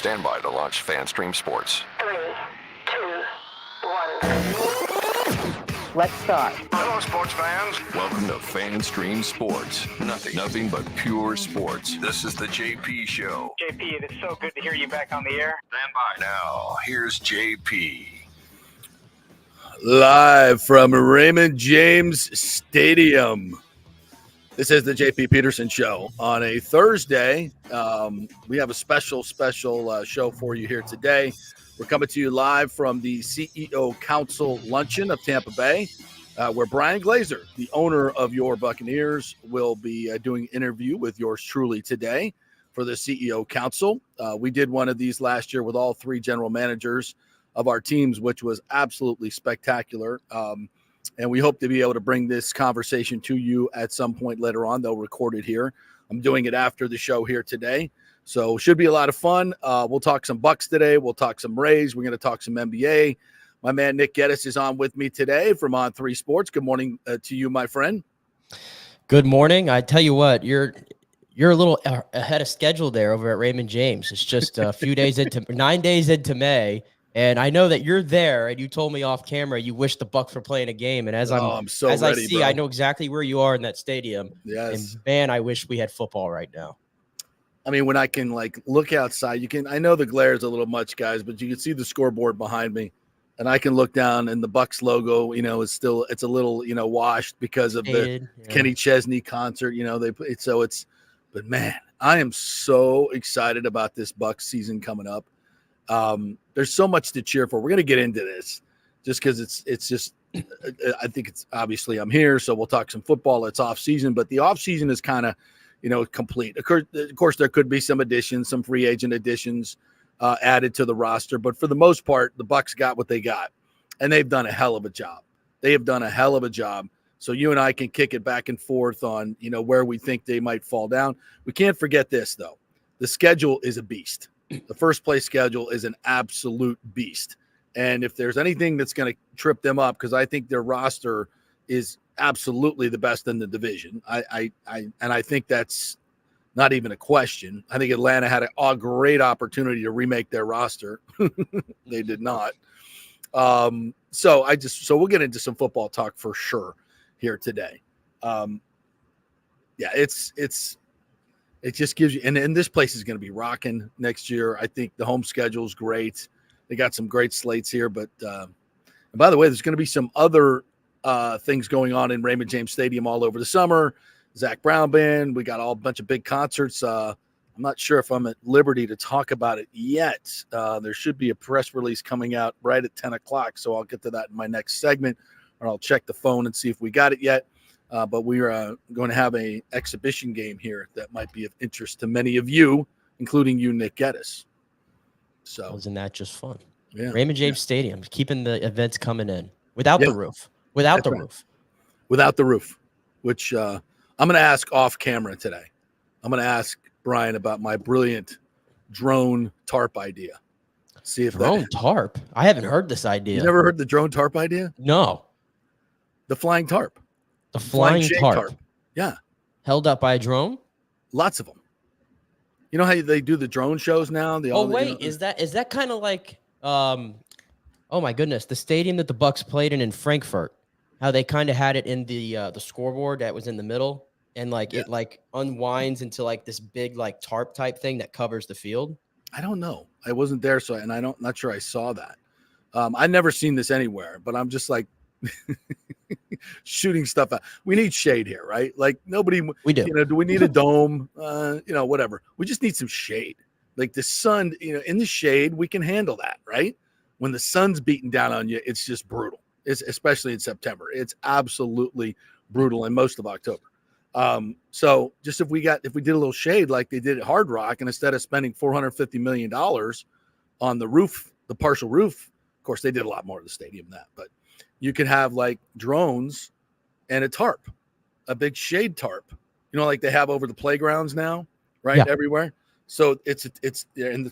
Stand by to launch FanStream Sports. 3, 2, 1. Let's start. Hello, sports fans. Welcome to FanStream Sports. Nothing but pure sports. This is the JP Show. JP, it's so good to hear you back on the air. Stand by. Now, here's JP. Live from Raymond James Stadium. This is the JP Peterson Show on a Thursday. We have a special show for you here today. We're coming to you live from the CEO Council Luncheon of Tampa Bay, where Brian Glazer, the owner of your Buccaneers, will be doing an interview with yours truly today for the CEO Council. We did one of these last year with all three general managers of our teams, which was absolutely spectacular. And we hope to be able to bring this conversation to you at some point later on. They'll record it here. I'm doing it after the show here today. So should be a lot of fun. We'll talk some Bucks today. We'll talk some Rays. We're going to talk some NBA. My man Nick Geddes is on with me today from On3 Sports. Good morning to you, my friend. Good morning. I tell you what, you're a little ahead of schedule there over at Raymond James. It's just a few days into 9 days into May. And I know that you're there, and you told me off camera you wish the Bucks were playing a game. And as I'm so as ready, I see, bro. I know exactly where you are in that stadium. Yes. And man, I wish we had football right now. I mean, when I can look outside, I know the glare is a little much, guys, but you can see the scoreboard behind me, and I can look down, and the Bucks logo, it's a little, washed because of the Kenny Chesney concert. But man, I am so excited about this Bucks season coming up. There's so much to cheer for. We're going to get into this just because it's just, I think it's obviously I'm here. So we'll talk some football. It's off season, but the off season is kind of, complete. Of course, there could be some additions, some free agent additions added to the roster, but for the most part, the Bucks got what they got, and they've done a hell of a job. They have done a hell of a job. So you and I can kick it back and forth on, where we think they might fall down. We can't forget this though. The schedule is a beast. The first place schedule is an absolute beast. And if there's anything that's going to trip them up, because I think their roster is absolutely the best in the division. I think that's not even a question. I think Atlanta had a great opportunity to remake their roster. They did not. So we'll get into some football talk for sure here today. It just gives you, and this place is going to be rocking next year. I think the home schedule is great. They got some great slates here, but and by the way, there's going to be some other things going on in Raymond James Stadium all over the summer. Zach Brown Band, we got a bunch of big concerts. I'm not sure if I'm at liberty to talk about it yet. There should be a press release coming out right at 10 o'clock, so I'll get to that in my next segment, or I'll check the phone and see if we got it yet. But we are going to have an exhibition game here that might be of interest to many of you, including you, Nick Geddes. So wasn't that just fun? Yeah, Raymond James Stadium, keeping the events coming in without the roof, without the roof, which I'm going to ask off camera today. I'm going to ask Brian about my brilliant drone tarp idea. See if drone tarp. I haven't heard this idea. You never heard the drone tarp idea? No. The flying tarp. The flying tarp. Yeah. Held up by a drone? Lots of them. You know how they do the drone shows now? Is that kind of like oh my goodness, the stadium that the Bucks played in Frankfurt? How they kind of had it in the scoreboard that was in the middle, and it unwinds into this big tarp type thing that covers the field? I don't know. I wasn't there, not sure I saw that. I've never seen this anywhere, but I'm just shooting stuff out. We need shade here, right? Nobody. We do. Do we need a dome? Whatever. We just need some shade. The sun. In the shade, we can handle that, right? When the sun's beating down on you, it's just brutal. It's especially in September. It's absolutely brutal in most of October. So just if we did a little shade like they did at Hard Rock, and instead of spending $450 million on the roof, the partial roof, of course they did a lot more of the stadium than that, but you could have drones and a tarp, a big shade tarp, like they have over the playgrounds now, right? Yeah. Everywhere. So it's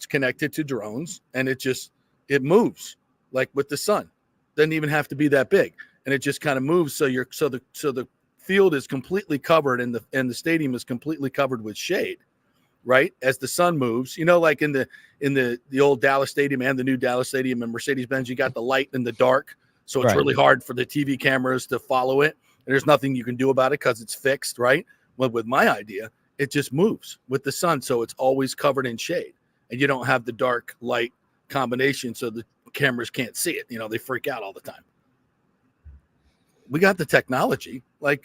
connected to drones, and it moves with the sun. Doesn't even have to be that big, and it just kind of moves. So the field is completely covered, and the stadium is completely covered with shade. right? As the sun moves, like in the old Dallas Stadium and the new Dallas Stadium and Mercedes-Benz, you got the light in the dark. So it's really hard for the TV cameras to follow it. And there's nothing you can do about it because it's fixed, right? Well, with my idea, it just moves with the sun. So it's always covered in shade and you don't have the dark light combination. So the cameras can't see it. They freak out all the time. We got the technology, right?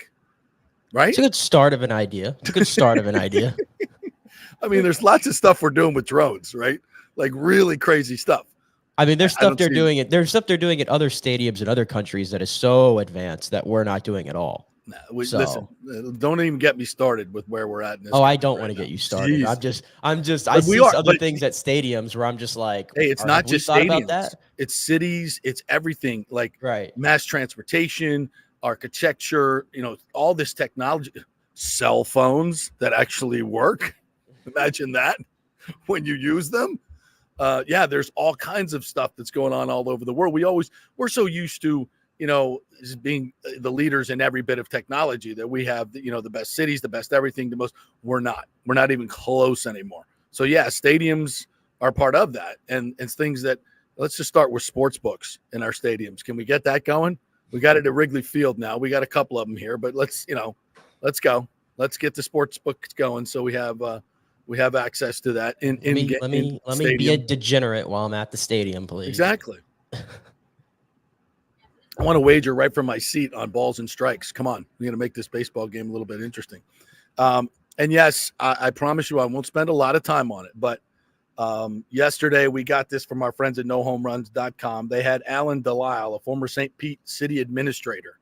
It's a good start of an idea. I mean, there's lots of stuff we're doing with drones, right? Like really crazy stuff. I mean, there's stuff they're doing it. There's stuff they're doing at other stadiums in other countries that is so advanced that we're not doing at all. Listen, don't even get me started with where we're at. In this I don't want to get you started. Jeez. I see other things at stadiums where I'm just like, hey, it's not just stadiums. It's cities. It's everything. Like mass transportation, architecture. All this technology, cell phones that actually work. Imagine that when you use them. There's all kinds of stuff that's going on all over the world. We're so used to, being the leaders in every bit of technology that we have, the best cities, the best everything, we're not even close anymore. So stadiums are part of that. And it's things that, let's just start with sports books in our stadiums. Can we get that going? We got it at Wrigley Field now. We got a couple of them here, but let's go. Let's get the sports books going. So we have access to that. Let me be a degenerate while I'm at the stadium, please. Exactly. I want to wager right from my seat on balls and strikes. Come on. We're going to make this baseball game a little bit interesting. And yes, I promise you I won't spend a lot of time on it. But yesterday we got this from our friends at nohomeruns.com. They had Alan Delisle, a former St. Pete city administrator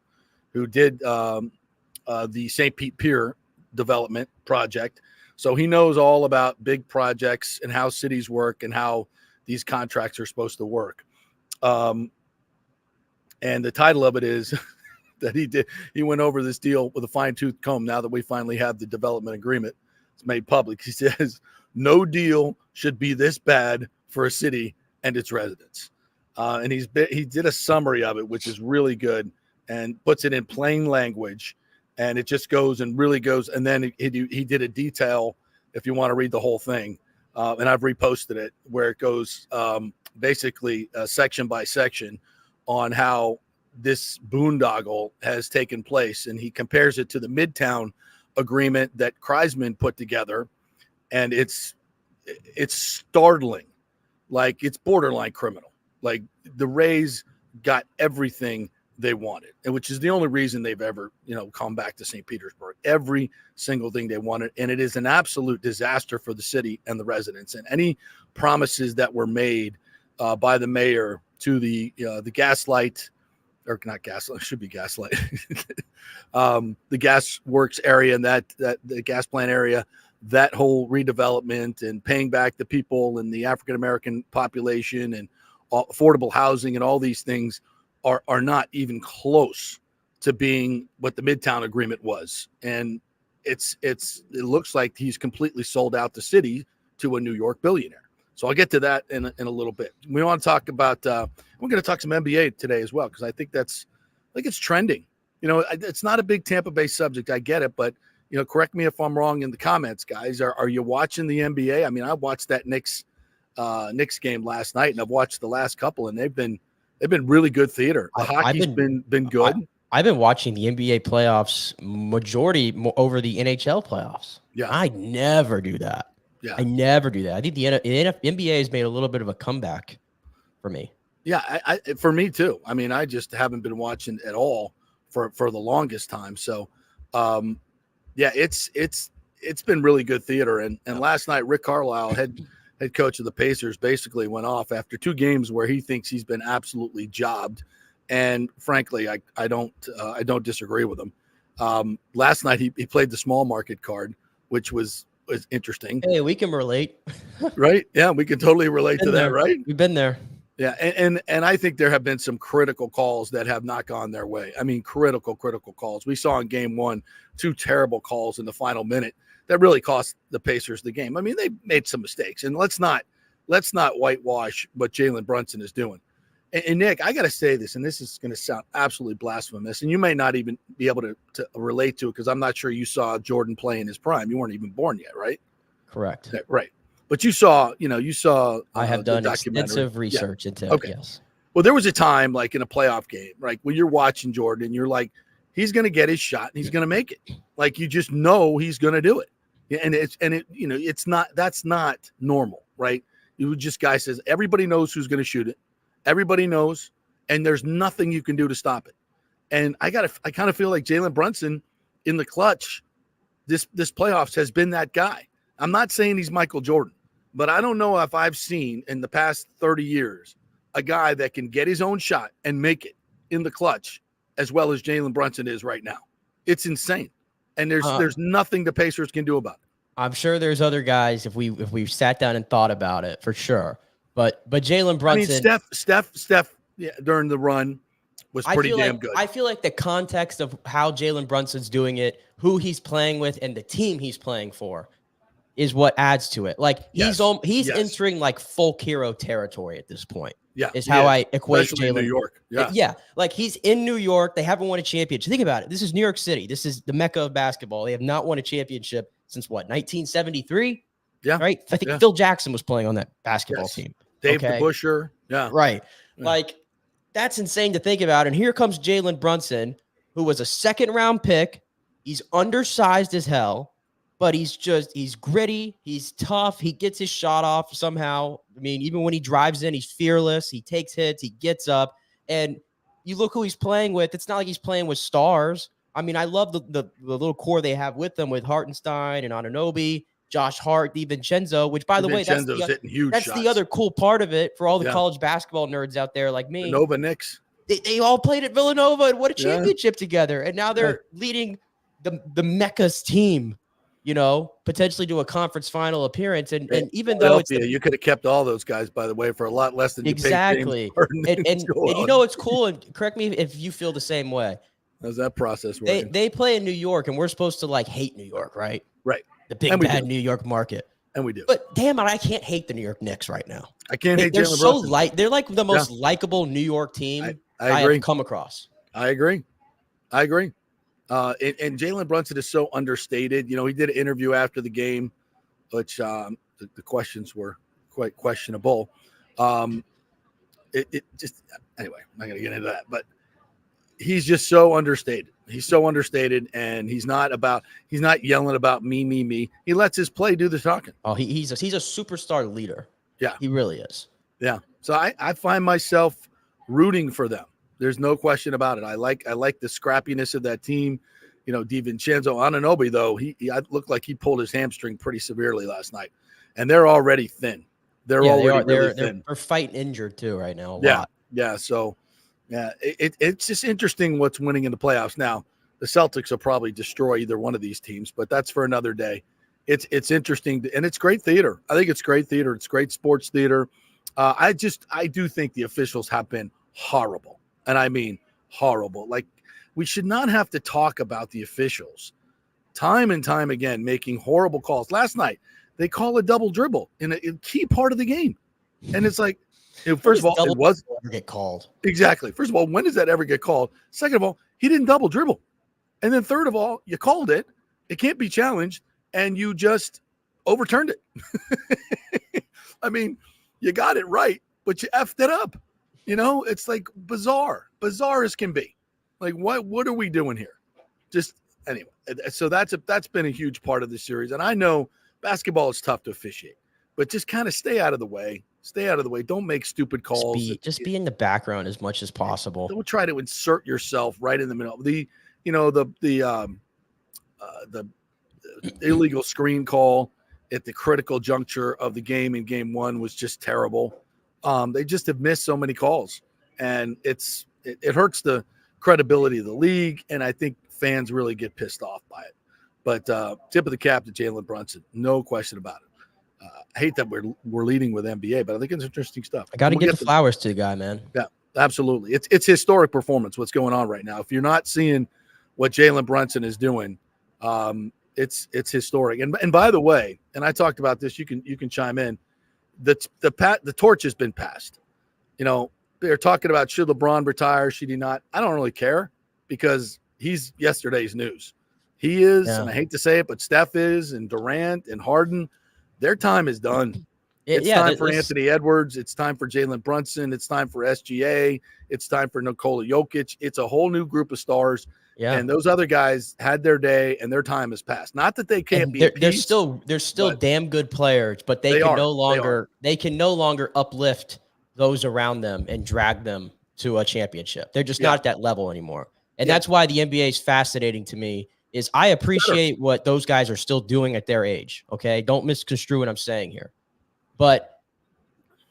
who did the St. Pete Pier development project. So he knows all about big projects and how cities work and how these contracts are supposed to work. And the title of it is that he went over this deal with a fine-tooth comb now that we finally have the development agreement. It's made public. He says, no deal should be this bad for a city and its residents. And he did a summary of it, which is really good and puts it in plain language. And it just goes and really goes. And then he did a detail, if you want to read the whole thing. And I've reposted it, where it goes basically section by section on how this boondoggle has taken place. And he compares it to the Midtown agreement that Kreisman put together. And it's startling. Like, it's borderline criminal. Like, the Rays got everything they wanted, and which is the only reason they've ever, come back to St. Petersburg. Every single thing they wanted. And it is an absolute disaster for the city and the residents. And any promises that were made by the mayor to the Gaslight, or not Gaslight, it should be Gaslight, the gas works area and that the gas plant area, that whole redevelopment and paying back the people and the African-American population and affordable housing and all these things are not even close to being what the Midtown agreement was. And it looks like he's completely sold out the city to a New York billionaire. So I'll get to that in a little bit. We want to talk about, we're going to talk some NBA today as well, because I think it's trending. It's not a big Tampa Bay subject. I get it, but correct me if I'm wrong in the comments, guys. Are you watching the NBA? I mean, I watched that Knicks game last night, and I've watched the last couple, and they've been really good theater. The hockey's been good. I've been watching the NBA playoffs majority over the NHL playoffs. Yeah, I never do that. Yeah, I never do that. I think the NBA has made a little bit of a comeback for me. Yeah, for me too. I mean, I just haven't been watching at all for the longest time. So, it's been really good theater. And last night, Rick Carlisle, head coach of the Pacers, basically went off after two games where he thinks he's been absolutely jobbed. And frankly, I don't disagree with him. Last night he played the small market card, which was interesting. Hey, we can relate. Right? Yeah, we can totally relate to that, right? We've been there. Yeah, and I think there have been some critical calls that have not gone their way. I mean, critical calls. We saw in game one 2 terrible calls in the final minute that really cost the Pacers the game. I mean, they made some mistakes, and let's not whitewash what Jalen Brunson is doing. And Nick, I got to say this, and this is going to sound absolutely blasphemous, and you may not even be able to relate to it because I'm not sure you saw Jordan play in his prime. You weren't even born yet, right? Correct. Right. But you saw. I have the done documentary. extensive research into Okay. it. Yes. Well, there was a time like in a playoff game, right, when you're watching Jordan, you're like, he's going to get his shot and he's going to make it. Like you just know he's going to do it. Yeah, that's not normal, right? Guy says everybody knows who's going to shoot it. Everybody knows, and there's nothing you can do to stop it. And I kind of feel like Jalen Brunson in the clutch this playoffs has been that guy. I'm not saying he's Michael Jordan, but I don't know if I've seen in the past 30 years a guy that can get his own shot and make it in the clutch as well as Jalen Brunson is right now. It's insane. And there's nothing the Pacers can do about it. I'm sure there's other guys if we sat down and thought about it for sure. But Jalen Brunson. I mean, Steph during the run was pretty damn good. I feel like the context of how Jalen Brunson's doing it, who he's playing with, and the team he's playing for is what adds to it. Like he's entering like folk hero territory at this point. Yeah, is how I equate Jalen. New York. Yeah, like he's in New York. They haven't won a championship. Think about it. This is New York City. This is the mecca of basketball. They have not won a championship since what, 1973? Yeah, right. I think Phil Jackson was playing on that basketball team. Dave DeBusschere. Yeah, right. Yeah. Like that's insane to think about. And here comes Jalen Brunson, who was a second-round pick. He's undersized as hell. But he's gritty. He's tough. He gets his shot off somehow. I mean, even when he drives in, he's fearless. He takes hits. He gets up. And you look who he's playing with. It's not like he's playing with stars. I mean, I love the little core they have with them with Hartenstein and Anunoby, Josh Hart, DiVincenzo, which, by the way, that's the other cool part of it for all the college basketball nerds out there like me. Nova Knicks. They all played at Villanova and won a championship together. And now they're leading the Mecca's team. Potentially do a conference final appearance. And even though you could have kept all those guys, by the way, for a lot less than you paid James Harden. And it's cool. And correct me if you feel the same way. How's that process working? They play in New York, and we're supposed to like hate New York, right? Right. The big bad New York market. And we do. But damn it, I can't hate the New York Knicks right now. I can't hate. They're so light. They're like the most likable New York team I have come across. I agree. And Jalen Brunson is so understated. He did an interview after the game, which the questions were quite questionable. Anyway, I'm not going to get into that, but he's just so understated. He's so understated, and he's not yelling about me. He lets his play do the talking. Oh, he's a superstar leader. Yeah, he really is. Yeah. So I find myself rooting for them. There's no question about it. I like the scrappiness of that team. DiVincenzo, Anunoby, though, he looked like he pulled his hamstring pretty severely last night, and they're already thin. They're really thin. They're fighting injured too right now. Yeah. So, it's just interesting what's winning in the playoffs. Now, the Celtics will probably destroy either one of these teams, but that's for another day. It's interesting, and it's great theater. I think it's great theater. It's great sports theater. I do think the officials have been horrible. And I mean horrible. Like, we should not have to talk about the officials time and time again making horrible calls. Last night, they call a double dribble in a key part of the game. And it's like, first of all, it was ever get called. Exactly. First of all, when does that ever get called? Second of all, he didn't double dribble. And then third of all, you called it. It can't be challenged. And you just overturned it. I mean, you got it right, but you effed it up. It's like bizarre as can be. Like, what are we doing here? Just anyway. So that's been a huge part of the series. And I know basketball is tough to officiate, but just kind of stay out of the way. Don't make stupid calls. Just be in the background as much as possible. Don't try to insert yourself right in the middle. The illegal screen call at the critical juncture of the game in game one was just terrible. They just have missed so many calls, and it hurts the credibility of the league, and I think fans really get pissed off by it. But tip of the cap to Jalen Brunson, no question about it. I hate that we're leading with NBA, but I think it's interesting stuff. I got to give the flowers to the guy, man. Yeah, absolutely. It's historic performance. What's going on right now? If you're not seeing what Jalen Brunson is doing, it's historic. And by the way, and I talked about this. You can chime in. The torch has been passed. They're talking about should LeBron retire, should he not? I don't really care because he's yesterday's news. He is, and I hate to say it, but Steph is, and Durant and Harden. their time is done. It's Yeah, time for Anthony Edwards. It's time for Jalen Brunson. It's time for SGA. It's time for Nikola Jokic. It's a whole new group of stars. Yeah. And those other guys had their day and their time has passed. Not that they can't be. They're still damn good players, but they can no longer uplift those around them and drag them to a championship. They're just not at that level anymore. And that's why the NBA is fascinating to me. Is I appreciate what those guys are still doing at their age. Okay, don't misconstrue what I'm saying here. But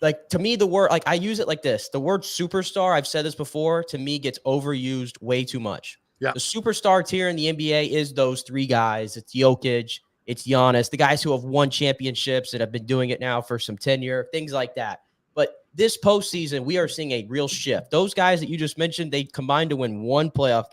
like to me, the word, like I use it like this: the word superstar, I've said this before, to me gets overused way too much. Yeah. The superstar tier in the NBA is those three guys. It's Jokic, it's Giannis, the guys who have won championships and have been doing it now for some tenure, things like that. But this postseason, we are seeing a real shift. Those guys that you just mentioned, they combined to win one playoff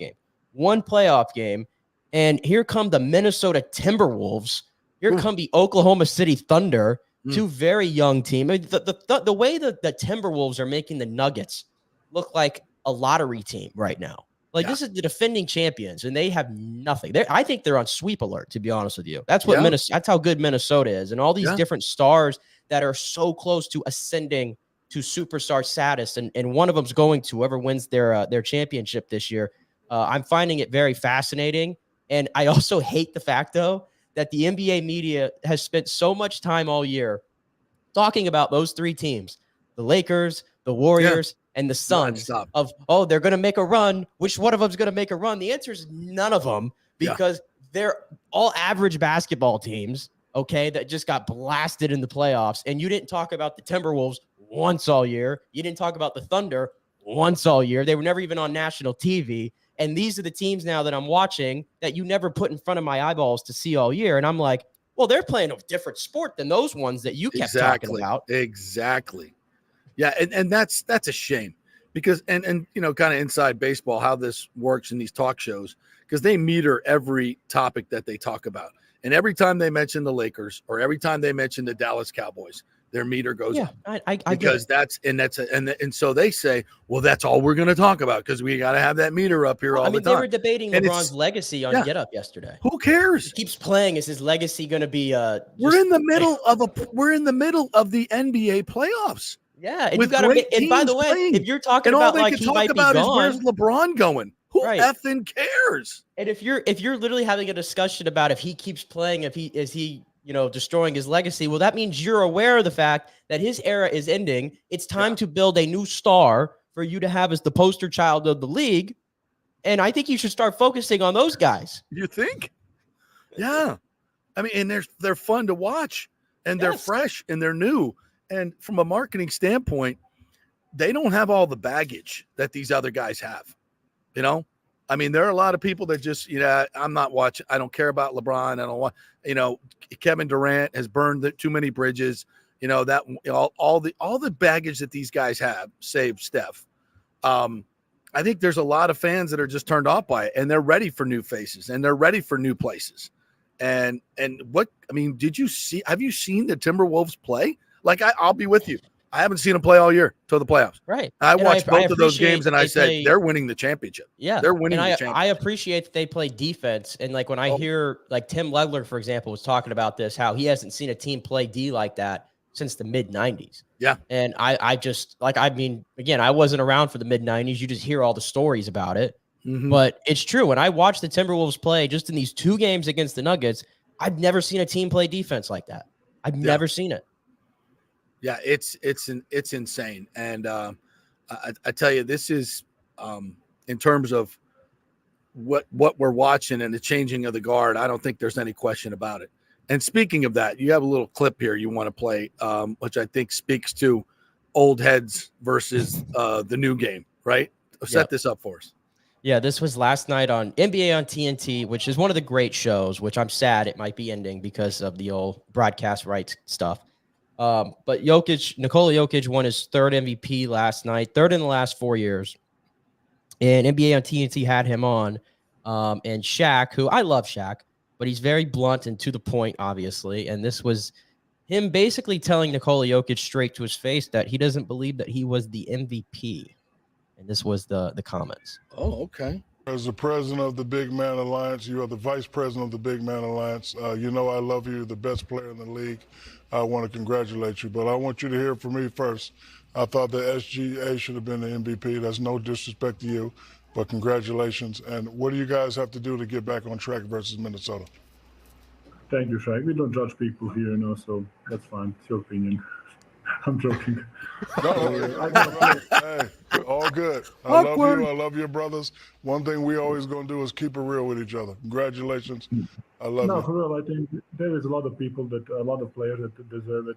game. And here come the Minnesota Timberwolves. Here come the Oklahoma City Thunder. Two very young teams. I mean, the way that the Timberwolves are making the Nuggets look like a lottery team right now. Like this is the defending champions, and they have nothing. I think they're on sweep alert. To be honest with you, that's what that's how good Minnesota is, and all these different stars that are so close to ascending to superstar status, and one of them's going to whoever wins their championship this year. I'm finding it very fascinating, and I also hate the fact though that the NBA media has spent so much time all year talking about those three teams, the Lakers, the Warriors, and the Suns they're going to make a run. Which one of them is going to make a run? The answer is none of them because they're all average basketball teams, okay, that just got blasted in the playoffs. And you didn't talk about the Timberwolves once all year. You didn't talk about the Thunder once all year. They were never even on national TV. And these are the teams now that I'm watching that you never put in front of my eyeballs to see all year. And I'm like, well, they're playing a different sport than those ones that you kept talking about. Exactly. Yeah. And that's a shame because, and you know, kind of inside baseball, how this works in these talk shows, because they meter every topic that they talk about. And every time they mention the Lakers or every time they mention the Dallas Cowboys, their meter goes up. I because and so they say, well, that's all we're going to talk about because we got to have that meter up here all the time. They were debating LeBron's legacy on Get Up yesterday. Who cares? He keeps playing. Is his legacy going to be? We're in the middle of the NBA playoffs. Yeah, and you got to. And by the way, if you're talking about like he might be gone, is where's LeBron going? Who effing cares? And if you're literally having a discussion about if he keeps playing, is he destroying his legacy, well, that means you're aware of the fact that his era is ending. It's time to build a new star for you to have as the poster child of the league. And I think you should start focusing on those guys. You think? Yeah. I mean, and they're fun to watch and they're fresh and they're new. And from a marketing standpoint, they don't have all the baggage that these other guys have. You know, I mean, there are a lot of people that just, I'm not watching. I don't care about LeBron. I don't want, Kevin Durant has burned too many bridges. That all the baggage that these guys have, save Steph. I think there's a lot of fans that are just turned off by it, and they're ready for new faces and they're ready for new places. And have you seen the Timberwolves play? Like I'll be with you. I haven't seen them play all year till the playoffs. Right. I watched both of those games and I said, they're winning the championship. Yeah. They're winning the championship. I appreciate that they play defense. And like when I hear like Tim Legler, for example, was talking about this, how he hasn't seen a team play D like that since the mid 90s. Yeah. And I wasn't around for the mid 90s. You just hear all the stories about it. Mm-hmm. But it's true. When I watch the Timberwolves play just in these two games against the Nuggets, I've never seen a team play defense like that. I've never seen it. Yeah, it's insane, and I tell you, this is in terms of what we're watching and the changing of the guard. I don't think there's any question about it. And speaking of that, you have a little clip here you want to play, which I think speaks to old heads versus the new game. Right? Set this up for us. Yeah, this was last night on NBA on TNT, which is one of the great shows. Which I'm sad it might be ending because of the old broadcast rights stuff. But Nikola Jokic won his third MVP last night, third in the last 4 years. And NBA on TNT had him on. And Shaq, who I love Shaq, but he's very blunt and to the point, obviously. And this was him basically telling Nikola Jokic straight to his face that he doesn't believe that he was the MVP. And this was the comments. Oh, okay. As the president of the Big Man Alliance, you are the vice president of the Big Man Alliance. I love you, the best player in the league. I want to congratulate you. But I want you to hear from me first. I thought the SGA should have been the MVP. That's no disrespect to you, but congratulations. And what do you guys have to do to get back on track versus Minnesota? Thank you, Shaq. We don't judge people here, so that's fine. It's your opinion. I'm joking. Hey, all good. I love you. I love your brothers. One thing we always going to do is keep it real with each other. Congratulations. I love you. No, for real. I think there is a lot of players that deserve it.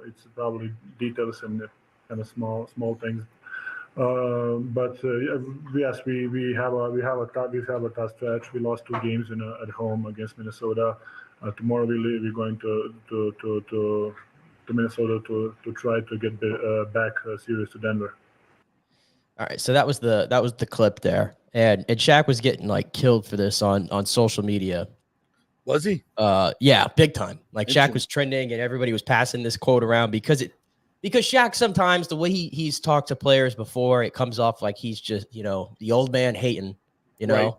It's probably details and kind of small things. But yes, we have a tough stretch. We lost 2 games at home against Minnesota. Tomorrow we're going to Minnesota to try to get back series to Denver. All right, so that was the clip there, and Shaq was getting like killed for this on social media. Was he? Yeah, big time. Like Shaq was trending, and everybody was passing this quote around because Shaq sometimes the way he's talked to players before, it comes off like he's just the old man hating, Right.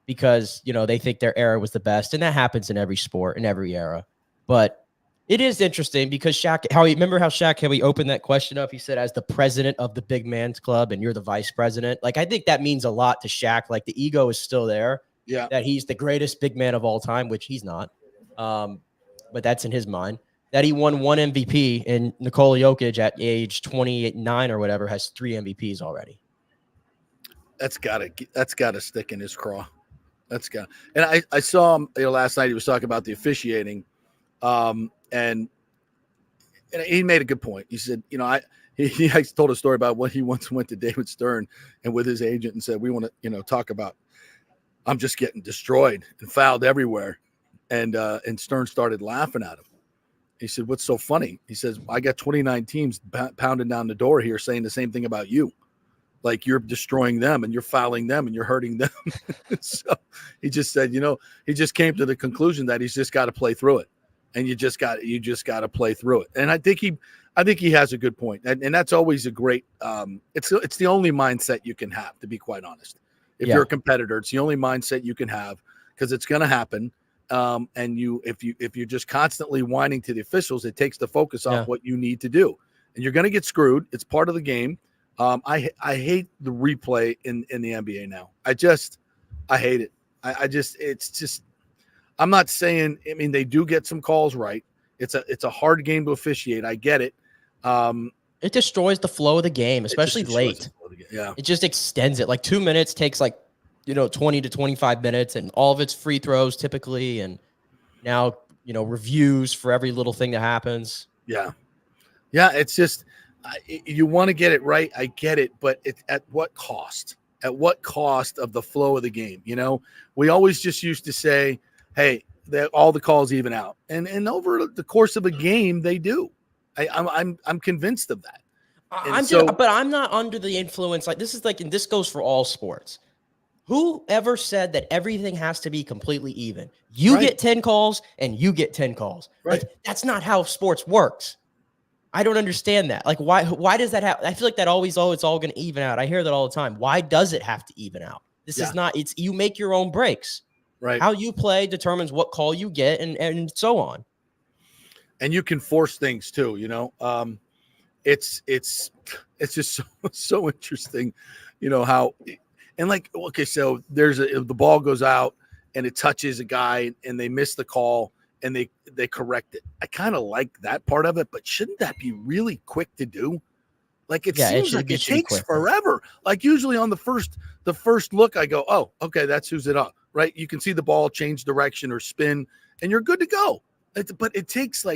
Because they think their era was the best, and that happens in every sport in every era, but. It is interesting because remember how he opened that question up? He said, as the president of the big man's club and you're the vice president. Like, I think that means a lot to Shaq. Like, the ego is still there. Yeah. That he's the greatest big man of all time, which he's not. But that's in his mind. That he won 1 MVP, and Nikola Jokic at age 29 or whatever has 3 MVPs already. That's gotta stick in his craw. And I saw him last night. He was talking about the officiating. And he made a good point. He said, he told a story about when he once went to David Stern and with his agent and said, we want to, talk about, I'm just getting destroyed and fouled everywhere. And Stern started laughing at him. He said, what's so funny? He says, I got 29 teams pounding down the door here saying the same thing about you. Like, you're destroying them and you're fouling them and you're hurting them. So he just said, he just came to the conclusion that he's just got to play through it. And you just got to play through it. And I think he has a good point. And that's always a great it's the only mindset you can have, to be quite honest. If you're a competitor, it's the only mindset you can have, because it's going to happen. And if you're just constantly whining to the officials, it takes the focus off what you need to do. And you're going to get screwed. It's part of the game. I hate the replay in the NBA now. I hate it. It's just I'm not saying, they do get some calls right. It's a hard game to officiate. I get it. It destroys the flow of the game, especially late. Yeah. It just extends it. Like 2 minutes takes 20 to 25 minutes, and all of it's free throws typically. And now, reviews for every little thing that happens. Yeah. Yeah. It's just, you want to get it right. I get it. But at what cost? At what cost of the flow of the game? We always just used to say, hey, all the calls even out, and over the course of a game, they do. I'm convinced of that. But I'm not under the influence. Like, this is and this goes for all sports. Who ever said that everything has to be completely even? You get 10 calls and you get 10 calls. Right. Like, that's not how sports works. I don't understand that. Like, why does that happen? I feel like that always, it's all going to even out. I hear that all the time. Why does it have to even out? This is not. You make your own breaks. Right. How you play determines what call you get, and so on. And you can force things too, it's just so interesting, how, and so the ball goes out and it touches a guy and they miss the call and they correct it. I kind of like that part of it, but shouldn't that be really quick to do? Like, it seems like it takes forever. Like, usually on the first look, I go, oh, okay, that's who's it up. Right. You can see the ball change direction or spin and you're good to go. But it takes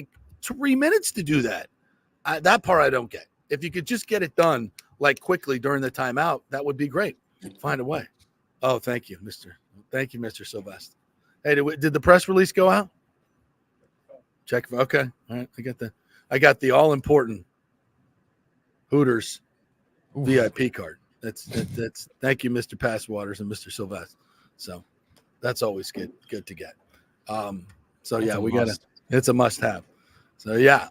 3 minutes to do that. That part I don't get. If you could just get it done quickly during the timeout, that would be great. Find a way. Oh, thank you, Mr. Sylvester. Hey, did the press release go out? Check. Okay. All right. I got the all important Hooters VIP card. That's thank you, Mr. Passwaters and Mr. Sylvester. So that's always good to get. So yeah, it's a must have. So yeah.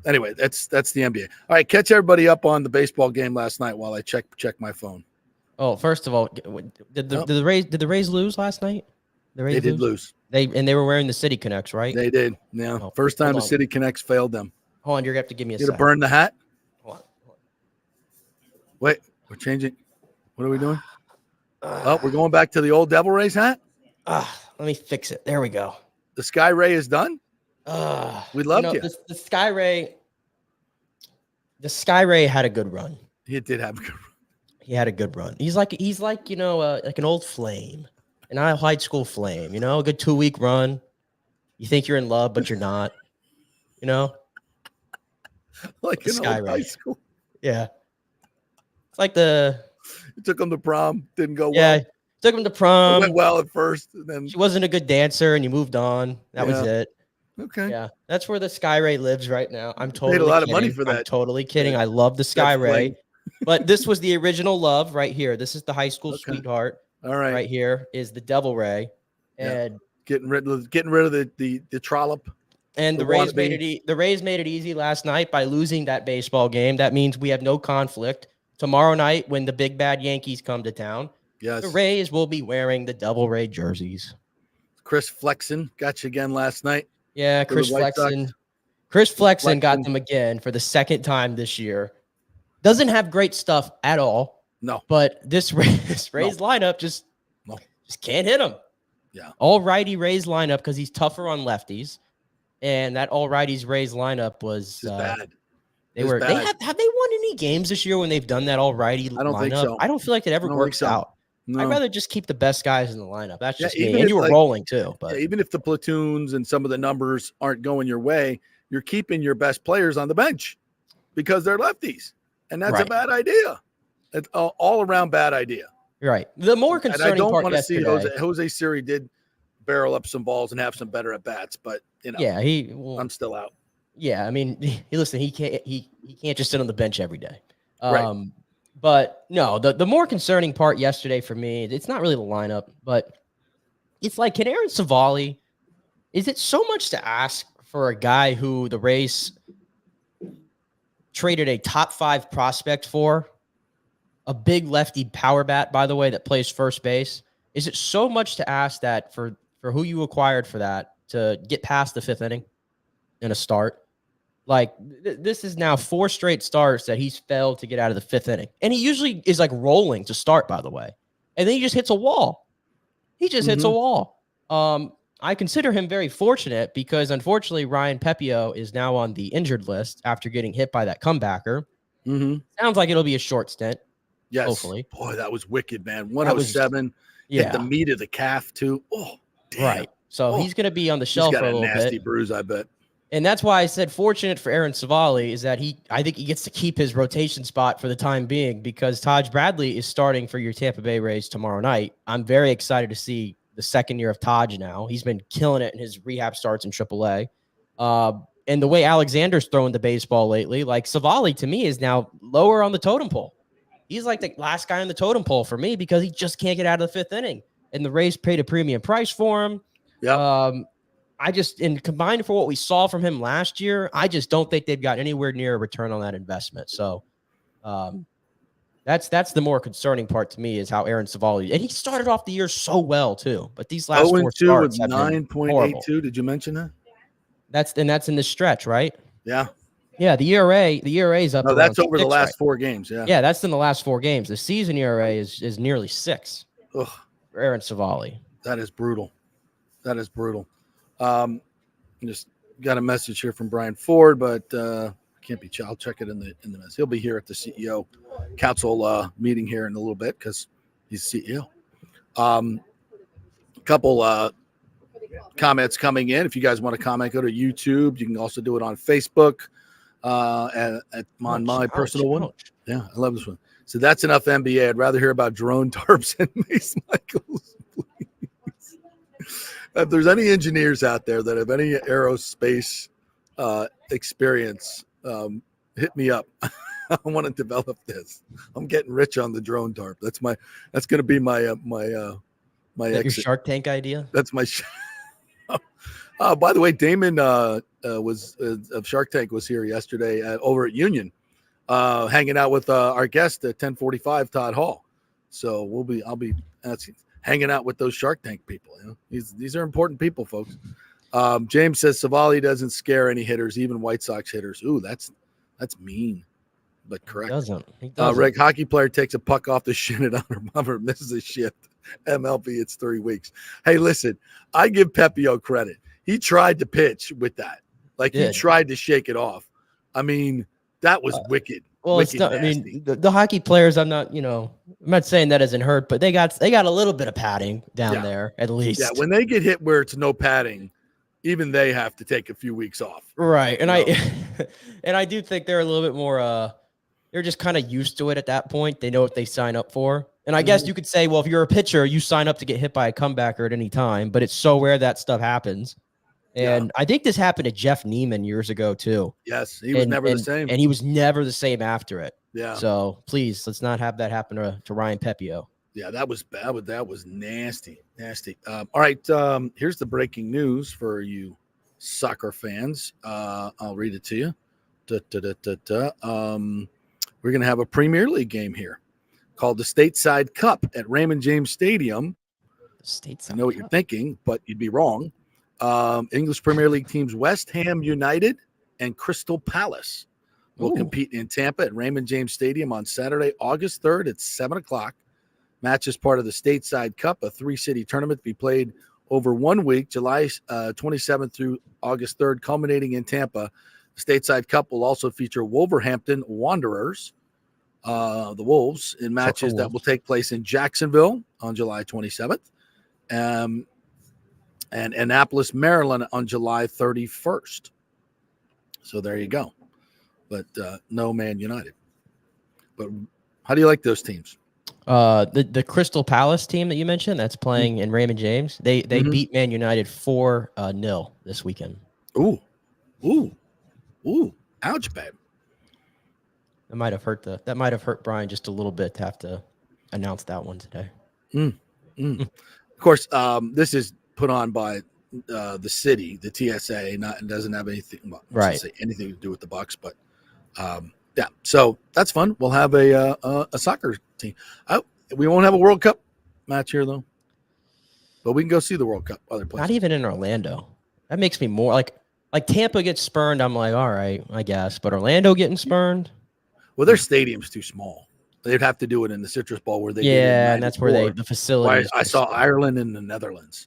Anyway, that's the NBA. All right, catch everybody up on the baseball game last night while I check my phone. Oh, first of all, did the Rays lose last night? The Rays They did lose. They were wearing the City Connects, right? They did. Yeah. Oh, First time hold the on. City Connects failed them. Hold on, you're gonna have to give me a You gonna second. burn the hat? Hold on. Wait, we're changing. What are we doing? Oh, we're going back to the old Devil Rays hat. Let me fix it. There we go. The Sky Ray is done. We loved you. The Sky Ray. The Sky Ray had a good run. He did have a good run. He had a good run. He's like like an old flame, an high school flame. A good 2-week run. You think you're in love, but you're not. Like The in Sky old Ray. high school. Yeah. It's like the You took him to prom. Didn't go yeah. well. Took him to It prom. went well at first. And then She wasn't a good dancer, and you moved on. That was Yeah. it. okay. Yeah, that's where the Sky Ray lives right now. I'm Paid totally a lot of kidding. money for I'm that. totally kidding. I love the Sky That Ray, flame. but this was the original love right here. This is the high school Okay. sweetheart. All right. Right here is the Devil Ray, Yeah. and Getting rid of the trollop. the The Rays wannabe. made it. The Rays made it easy last night by losing that baseball game. That means we have no conflict tomorrow night when the big bad Yankees come to town. Yes. The Rays will be wearing the Devil Ray jerseys. Chris Flexen got you again last night. Yeah, For the Chris White Sox. Flexen. Chris Flexen got Flexen. them again for the second time this year. Doesn't have great stuff at all, No. but this Rays lineup just can't hit him. Yeah. All righty Rays lineup because he's tougher on lefties, and that all righties Rays lineup was It's bad. They It's were. They bad. have they won any games this year when they've done that all righty lineup? I don't think so. I don't feel like it ever I don't works think so. out. No. I'd rather just keep the best guys in the lineup. That's Yeah, just me. even And if, you were like- rolling too, but Yeah, even if the platoons and some of the numbers aren't going your way, you're keeping your best players on the bench because they're lefties, and that's a Right. bad idea. It's all around bad idea. you're right. The more And I concerning don't part want to see yesterday. Jose Siri did barrel up some balls and have some better at bats, but Yeah, I'm still out. Yeah, I mean, listen, he can't just sit on the bench every day. Right. But no, the more concerning part yesterday for me, it's not really the lineup, but it's like, can Aaron Savali, is it so much to ask for a guy who the Rays traded a top 5 prospect for, a big lefty power bat, by the way, that plays first base? Is it so much to ask that for who you acquired for that to get past the 5th inning in a start? Like, this is now 4 straight starts that he's failed to get out of the 5th inning. And he usually is like rolling to start, by the way. And then he just hits a wall. He just hits a wall. I consider him very fortunate because, unfortunately, Ryan Pepio is now on the injured list after getting hit by that comebacker. Mm-hmm. Sounds like it'll be a short stint. Yes. Hopefully. Boy, that was wicked, man. That was- 107. Yeah, Hit the meat of the calf, too. Oh, damn. right. So Oh. he's going to be on the He's shelf got for a a little nasty bit. bruise, I bet. And that's why I said fortunate for Aaron Savali is that I think he gets to keep his rotation spot for the time being because Taj Bradley is starting for your Tampa Bay Rays tomorrow night. I'm very excited to see the second year of Taj now. He's been killing it in his rehab starts in AAA. And the way Alexander's throwing the baseball lately, like Savali to me is now lower on the totem pole. He's like the last guy on the totem pole for me because he just can't get out of the 5th inning. And the Rays paid a premium price for him. Yeah. And combined for what we saw from him last year, I just don't think they've got anywhere near a return on that investment. So that's the more concerning part to me is how Aaron Savali, and he started off the year so well too, but these last 4 0-2 starts with have been 9.82. Did you mention that? That's in this stretch, right? Yeah. Yeah, the ERA is up. No, that's around over the 6 last right? 4 games. Yeah. Yeah, that's in the last 4 games. The season ERA is nearly 6 Ugh, for Aaron Savali. that is brutal. That is brutal. Just got a message here from Brian Ford, but can't be. I'll check it in the mess. He'll be here at the CEO council meeting here in a little bit because he's CEO. A couple comments coming in. If you guys want to comment, go to YouTube. You can also do it on Facebook. On my personal one. Yeah, I love this one. So that's enough NBA. I'd rather hear about drone tarps and Mace Michaels, please. If there's any engineers out there that have any aerospace experience, hit me up. I want to develop this. I'm getting rich on the drone tarp. That's going to be my my Your exit. Shark Tank idea? That's my. By the way, Damon was of Shark Tank was here yesterday over at Union, hanging out with our guest at 10:45, Todd Hall. So I'll be. hanging out with those Shark Tank people. You know, these are important people, folks. James says Savali doesn't scare any hitters, even White Sox hitters. Ooh, that's mean, but correct. He doesn't. Rick, hockey player takes a puck off the shin at under bumper, misses a shift. MLB, it's 3 weeks. Hey, listen, I give Pepio credit. He tried to pitch with that. Like, he tried to shake it off. I mean, that was wicked. Well, wicked it's not, I mean, the hockey players, I'm not saying that doesn't hurt, but they got a little bit of padding down there at least. Yeah, when they get hit where it's no padding, even they have to take a few weeks off. Right. And I do think they're a little bit more they're just kind of used to it at that point. They know what they sign up for. And I guess you could say, well, if you're a pitcher, you sign up to get hit by a comebacker at any time, but it's so rare that stuff happens. And I think this happened to Jeff Neiman years ago too. Yes, he was never the same. And he was never the same after it. Yeah. So please, let's not have that happen to Ryan Pepio. Yeah, that was bad. That was nasty. All right, here's the breaking news for you soccer fans. I'll read it to you. We're going to have a Premier League game here called the Stateside Cup at Raymond James Stadium. I know what you're thinking, but you'd be wrong. English Premier League teams West Ham United and Crystal Palace will compete in Tampa at Raymond James Stadium on Saturday, August 3rd at 7 o'clock. Match is part of the Stateside Cup, a 3-city tournament to be played over 1 week, July 27th through August 3rd, culminating in Tampa. The Stateside Cup will also feature Wolverhampton Wanderers, the Wolves, in matches that will take place in Jacksonville on July 27th. And Annapolis, Maryland on July 31st. So there you go. But no Man United. But how do you like those teams? The Crystal Palace team that you mentioned that's playing in Raymond James, they beat Man United 4-0 this weekend. Ooh. Ouch, babe. That might have hurt Brian just a little bit to have to announce that one today. Of course, this is put on by the city, the TSA. It doesn't have anything, anything to do with the Bucks, but yeah. So that's fun. We'll have a soccer team. We won't have a World Cup match here though, but we can go see the World Cup other places. Not even in Orlando. That makes me more like Tampa gets spurned. I'm like, all right, I guess, but Orlando getting spurned. Well, their stadium's too small. They'd have to do it in the Citrus Bowl where they and that's where the facility. I saw Ireland and the Netherlands.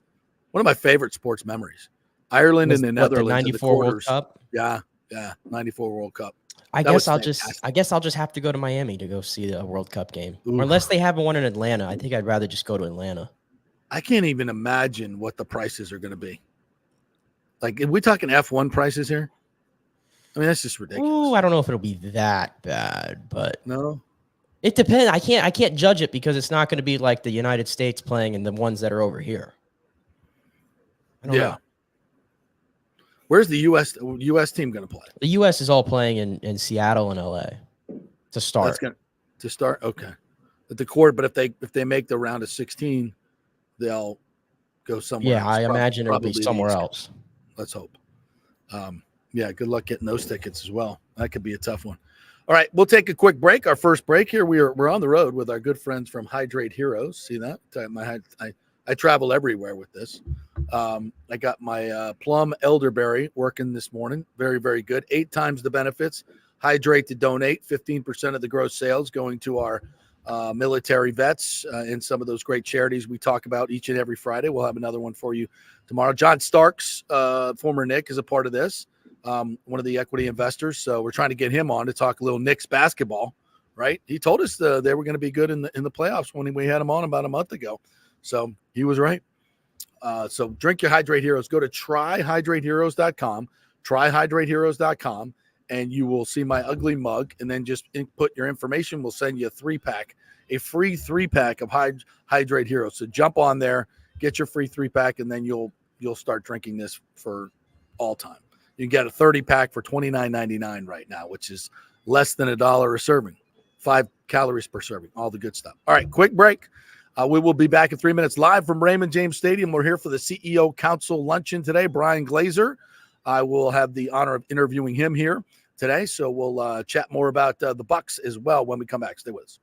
One of my favorite sports memories. Ireland and the Netherlands. The 94 World Cup. Yeah, 94 World Cup. I guess I'll just have to go to Miami to go see a World Cup game. Ooh. Or unless they have one in Atlanta. I think I'd rather just go to Atlanta. I can't even imagine what the prices are going to be. Like, are we talking F1 prices here? I mean, that's just ridiculous. Ooh, I don't know if it'll be that bad, but no. It depends. I can't judge it because it's not going to be like the United States playing and the ones that are over here. I don't know. Where's the U.S. team going to play? The U.S. is all playing in Seattle and L.A. to start. To start, okay. At the court, but if they make the round of 16, they'll go somewhere. Yeah, I imagine it'll be somewhere else. Let's hope. Yeah, good luck getting those tickets as well. That could be a tough one. All right, we'll take a quick break. Our first break here. We're on the road with our good friends from Hydrate Heroes. See that? I travel everywhere with this. I got my plum elderberry working this morning. Very, very good. 8 times the benefits. Hydrate to donate. 15% of the gross sales going to our military vets and some of those great charities we talk about each and every Friday. We'll have another one for you tomorrow. John Starks, former Knick, is a part of this. One of the equity investors. So we're trying to get him on to talk a little Knicks basketball, right? He told us they were going to be good in the playoffs when we had him on about a month ago. So he was right. So drink your Hydrate Heroes. Go to tryhydrateheroes.com, tryhydrateheroes.com, and you will see my ugly mug. And then just input your information. We'll send you a free 3-pack of Hydrate Heroes. So jump on there, get your free 3-pack, and then you'll start drinking this for all time. You can get a 30-pack for $29.99 right now, which is less than $1 a serving, 5 calories per serving, all the good stuff. All right, quick break. We will be back in 3 minutes live from Raymond James Stadium. We're here for the CEO Council Luncheon today. Brian Glazer. I will have the honor of interviewing him here today, so we'll chat more about the Bucks as well when we come back. Stay with us.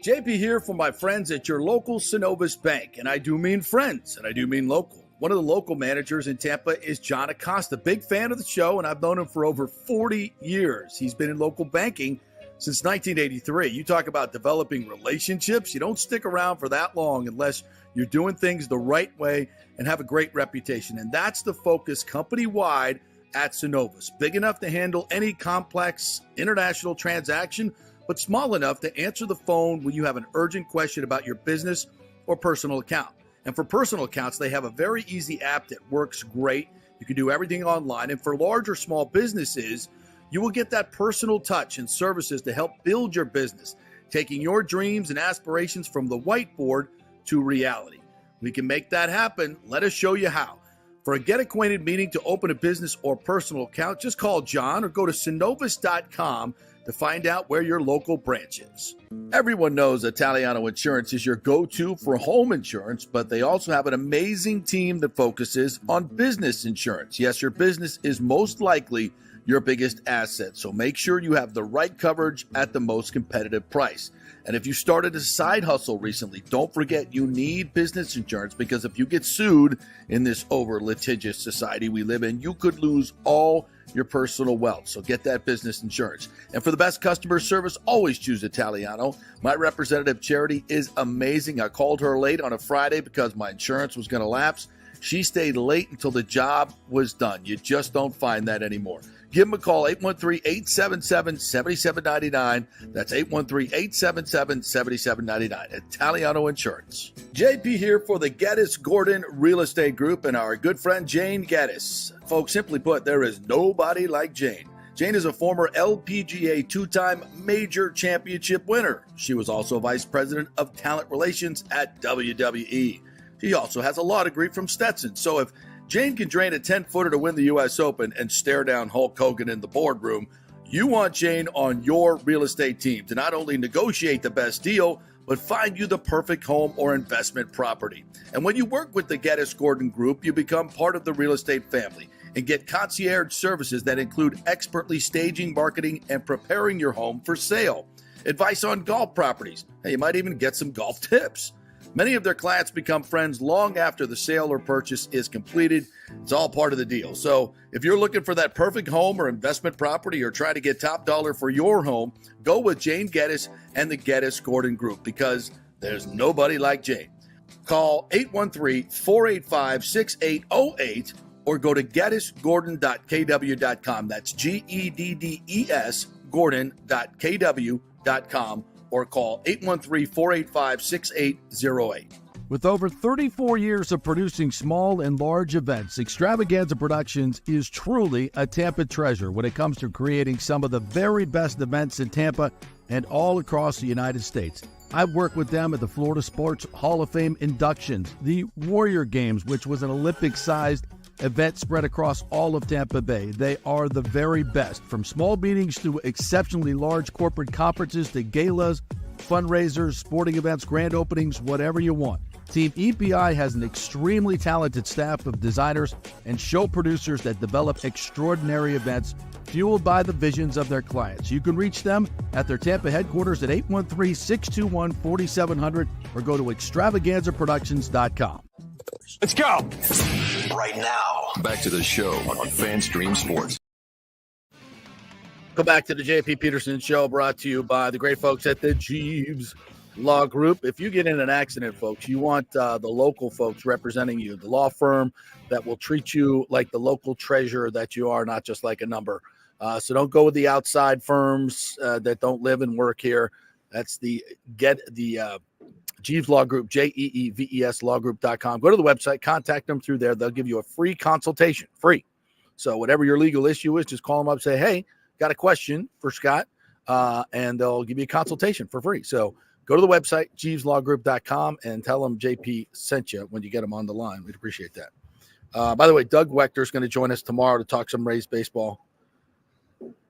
JP here for my friends at your local Synovus Bank. And I do mean friends, and I do mean local. One of the local managers in Tampa is John Acosta. Big fan of the show, and I've known him for over 40 years. He's been in local banking since 1983. You talk about developing relationships. You don't stick around for that long unless you're doing things the right way and have a great reputation. And that's the focus company-wide at Synovus. Big enough to handle any complex international transaction, but small enough to answer the phone when you have an urgent question about your business or personal account. And for personal accounts, they have a very easy app that works great. You can do everything online. And for large or small businesses, you will get that personal touch and services to help build your business, taking your dreams and aspirations from the whiteboard to reality. We can make that happen. Let us show you how. For a get acquainted meeting to open a business or personal account, just call John or go to synovus.com to find out where your local branch is. Everyone knows Italiano Insurance is your go-to for home insurance, but they also have an amazing team that focuses on business insurance. Yes, your business is most likely your biggest asset, so make sure you have the right coverage at the most competitive price. And if you started a side hustle recently, don't forget you need business insurance, because if you get sued in this over litigious society we live in, you could lose all your personal wealth. So get that business insurance. And for the best customer service, always choose Italiano. My representative Charity is amazing. I called her late on a Friday because my insurance was going to lapse. She stayed late until the job was done. You just don't find that anymore. Give them a call, 813-877-7799. That's 813-877-7799. Italiano Insurance. JP here for the Geddes Gordon Real Estate Group and our good friend Jane Geddes. Folks, simply put, there is nobody like Jane. Jane is a former LPGA two-time major championship winner. She was also vice president of talent relations at WWE. She also has a law degree from Stetson. So if Jane can drain a 10-footer to win the U.S. Open and stare down Hulk Hogan in the boardroom, you want Jane on your real estate team to not only negotiate the best deal, but find you the perfect home or investment property. And when you work with the Geddes Gordon Group, you become part of the real estate family and get concierge services that include expertly staging, marketing, and preparing your home for sale. Advice on golf properties. Hey, you might even get some golf tips. Many of their clients become friends long after the sale or purchase is completed. It's all part of the deal. So if you're looking for that perfect home or investment property or trying to get top dollar for your home, go with Jane Geddes and the Geddes Gordon Group, because there's nobody like Jane. Call 813-485-6808 or go to geddesgordon.kw.com. That's GEDDES Gordon.kw.com. or call 813-485-6808. With over 34 years of producing small and large events, Extravaganza Productions is truly a Tampa treasure when it comes to creating some of the very best events in Tampa and all across the United States. I've worked with them at the Florida Sports Hall of Fame inductions, the Warrior Games, which was an Olympic-sized event spread across all of Tampa Bay. They are the very best, from small meetings to exceptionally large corporate conferences to galas, fundraisers, sporting events, grand openings, whatever you want. Team EPI has an extremely talented staff of designers and show producers that develop extraordinary events fueled by the visions of their clients. You can reach them at their Tampa headquarters at 813-621-4700 or go to extravaganzaproductions.com. Let's go right now. Back to the show on FanStream Sports. Go back to the JP Peterson Show, brought to you by the great folks at the Jeeves Law Group. If you get in an accident, folks, you want the local folks representing you, the law firm that will treat you like the local treasure that you are, not just like a number. So don't go with the outside firms that don't live and work here. That's the Jeeves Law Group, JEEVES lawgroup.com. Go to the website, contact them through there. They'll give you a free consultation, free. So whatever your legal issue is, just call them up, say, hey, got a question for Scott, and they'll give you a consultation for free. So go to the website, jeeveslawgroup.com, and tell them JP sent you when you get them on the line. We'd appreciate that. By the way, Doug Wechter is going to join us tomorrow to talk some Rays baseball.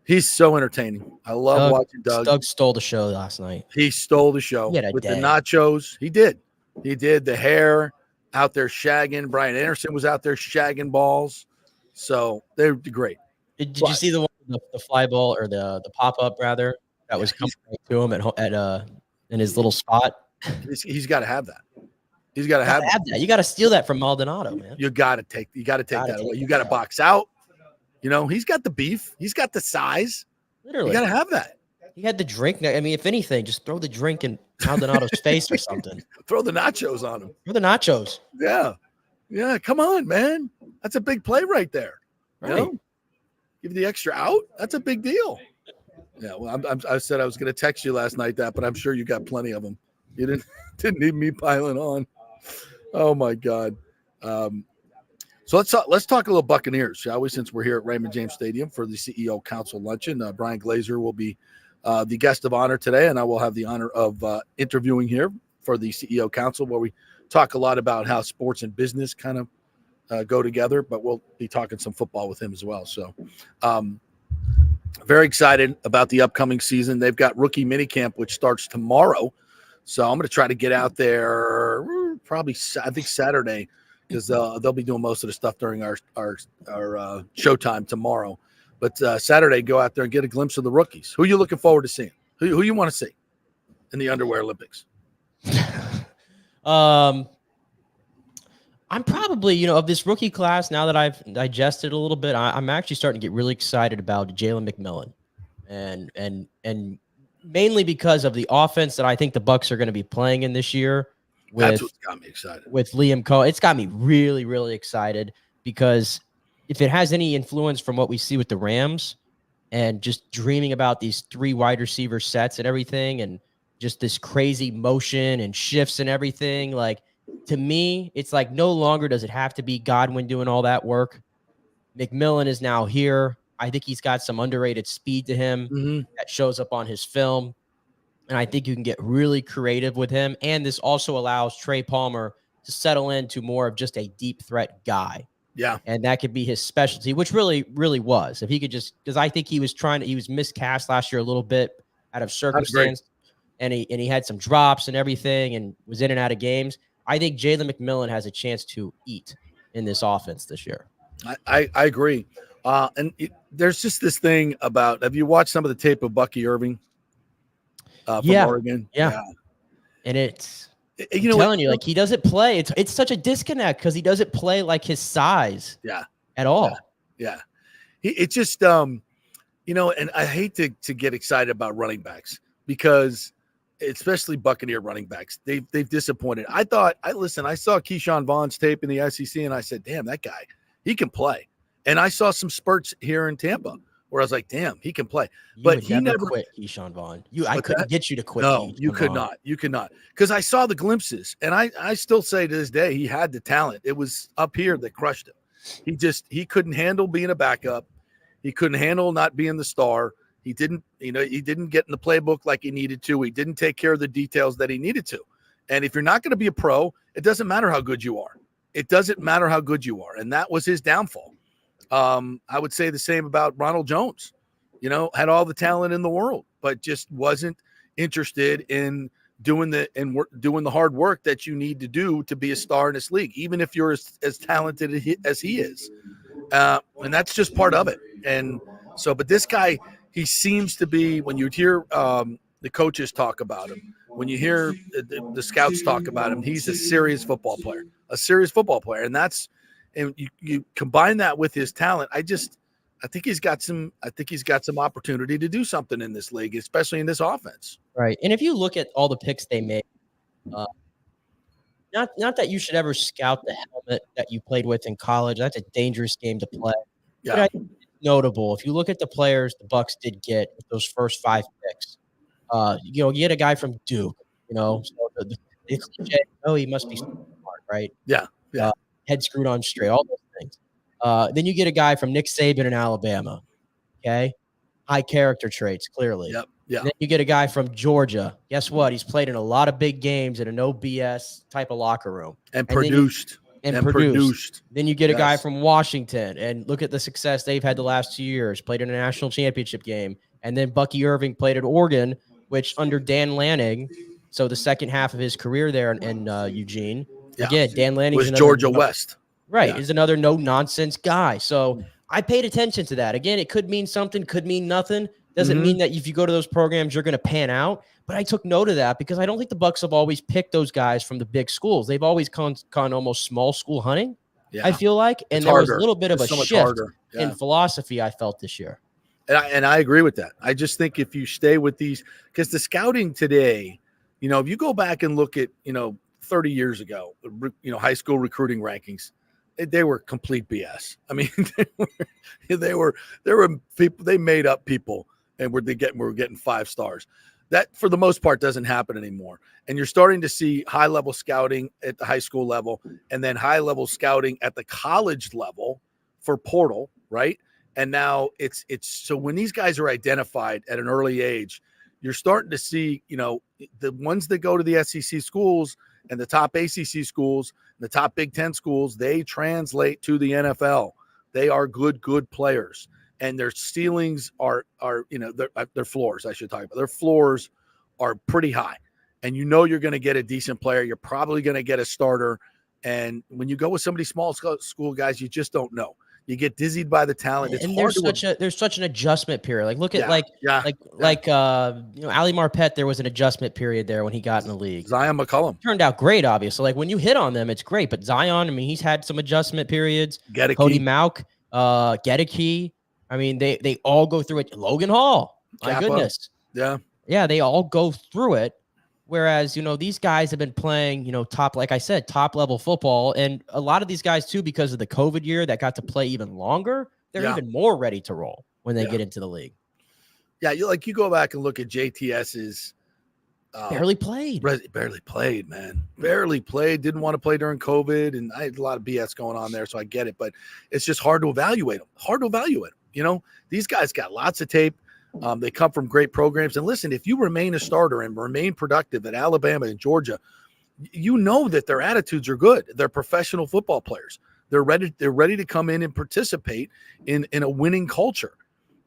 He's so entertaining. I love watching Doug. Doug stole the show last night. He stole the show with the nachos. He did. He did. The hair out there shagging. Brian Anderson was out there shagging balls. So they're great. Did you see the one, the fly ball or the pop up rather that was coming to him at in his little spot. He's got to have that. He's got to have that. You got to steal that from Maldonado, man. You got to take that away. You got to box out. You know, he's got the beef. He's got the size. Literally. You got to have that. He had the drink. I mean, if anything, just throw the drink in Maldonado's face or something. Throw the nachos on him. Throw the nachos. Yeah. Yeah. Come on, man. That's a big play right there. Right. You know? Give the extra out. That's a big deal. Yeah. Well, I said I was going to text you last night but I'm sure you got plenty of them. You didn't need me piling on. Oh my God. So let's talk a little Buccaneers, shall we? Since we're here at Raymond James Stadium for the CEO Council Luncheon, Brian Glazer will be the guest of honor today, and I will have the honor of interviewing here for the CEO Council, where we talk a lot about how sports and business kind of go together. But we'll be talking some football with him as well. So, very excited about the upcoming season. They've got rookie minicamp, which starts tomorrow. So I'm going to try to get out there probably, I think, Saturday, because they'll be doing most of the stuff during our showtime tomorrow. But Saturday, go out there and get a glimpse of the rookies. Who are you looking forward to seeing? Who you want to see in the Underwear Olympics? I'm probably, of this rookie class, now that I've digested a little bit, I'm actually starting to get really excited about Jalen McMillan. And mainly because of the offense that I think the Bucs are going to be playing in this year. That's what's got me excited. With Liam Cohen. It's got me really, really excited because if it has any influence from what we see with the Rams and just dreaming about these 3 wide receiver sets and everything and just this crazy motion and shifts and everything, like, to me, it's like no longer does it have to be Godwin doing all that work. McMillan is now here. I think he's got some underrated speed to him that shows up on his film. And I think you can get really creative with him. And this also allows Trey Palmer to settle into more of just a deep threat guy. Yeah. And that could be his specialty, which really, really was. If he could just, because I think he was miscast last year a little bit out of circumstance. And he had some drops and everything and was in and out of games. I think Jalen McMillan has a chance to eat in this offense this year. I agree. There's just this thing about, have you watched some of the tape of Bucky Irving from Oregon? Yeah. And it's, I'm telling you, like, he doesn't play. It's such a disconnect because he doesn't play like his size at all. Yeah. It's just, and I hate to get excited about running backs because especially Buccaneer running backs, they've disappointed. I saw Keyshawn Vaughn's tape in the SEC and I said, damn, that guy, he can play. And I saw some spurts here in Tampa where I was like, damn, he can play. But he never quit Keyshawn Vaughn. I couldn't get you to quit. No, you could not. You could not. Because I saw the glimpses. And I still say to this day, he had the talent. It was up here that crushed him. He couldn't handle being a backup. He couldn't handle not being the star. He didn't get in the playbook like he needed to. He didn't take care of the details that he needed to. And if you're not going to be a pro, it doesn't matter how good you are. It doesn't matter how good you are. And that was his downfall. I would say the same about Ronald Jones, had all the talent in the world, but just wasn't interested in doing the hard work that you need to do to be a star in this league, even if you're as talented as he is. And that's just part of it. And so, but this guy, he seems to be, when you hear the coaches talk about him, when you hear the scouts talk about him, he's a serious football player. And you combine that with his talent. I think he's got some opportunity to do something in this league, especially in this offense. Right. And if you look at all the picks they made, not that you should ever scout the helmet that you played with in college. That's a dangerous game to play. Yeah. But I think it's notable. If you look at the players the Bucs did get with those first 5 picks, you get a guy from Duke, so the cliche, he must be smart, right? Yeah. Head screwed on straight, all those things. Then you get a guy from Nick Saban in Alabama, okay? High character traits, clearly. Yep. Yeah. Then you get a guy from Georgia. Guess what? He's played in a lot of big games in a no BS type of locker room. And produced. Then you get a guy from Washington, and look at the success they've had the last 2 years. Played in a national championship game. And then Bucky Irving played at Oregon, which under Dan Lanning, so the second half of his career there in Eugene. Yeah. Again, Dan Lanning was Georgia West. Right. Yeah. Is another no-nonsense guy. So I paid attention to that. Again, it could mean something, could mean nothing. Doesn't mean that if you go to those programs, you're going to pan out. But I took note of that because I don't think the Bucks have always picked those guys from the big schools. They've always gone almost small school hunting, I feel like. And there was a little bit of a shift in philosophy I felt this year. And I agree with that. I just think if you stay with these, because the scouting today, if you go back and look at, 30 years ago, high school recruiting rankings, they were complete BS. I mean, they were people, they made up people and we're getting 5 stars. That for the most part doesn't happen anymore. And you're starting to see high level scouting at the high school level and then high level scouting at the college level for portal, right? And now it's so when these guys are identified at an early age, you're starting to see, the ones that go to the SEC schools and the top ACC schools, the top Big Ten schools, they translate to the NFL. They are good players, and their ceilings are their floors. I should talk about their floors are pretty high, and you're going to get a decent player. You're probably going to get a starter, and when you go with somebody small school guys, you just don't know. You get dizzied by the talent. It's and hard there's such an adjustment period. Like look at Ali Marpet. There was an adjustment period there when he got in the league. Zion McCollum turned out great, obviously. Like when you hit on them, it's great. But Zion, I mean, he's had some adjustment periods. Cody Mauk, Gedeke. I mean, they all go through it. Logan Hall, my goodness. Yeah, they all go through it. Whereas, these guys have been playing, top level football. And a lot of these guys, too, because of the COVID year that got to play even longer, they're even more ready to roll when they get into the league. Yeah, you go back and look at JTS's. Barely played, man. Barely played. Didn't want to play during COVID. And I had a lot of BS going on there, so I get it. But it's just hard to evaluate them. These guys got lots of tape. They come from great programs. And listen, if you remain a starter and remain productive at Alabama and Georgia, that their attitudes are good. They're professional football players. They're ready to come in and participate in a winning culture.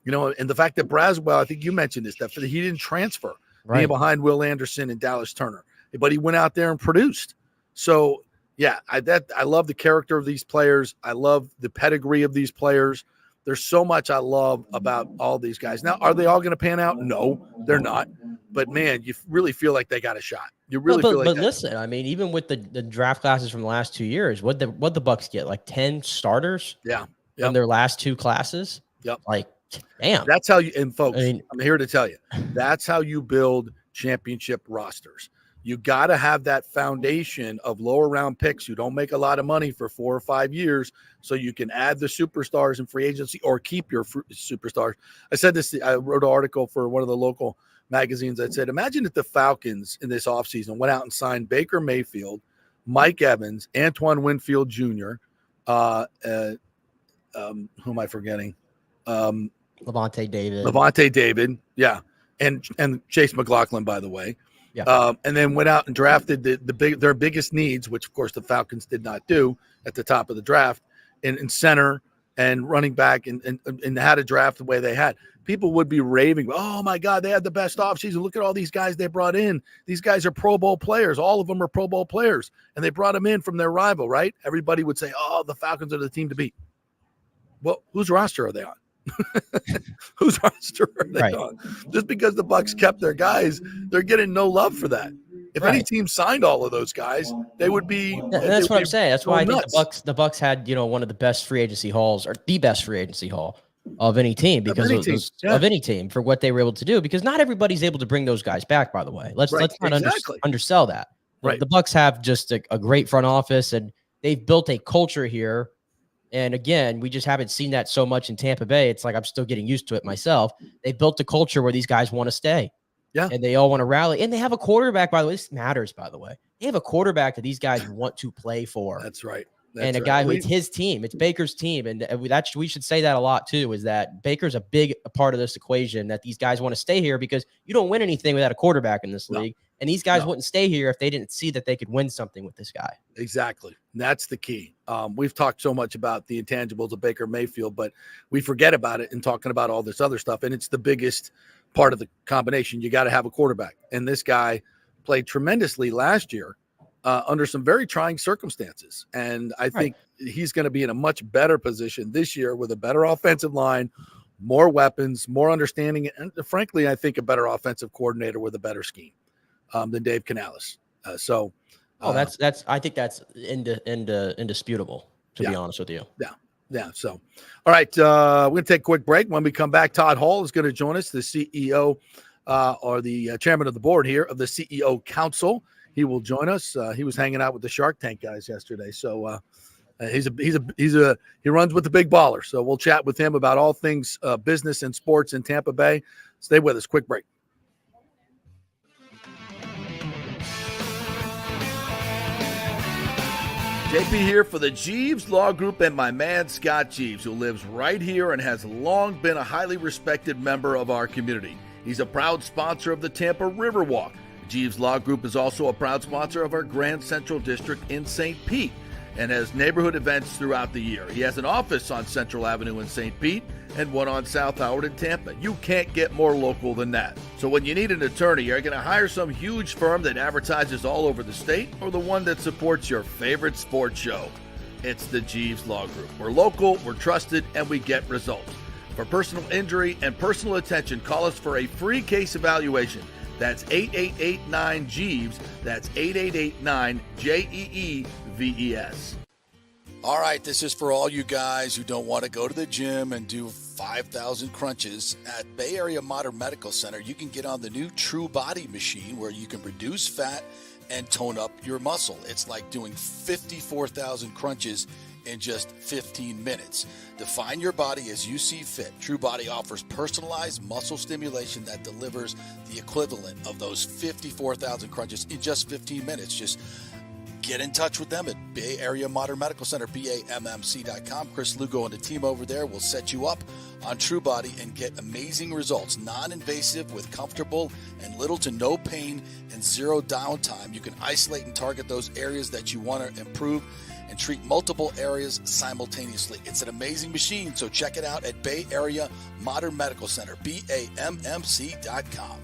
And the fact that Braswell, I think you mentioned this, that he didn't transfer being behind Will Anderson and Dallas Turner, but he went out there and produced. So, yeah, I love the character of these players. I love the pedigree of these players. There's so much I love about all these guys. Now, are they all going to pan out? No, they're not. But, man, you really feel like they got a shot. You really feel like that. But listen, I mean, even with the draft classes from the last 2 years, what the Bucks get? Like 10 starters? Yeah. From their last 2 classes? Yep. Like, damn. That's how you – and, folks, I'm here to tell you, that's how you build championship rosters. You got to have that foundation of lower round picks who don't make a lot of money for 4 or 5 years so you can add the superstars in free agency or keep your superstars. I said this, I wrote an article for one of the local magazines. I said, imagine if the Falcons in this offseason went out and signed Baker Mayfield, Mike Evans, Antoine Winfield Jr., who am I forgetting? Levante David. Yeah. And Chase McLaughlin, by the way. Yeah. And then went out and drafted their biggest needs, which of course the Falcons did not do at the top of the draft, in center and running back, and had a draft the way they had. People would be raving, oh my God, they had the best offseason. Look at all these guys they brought in. These guys are Pro Bowl players. All of them are Pro Bowl players. And they brought them in from their rival, right? Everybody would say, oh, the Falcons are the team to beat. Well, whose roster are they on? Whose roster are they on? Just because the Bucks kept their guys, they're getting no love for that. If any team signed all of those guys, they would be. That's what I'm saying. That's why I think the Bucks had one of the best free agency hauls, or the best free agency haul of any team, because of any team for what they were able to do. Because not everybody's able to bring those guys back. By the way, let's not undersell that. The Bucks have just a great front office, and they've built a culture here. And again, we just haven't seen that so much in Tampa Bay. It's like I'm still getting used to it myself. They built a culture where these guys want to stay. Yeah. And they all want to rally. And they have a quarterback, by the way. This matters, by the way. They have a quarterback that these guys want to play for. That's right. And a guy who it's his team. It's Baker's team. And we should say that a lot, too, is that Baker's a big part of this equation, that these guys want to stay here because you don't win anything without a quarterback in this league. And these guys wouldn't stay here if they didn't see that they could win something with this guy. Exactly. That's the key. We've talked so much about the intangibles of Baker Mayfield, but we forget about it in talking about all this other stuff. And it's the biggest part of the combination. You got to have a quarterback. And this guy played tremendously last year under some very trying circumstances. And I think he's going to be in a much better position this year with a better offensive line, more weapons, more understanding, and frankly, I think a better offensive coordinator with a better scheme than Dave Canales. That's I think that's indisputable, to be honest with you. Yeah. So, all right, we're going to take a quick break. When we come back, Todd Hall is going to join us, the CEO or the chairman of the board here of the CEO Council. He will join us. He was hanging out with the Shark Tank guys yesterday. So he runs with the big baller. So we'll chat with him about all things business and sports in Tampa Bay. Stay with us. Quick break. JP here for the Jeeves Law Group and my man Scott Jeeves, who lives right here and has long been a highly respected member of our community. He's a proud sponsor of the Tampa Riverwalk. Jeeves Law Group is also a proud sponsor of our Grand Central District in St. Pete and has neighborhood events throughout the year. He has an office on Central Avenue in St. Pete and one on South Howard in Tampa. You can't get more local than that. So when you need an attorney, you're going to hire some huge firm that advertises all over the state or the one that supports your favorite sports show. It's the Jeeves Law Group. We're local, we're trusted, and we get results. For personal injury and personal attention, call us for a free case evaluation. That's 8889-JEEVES. That's 8889-JEEVES. All right, this is for all you guys who don't want to go to the gym and do 5,000 crunches. At Bay Area Modern Medical Center, you can get on the new True Body machine where you can reduce fat and tone up your muscle. It's like doing 54,000 crunches in just 15 minutes. Define your body as you see fit. True Body offers personalized muscle stimulation that delivers the equivalent of those 54,000 crunches in just 15 minutes. Just get in touch with them at Bay Area Modern Medical Center, BAMMC.com. Chris Lugo and the team over there will set you up on True Body and get amazing results. Non-invasive with comfortable and little to no pain and zero downtime. You can isolate and target those areas that you want to improve and treat multiple areas simultaneously. It's an amazing machine, so check it out at Bay Area Modern Medical Center, BAMMC.com.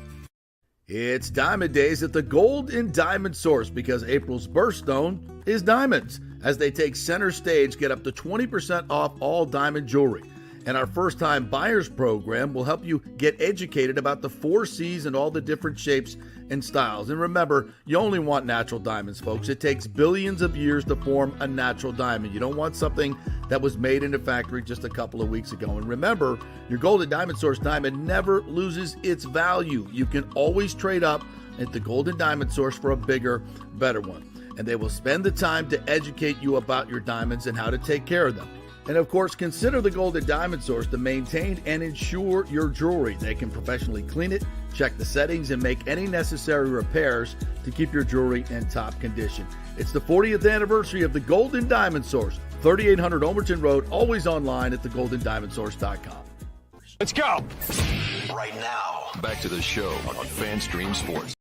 It's Diamond Days at the Gold and Diamond Source because April's birthstone is diamonds. As they take center stage, get up to 20% off all diamond jewelry. And our first-time buyers program will help you get educated about the 4 C's and all the different shapes and styles. And remember, you only want natural diamonds, folks. It takes billions of years to form a natural diamond. You don't want something that was made in a factory just a couple of weeks ago. And remember, your Gold and Diamond Source diamond never loses its value. You can always trade up at the Gold and Diamond Source for a bigger, better one. And they will spend the time to educate you about your diamonds and how to take care of them. And of course, consider the Gold and Diamond Source to maintain and insure your jewelry. They can professionally clean it, check the settings, and make any necessary repairs to keep your jewelry in top condition. It's the 40th anniversary of the Gold and Diamond Source, 3800 Overton Road, always online at thegoldendiamondsource.com. Let's go! Right now, back to the show on FanStream Sports.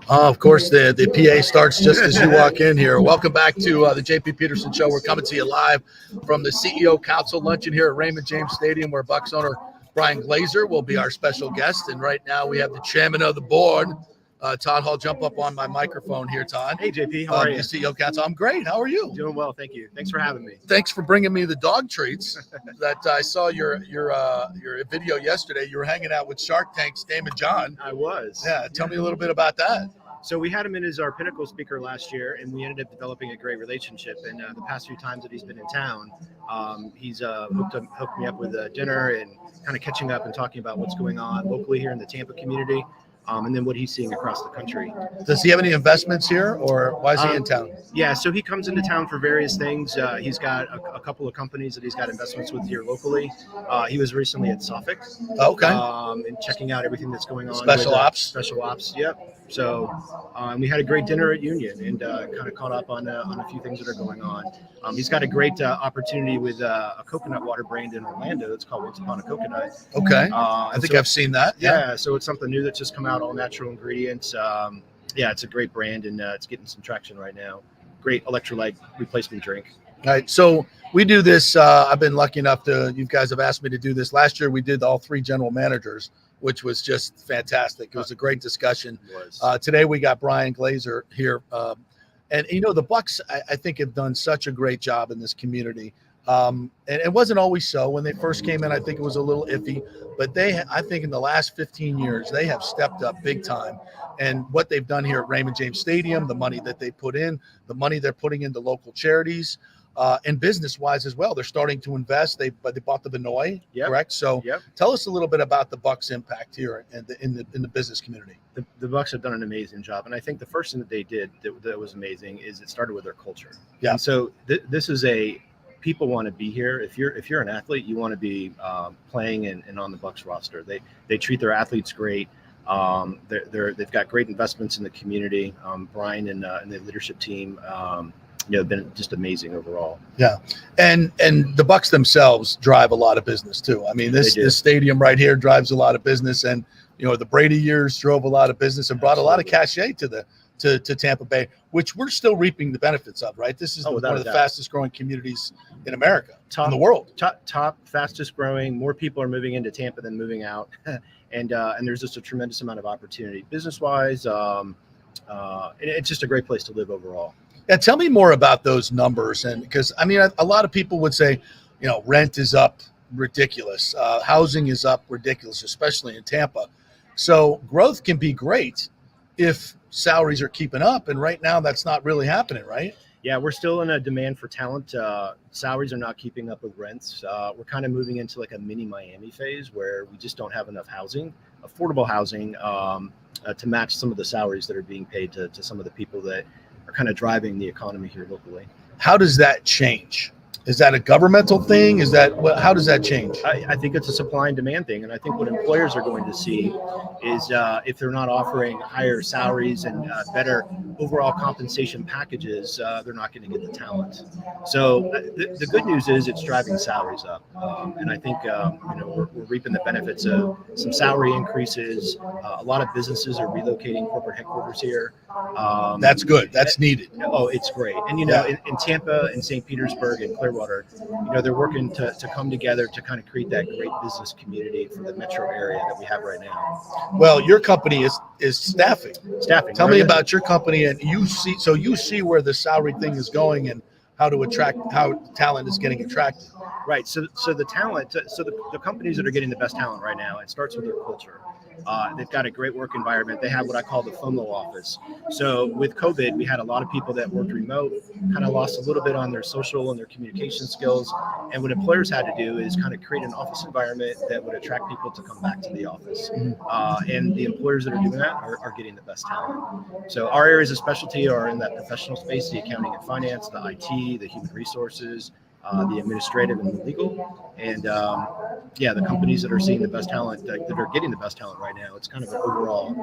Of course, the PA starts just as you walk in here. Welcome back to the JP Peterson Show. We're coming to you live from the CEO Council luncheon here at Raymond James Stadium, where Bucs owner Brian Glazer will be our special guest. And right now we have the chairman of the board, Todd Hall. Jump up on my microphone here, Todd. Hey, JP. How are you? The CEO Council. I'm great. How are you? Doing well, thank you. Thanks for having me. Thanks for bringing me the dog treats. That I saw your video yesterday. You were hanging out with Shark Tank's Damon John. I was. Yeah. Tell me a little bit about that. So we had him in as our pinnacle speaker last year, and we ended up developing a great relationship. And the past few times that he's been in town, he's hooked me up with dinner and kind of catching up and talking about what's going on locally here in the Tampa community. And then what he's seeing across the country. Does he have any investments here, or why is he in town? Yeah, so he comes into town for various things. He's got a couple of companies that he's got investments with here locally. He was recently at Suffolk. Okay. And checking out everything that's going on. Special ops. Special ops, yep. So we had a great dinner at Union and kind of caught up on a few things that are going on. He's got a great opportunity with a coconut water brand in Orlando. It's called Once Upon a Coconut. Okay. I think I've seen that. Yeah. So it's something new that's just come out, all natural ingredients. Yeah, it's a great brand and it's getting some traction right now. Great electrolyte replacement drink. All right. So we do this. I've been lucky enough you guys have asked me to do this. Last year we did all 3 general managers, which was just fantastic. It was a great discussion. Today we got Brian Glazer here. And, the Bucs, I think, have done such a great job in this community And it wasn't always so. When they first came in, I think it was a little iffy. But I think in the last 15 years, they have stepped up big time. And what they've done here at Raymond James Stadium, the money that they put in, the money they're putting into local charities, and business-wise as well. They're starting to invest. They bought the Vinoy, correct? So tell us a little bit about the Bucks' impact here in the business community. The Bucks have done an amazing job, and I think the first thing that they did that was amazing is it started with their culture. Yeah. And so this is people want to be here. If you're an athlete, you want to be playing and on the Bucks roster. They treat their athletes great. They've got great investments in the community. Brian and the leadership team, have been just amazing overall. Yeah, and the Bucks themselves drive a lot of business too. I mean, this stadium right here drives a lot of business, and the Brady years drove a lot of business and brought a lot of cachet to Tampa Bay, which we're still reaping the benefits of. Right, this is one of the fastest growing communities in America, in the world. Top fastest growing. More people are moving into Tampa than moving out, and there's just a tremendous amount of opportunity business wise. And it's just a great place to live overall. Yeah, tell me more about those numbers, and because I mean, a lot of people would say, rent is up ridiculous, housing is up ridiculous, especially in Tampa. So growth can be great if salaries are keeping up, and right now that's not really happening, right? Yeah, we're still in a demand for talent. Salaries are not keeping up with rents. We're kind of moving into like a mini Miami phase where we just don't have enough housing, affordable housing, to match some of the salaries that are being paid to some of the people that are kind of driving the economy here locally. How does that change? Is that a governmental thing? How does that change? I think it's a supply and demand thing. And I think what employers are going to see is if they're not offering higher salaries and better overall compensation packages, they're not going to get the talent. So the good news is it's driving salaries up. And I think, we're reaping the benefits of some salary increases. A lot of businesses are relocating corporate headquarters here. That's good. That's needed. Oh, it's great. And, in Tampa and St. Petersburg and Clearwater, they're working to come together to kind of create that great business community for the metro area that we have right now. Well, your company is staffing. Tell me about your company, and you see where the salary thing is going and how talent is getting attracted. Right. So the talent, the companies that are getting the best talent right now, it starts with their culture. They've got a great work environment. They have what I call the FOMO office. So with COVID, we had a lot of people that worked remote, kind of lost a little bit on their social and their communication skills. And what employers had to do is kind of create an office environment that would attract people to come back to the office. And the employers that are doing that are getting the best talent. So our areas of specialty are in that professional space, the accounting and finance, the IT, the human resources, the administrative and the legal, and the companies that are seeing the best talent, that are getting the best talent right now. It's kind of an overall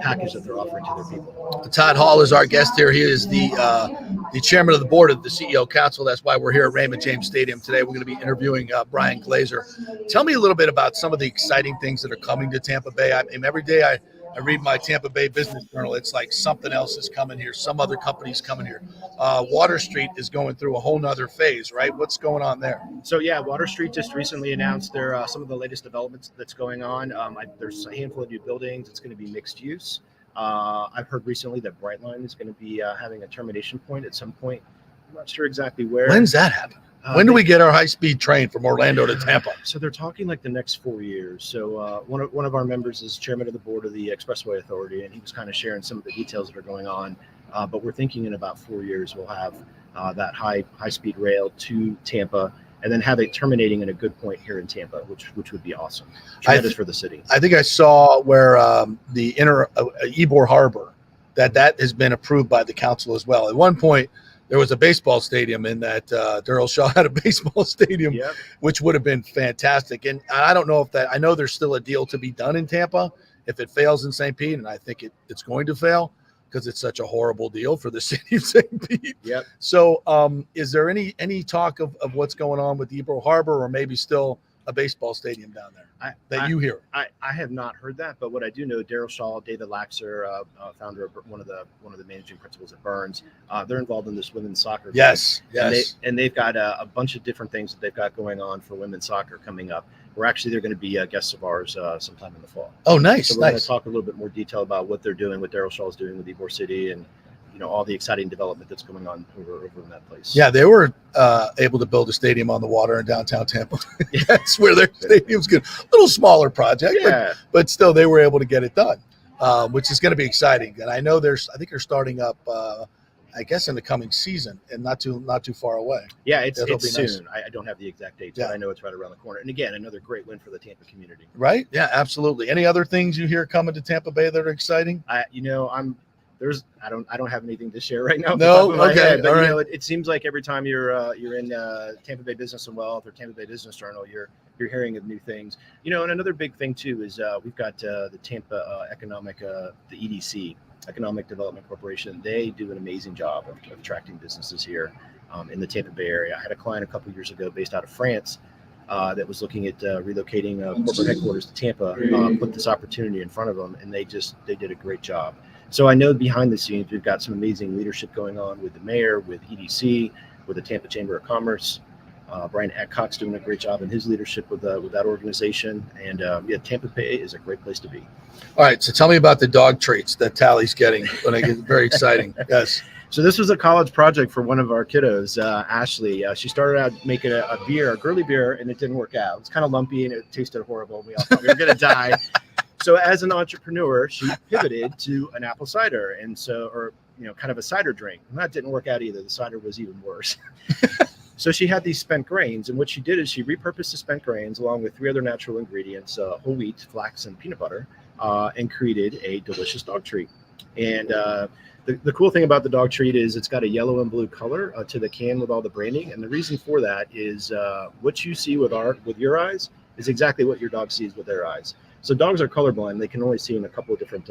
package that they're offering to their people. Todd Hall is our guest here. He is the chairman of the board of the CEO Council. That's why we're here at Raymond James Stadium today. We're going to be interviewing Brian Glazer. Tell me a little bit about some of the exciting things that are coming to Tampa Bay. I mean, every day I read my Tampa Bay Business Journal. It's like something else is coming here. Some other company's coming here. Water Street is going through a whole nother phase, right? What's going on there? So Water Street just recently announced some of the latest developments that's going on. There's a handful of new buildings. It's going to be mixed use. I've heard recently that Brightline is going to be having a termination point at some point. I'm not sure exactly where. When's that happen? When do we get our high-speed train from Orlando to Tampa? So they're talking like the next 4 years. So one of our members is chairman of the board of the Expressway Authority, and he was kind of sharing some of the details that are going on. But we're thinking in about 4 years we'll have that high-speed rail to Tampa, and then have it terminating in a good point here in Tampa, which would be awesome. Tremendous for the city. I think I saw where the Ybor Harbor, that has been approved by the council as well. At one point, there was a baseball stadium in that Daryl Shaw had a baseball stadium, which would have been fantastic. And I don't know I know there's still a deal to be done in Tampa if it fails in St. Pete, and I think it's going to fail because it's such a horrible deal for the city of St. Pete. Yep. So is there any talk of what's going on with Ybor Harbor, or maybe still a baseball stadium down there you hear? I have not heard that, but what I do know, Daryl Shaw, David Laxer, founder of one of the managing principals at Burns, they're involved in this women's soccer. Yes. And they've got a bunch of different things that they've got going on for women's soccer coming up. They're going to be guests of ours sometime in the fall. Oh, nice. So we're going to talk a little bit more detail about what they're doing, what Daryl Shaw is doing with Ybor City, and all the exciting development that's going on over in that place. Yeah, they were able to build a stadium on the water in downtown Tampa. That's where their stadium's good. A little smaller project, but still they were able to get it done, which is going to be exciting. And I know I think they're starting up, I guess, in the coming season, and not too far away. Yeah, it's soon. Nice. I don't have the exact date, but I know it's right around the corner. And again, another great win for the Tampa community. Right? Yeah, absolutely. Any other things you hear coming to Tampa Bay that are exciting? I don't have anything to share right now. No, okay, head, but all right. it seems like every time you're in Tampa Bay Business and Wealth or Tampa Bay Business Journal, you're hearing of new things. And another big thing too is we've got the Tampa the EDC. Economic Development Corporation. They do an amazing job of attracting businesses here in the Tampa Bay area. I had a client a couple years ago based out of France that was looking at relocating corporate headquarters to Tampa, put this opportunity in front of them, and they did a great job. So I know behind the scenes, we've got some amazing leadership going on with the mayor, with EDC, with the Tampa Chamber of Commerce. Brian Adcock's doing a great job in his leadership with that organization. And Tampa Bay is a great place to be. All right. So tell me about the dog treats that Tally's getting when I get very exciting. Yes. So this was a college project for one of our kiddos, Ashley. She started out making a beer, a girly beer, and it didn't work out. It's kind of lumpy and it tasted horrible. We all thought we were going to die. So as an entrepreneur, she pivoted to an apple cider, and kind of a cider drink. And that didn't work out either. The cider was even worse. So she had these spent grains, and what she did is she repurposed the spent grains along with 3 other natural ingredients, whole wheat, flax, and peanut butter, and created a delicious dog treat. And the cool thing about the dog treat is it's got a yellow and blue color to the can with all the branding. And the reason for that is what you see with your eyes is exactly what your dog sees with their eyes. So dogs are colorblind. They can only see in a couple of different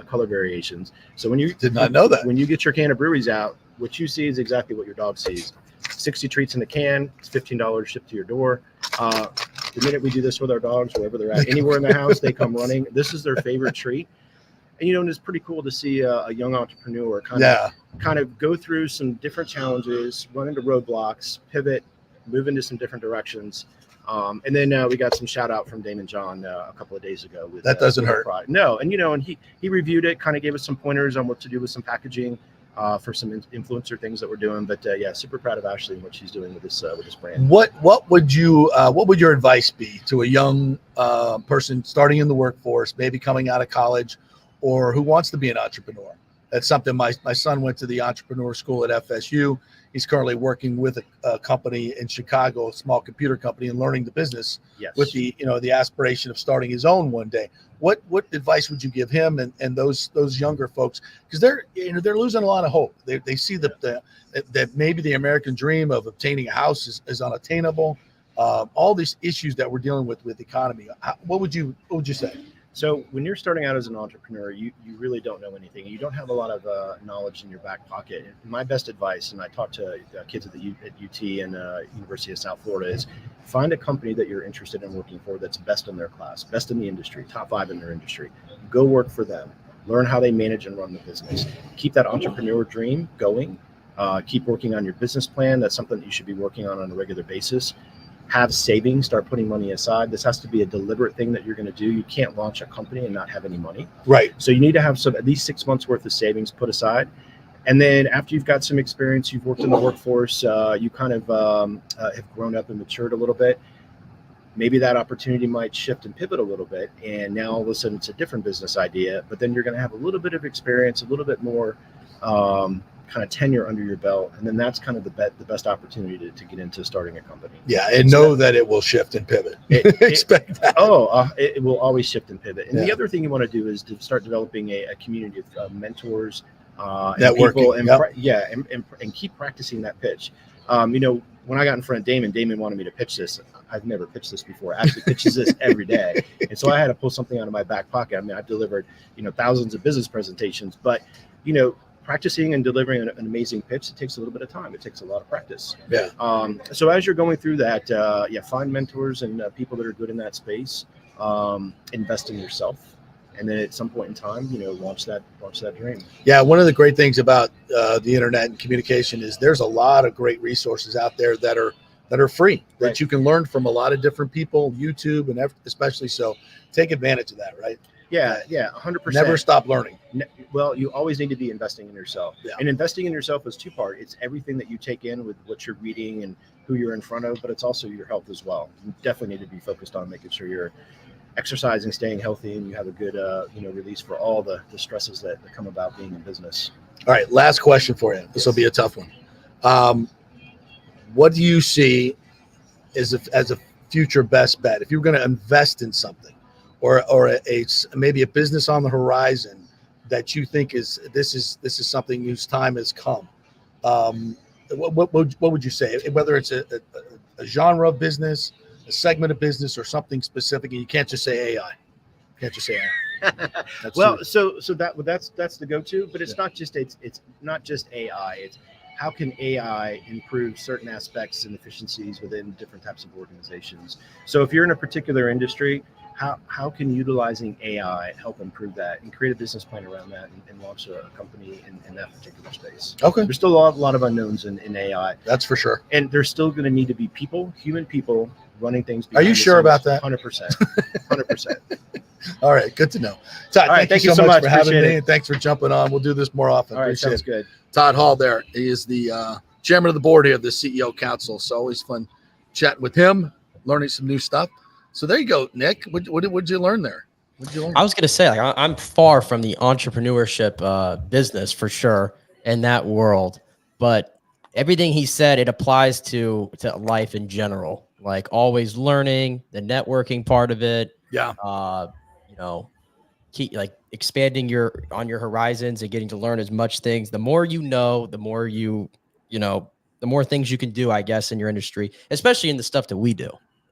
color variations. So when you did not know that, when you get your can of breweries out, what you see is exactly what your dog sees. 60 treats in the can. It's $15 shipped to your door. The minute we do this with our dogs, wherever they're at, anywhere in the house, they come running. This is their favorite treat. And and it's pretty cool to see a young entrepreneur kind of go through some different challenges, run into roadblocks, pivot, move into some different directions. And then we got some shout out from Damon John a couple of days ago. That doesn't hurt. No, and and he reviewed it, kind of gave us some pointers on what to do with some packaging. For some influencer things that we're doing, but super proud of Ashley and what she's doing with this brand. What would your advice be to a young person starting in the workforce, maybe coming out of college, or who wants to be an entrepreneur? That's something my son went to the entrepreneur school at FSU. He's currently working with a company in Chicago, a small computer company, and learning the business with the aspiration of starting his own one day. What advice would you give him and those younger folks? Because they're losing a lot of hope. They see that maybe the American dream of obtaining a house is unattainable. All these issues that we're dealing with the economy. What would you say? So when you're starting out as an entrepreneur, you really don't know anything. You don't have a lot of knowledge in your back pocket. And my best advice, and I talk to kids at UT and University of South Florida, is find a company that you're interested in working for that's best in their class, best in the industry, top 5 in their industry. Go work for them. Learn how they manage and run the business. Keep that entrepreneur dream going. Keep working on your business plan. That's something that you should be working on a regular basis. Have savings, start putting money aside. This has to be a deliberate thing that you're going to do. You can't launch a company and not have any money. Right. So you need to have at least 6 months worth of savings put aside. And then after you've got some experience, you've worked in the workforce, you kind of have grown up and matured a little bit. Maybe that opportunity might shift and pivot a little bit. And now all of a sudden it's a different business idea, but then you're going to have a little bit of experience, a little bit more kind of tenure under your belt, and then that's kind of the best opportunity to get into starting a company. Yeah, and know that it will shift and pivot. Expect that. It will always shift and pivot. And the other thing you want to do is to start developing a community of mentors, networking, and keep practicing that pitch. When I got in front of Damon wanted me to pitch this. I've never pitched this before. Ashley pitches this every day, and so I had to pull something out of my back pocket. I mean, I've delivered thousands of business presentations, but practicing and delivering an amazing pitch, it takes a little bit of time. It takes a lot of practice. Yeah. So as you're going through that, find mentors and people that are good in that space. Invest in yourself, and then at some point in time, launch that dream. Yeah. One of the great things about the internet and communication is there's a lot of great resources out there that are free that Right. you can learn from a lot of different people, YouTube and especially. So take advantage of that. Right. Yeah, 100%. Never stop learning. Well, you always need to be investing in yourself. Yeah. And investing in yourself is two-part. It's everything that you take in with what you're reading and who you're in front of, but it's also your health as well. You definitely need to be focused on making sure you're exercising, staying healthy, and you have a good release for all the stresses that come about being in business. All right, last question for you. This will be a tough one. What do you see as a future best bet? If you're going to invest in something, or maybe a business on the horizon that you think this is something whose time has come, what would you say? Whether it's a genre of business, a segment of business, or something specific, and you can't just say AI. You can't just say AI. So that's the go-to, but it's not just AI. It's how can AI improve certain aspects and efficiencies within different types of organizations. So if you're in a particular industry, how can utilizing AI help improve that and create a business plan around that and launch a company in that particular space? Okay. There's still a lot of unknowns in AI. That's for sure. And there's still going to need to be human people running things. Are you sure about that? 100%. 100%. All right. Good to know. Todd, all right, thank you so much for having Appreciate me, it. and thanks for jumping on. We'll do this more often. All right. Appreciate Sounds it. good. Todd Hall there. He is the chairman of the board here of the CEO Council. So always fun chatting with him, learning some new stuff. So there you go, Nick. What did you learn there? What did you learn? I was going to say, like, I'm far from the entrepreneurship business for sure in that world, but everything he said, it applies to life in general, like always learning, the networking part of it. Yeah. Keep like expanding on your horizons and getting to learn as much things. The more you know, the more the more things you can do, I guess, in your industry, especially in the stuff that we do.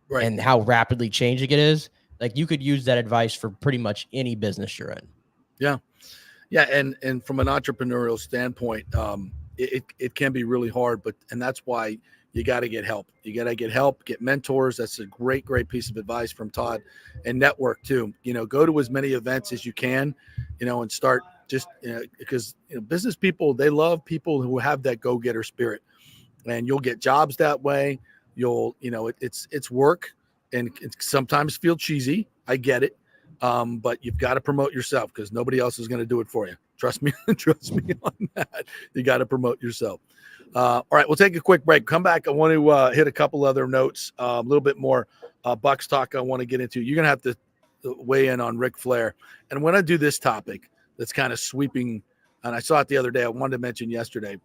Right. And how rapidly changing it is. Like, you could use that advice for pretty much any business you're in. Yeah. Yeah. And from an entrepreneurial standpoint, it can be really hard, and that's why you got to get help. You got to get help, get mentors. That's a great piece of advice from Todd. And network too. Go to as many events as you can, and start just because business people, they love people who have that go-getter spirit, and you'll get jobs that way. You'll, it's work, and it sometimes feel cheesy. I get it. But you've got to promote yourself because nobody else is going to do it for you. Trust me on that. You got to promote yourself. All right, we'll take a quick break. Come back. I want to hit a couple other notes, a little bit more Bucks talk I want to get into. You're going to have to weigh in on Ric Flair. And when I do this topic that's kind of sweeping, and I saw it the other day, I wanted to mention yesterday,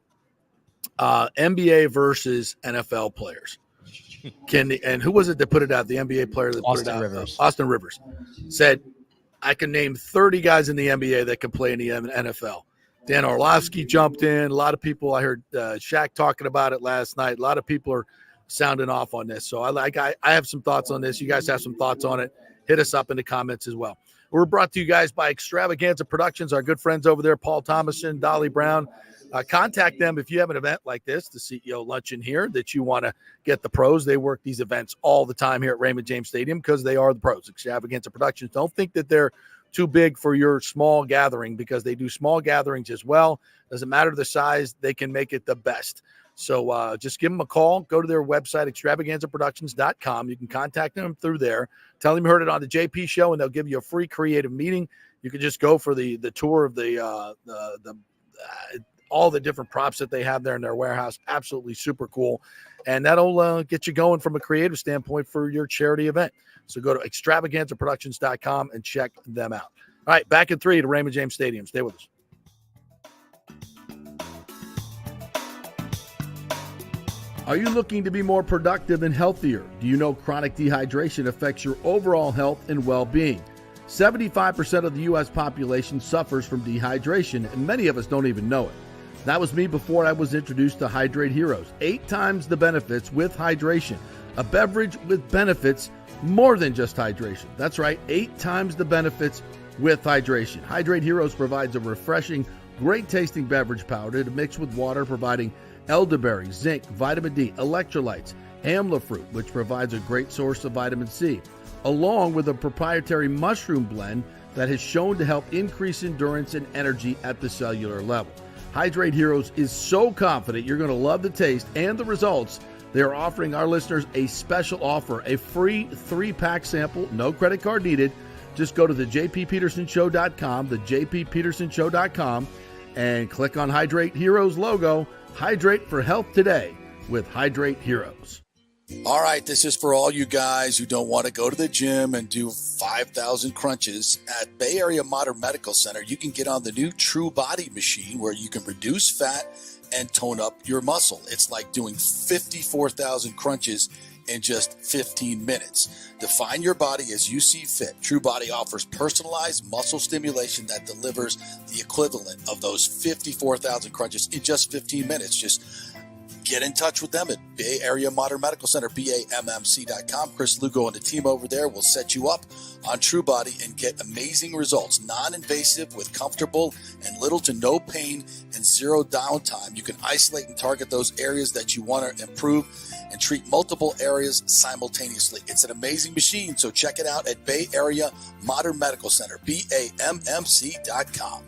NBA versus NFL players. And who was it that put it out? The NBA player that put it out? Rivers. Austin Rivers said, I can name 30 guys in the NBA that can play in the NFL. Dan Orlovsky jumped in. A lot of people, I heard Shaq talking about it last night. A lot of people are sounding off on this. So I have some thoughts on this. You guys have some thoughts on it. Hit us up in the comments as well. We're brought to you guys by Extravaganza Productions, our good friends over there, Paul Thomason, Dolly Brown. Contact them if you have an event like this, the CEO luncheon here, that you want to get the pros. They work these events all the time here at Raymond James Stadium because they are the pros. Extravaganza Productions. Don't think that they're too big for your small gathering because they do small gatherings as well. Doesn't matter the size, they can make it the best. So just give them a call. Go to their website, extravaganzaproductions.com. You can contact them through there. Tell them you heard it on the JP show, and they'll give you a free creative meeting. You can just go for the tour of the all the different props that they have there in their warehouse. Absolutely super cool. And that'll get you going from a creative standpoint for your charity event. So go to extravaganzaproductions.com and check them out. All right, back in 3 to Raymond James Stadium. Stay with us. Are you looking to be more productive and healthier? Do you know chronic dehydration affects your overall health and well-being? 75% of the U.S. population suffers from dehydration, and many of us don't even know it. That was me before I was introduced to Hydrate Heroes. 8 times the benefits with hydration. A beverage with benefits more than just hydration. That's right, 8 times the benefits with hydration. Hydrate Heroes provides a refreshing, great-tasting beverage powder to mix with water, providing elderberry, zinc, vitamin D, electrolytes, amla fruit, which provides a great source of vitamin C, along with a proprietary mushroom blend that has shown to help increase endurance and energy at the cellular level. Hydrate Heroes is so confident you're going to love the taste and the results. They are offering our listeners a special offer, a free 3-pack sample, no credit card needed, Just go to the jppetersonshow.com, the jppetersonshow.com, and click on Hydrate Heroes logo. Hydrate for health today with Hydrate Heroes. All right, this is for all you guys who don't want to go to the gym and do 5,000 crunches. At Bay Area Modern Medical Center, you can get on the new True Body machine where you can reduce fat and tone up your muscle. It's like doing 54,000 crunches in just 15 minutes. Define your body as you see fit. True Body offers personalized muscle stimulation that delivers the equivalent of those 54,000 crunches in just 15 minutes. Just get in touch with them at Bay Area Modern Medical Center, BAMMC.com. Chris Lugo and the team over there will set you up on True Body and get amazing results. Non-invasive with comfortable and little to no pain and zero downtime. You can isolate and target those areas that you want to improve and treat multiple areas simultaneously. It's an amazing machine, so check it out at Bay Area Modern Medical Center, BAMMC.com.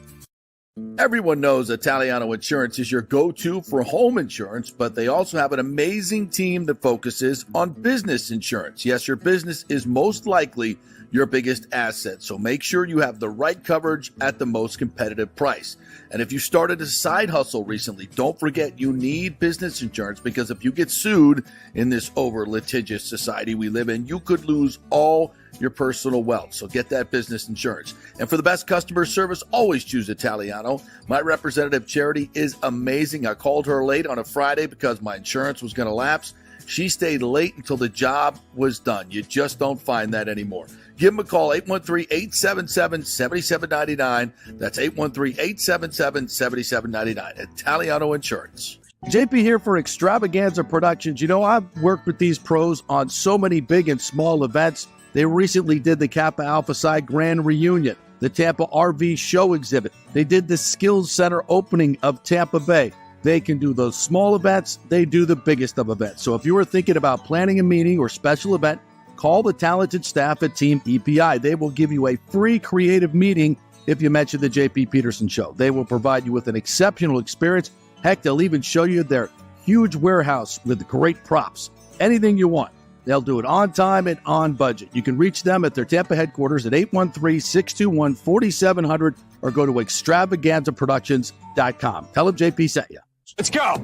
Everyone knows Italiano Insurance is your go-to for home insurance, but they also have an amazing team that focuses on business insurance. Yes, your business is most likely your biggest asset, so make sure you have the right coverage at the most competitive price. And if you started a side hustle recently, don't forget you need business insurance, because if you get sued in this over-litigious society we live in, you could lose all your personal wealth. So get that business insurance. And for the best customer service, always choose Italiano. My representative, Charity, is amazing. I called her late on a Friday because my insurance was going to lapse. She stayed late until the job was done. You just don't find that anymore. Give them a call, 813-877-7799. That's 813-877-7799. Italiano Insurance. JP here for Extravaganza Productions. You know, I've worked with these pros on so many big and small events. They recently did the Kappa Alpha Psi Grand Reunion, the Tampa RV Show Exhibit. They did the Skills Center opening of Tampa Bay. They can do those small events. They do the biggest of events. So if you are thinking about planning a meeting or special event, call the talented staff at Team EPI. They will give you a free creative meeting if you mention the JP Peterson Show. They will provide you with an exceptional experience. Heck, they'll even show you their huge warehouse with great props. Anything you want. They'll do it on time and on budget. You can reach them at their Tampa headquarters at 813-621-4700 or go to extravaganzaproductions.com. Tell them JP sent you. Let's go.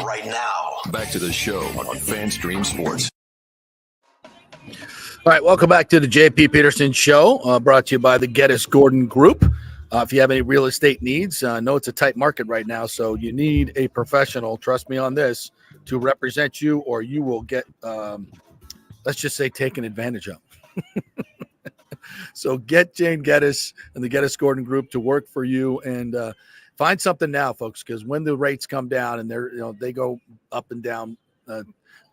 Right now, back to the show on FanStream Sports. All right, welcome back to the JP Peterson Show, brought to you by the Geddes Gordon Group. If you have any real estate needs, I know it's a tight market right now, so you need a professional, trust me on this, to represent you, or you will get, let's just say, taken advantage of. So get Jane Geddes and the Geddes Gordon Group to work for you, and find something now, folks, because when the rates come down and they go up and down,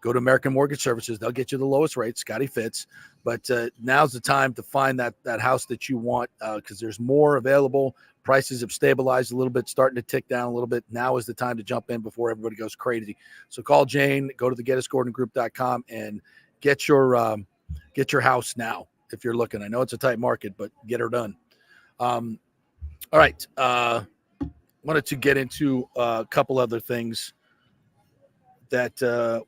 go to American Mortgage Services. They'll get you the lowest rate, Scotty Fitz. But now's the time to find that house that you want, because there's more available. Prices have stabilized a little bit, starting to tick down a little bit. Now is the time to jump in before everybody goes crazy. So call Jane, go to the GettysGordonGroup.com and get your house now if you're looking. I know it's a tight market, but get her done. All right. Wanted to get into a couple other things that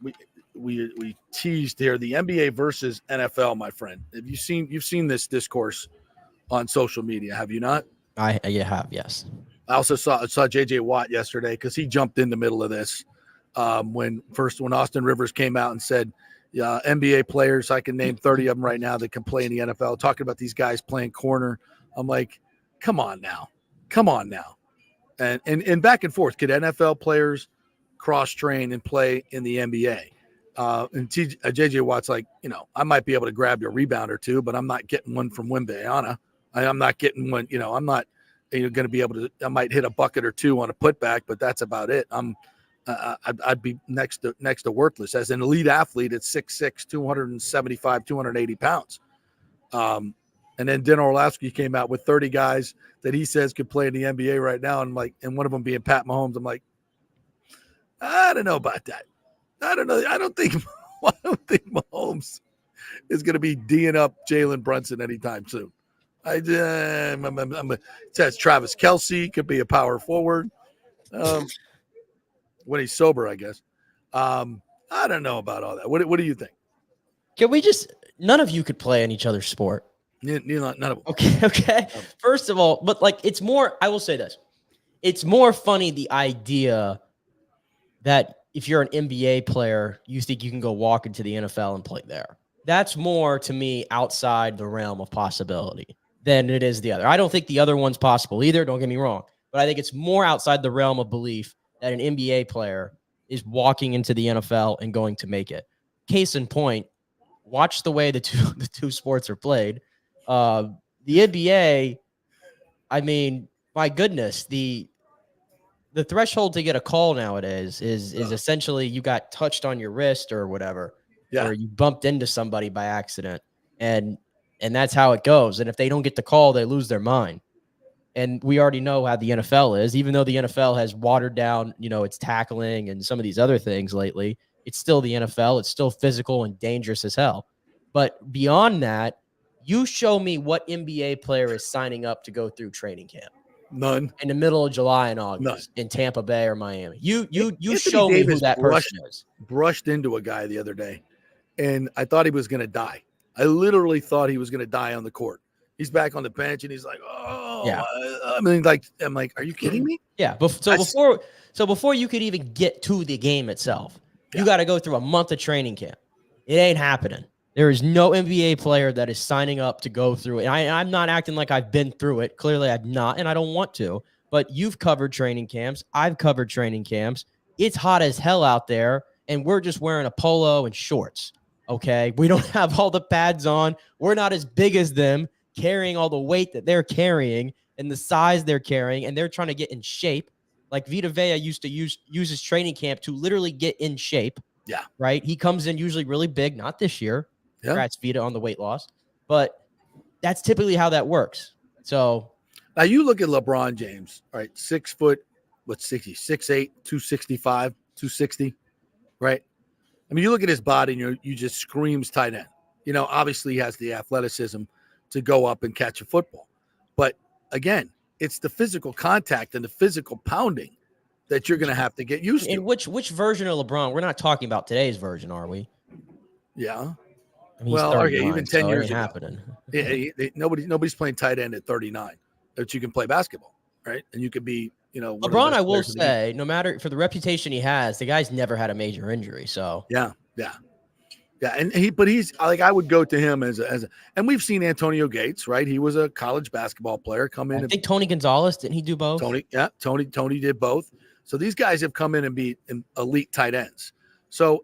we teased here. The NBA versus NFL, my friend. You've seen this discourse on social media, have you not? I have, yes. I also saw JJ Watt yesterday because he jumped in the middle of this when Austin Rivers came out and said, NBA players, I can name 30 of them right now that can play in the NFL, talking about these guys playing corner. I'm like, come on now. And back and forth. Could NFL players cross-train and play in the NBA? And JJ Watt's like, I might be able to grab your rebound or two, but I'm not getting one from Wembanyama. I'm not getting one, I'm not going to be able to, I might hit a bucket or two on a putback, but that's about it. I'd be next to worthless as an elite athlete at 6'6", 275, 280 pounds. And then Dan Orlovsky came out with 30 guys that he says could play in the NBA right now. And and one of them being Pat Mahomes. I'm like, I don't know about that. I don't know. I don't think Mahomes is going to be D'ing up Jalen Brunson anytime soon. It says Travis Kelce could be a power forward when he's sober, I guess. I don't know about all that. What do you think? Can we none of you could play in each other's sport. None of them. Okay. First of all, but like it's more, I will say this. It's more funny the idea that if you're an NBA player, you think you can go walk into the NFL and play there. That's more to me outside the realm of possibility than it is the other. I don't think the other one's possible either. Don't get me wrong, but I think it's more outside the realm of belief that an NBA player is walking into the NFL and going to make it. Case in point, watch the way the two sports are played. The NBA, I mean, my goodness, the threshold to get a call nowadays is essentially you got touched on your wrist or whatever, or you bumped into somebody by accident, and that's how it goes. And if they don't get the call, they lose their mind. And we already know how the NFL is. Even though the NFL has watered down, its tackling and some of these other things lately, it's still the NFL. It's still physical and dangerous as hell. But beyond that, you show me what NBA player is signing up to go through training camp. None. In the middle of July and August in Tampa Bay or Miami. You show me who that person is. Brushed into a guy the other day, and I thought he was going to die. I literally thought he was going to die on the court. He's back on the bench, and he's like, "Oh, yeah." I'm like, "Are you kidding me?" Yeah. Before you could even get to the game itself, you got to go through a month of training camp. It ain't happening. There is no NBA player that is signing up to go through it. And I'm not acting like I've been through it. Clearly, I've not, and I don't want to. But you've covered training camps. I've covered training camps. It's hot as hell out there, and we're just wearing a polo and shorts, okay? We don't have all the pads on. We're not as big as them, carrying all the weight that they're carrying and the size they're carrying, and they're trying to get in shape. Like Vita Vea used to use his training camp to literally get in shape. Yeah. Right? He comes in usually really big, not this year. Yeah. Congrats, Vita, on the weight loss. But that's typically how that works. So now you look at LeBron James, all right, 6 foot, 6'8", 265, 260, right? I mean, you look at his body and you just screams tight end. Obviously he has the athleticism to go up and catch a football. But again, it's the physical contact and the physical pounding that you're going to have to get used to. And which version of LeBron? We're not talking about today's version, are we? Yeah. I mean, well, okay, even 10 years ago. Happening. Yeah, nobody's playing tight end at 39. That you can play basketball, right? And you could be, LeBron, I will say, no matter for the reputation he has, the guy's never had a major injury. So yeah. And he's like, I would go to him as and we've seen Antonio Gates, right? He was a college basketball player come in. I think Tony Gonzalez, didn't he do both? Tony did both. So these guys have come in and be elite tight ends. So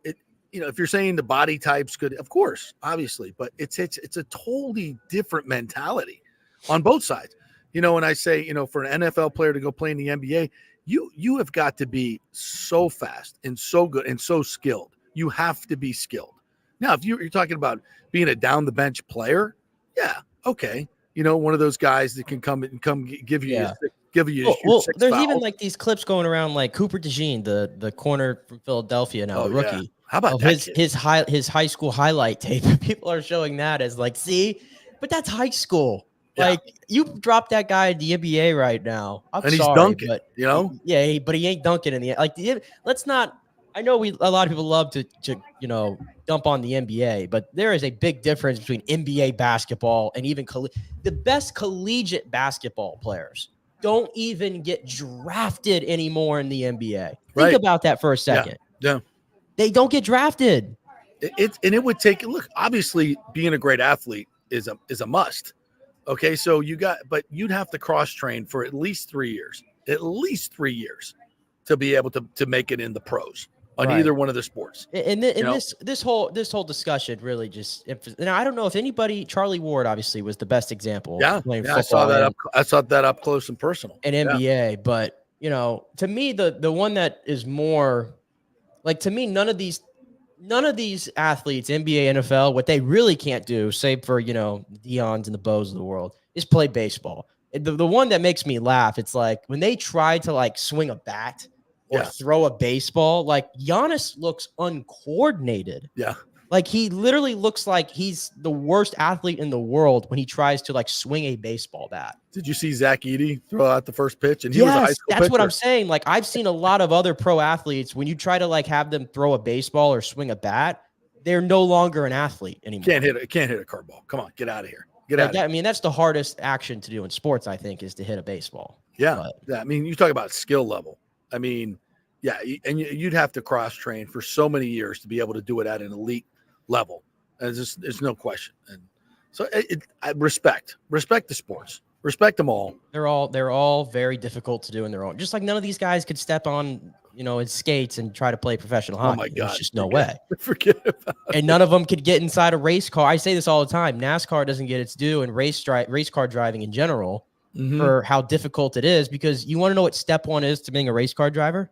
if you're saying the body types could, of course, obviously, but it's a totally different mentality on both sides. When I say, for an NFL player to go play in the NBA, you have got to be so fast and so good and so skilled. You have to be skilled. Now, if you're talking about being a down the bench player, yeah, okay. One of those guys that can come give you well, there's fouls. Even like these clips going around, like Cooper DeJean, the corner from Philadelphia now, the rookie. Yeah. How about his high school highlight tape? People are showing that as like, see, but that's high school. Yeah. Like you drop that guy in the NBA right now. He's dunking, but yeah, but he ain't dunking in the like. Let's not. I know a lot of people love to dump on the NBA, but there is a big difference between NBA basketball and even the best collegiate basketball players don't even get drafted anymore in the NBA. Think about that for a second. Yeah. They don't get drafted. It would take, look, obviously being a great athlete is a must. Okay. So but you'd have to cross train for at least 3 years to be able to make it in the pros on either one of the sports. And this whole discussion really just, and I don't know if anybody, Charlie Ward obviously was the best example. Yeah. I saw that up close and personal. And NBA, but to me, the one that is more like, to me, none of these athletes, NBA, NFL, what they really can't do, save for, Deons and the Bows of the world, is play baseball. The one that makes me laugh, it's like when they try to like swing a bat or throw a baseball, like Giannis looks uncoordinated. Yeah. Like he literally looks like he's the worst athlete in the world when he tries to like swing a baseball bat. Did you see Zach Edey throw out the first pitch? And he was a high school that's pitcher. What I'm saying. Like I've seen a lot of other pro athletes, when you try to like have them throw a baseball or swing a bat, they're no longer an athlete anymore. Can't hit a curveball. Come on, get out of here. Get Like out. That, I mean, that's the hardest action to do in sports, I think, is to hit a baseball. Yeah. But Yeah. I mean, you talk about skill level. I mean, yeah, and you'd have to cross train for so many years to be able to do it at an elite level. And there's no question. And so I respect the sports, respect them all. they're all very difficult to do in their own. Just like none of these guys could step on, his skates and try to play professional hockey. Oh my God. There's just no way. Forget about it. And none of them could get inside a race car. I say this all the time. NASCAR doesn't get its due, and race car driving in general for how difficult it is, because you want to know what step one is to being a race car driver?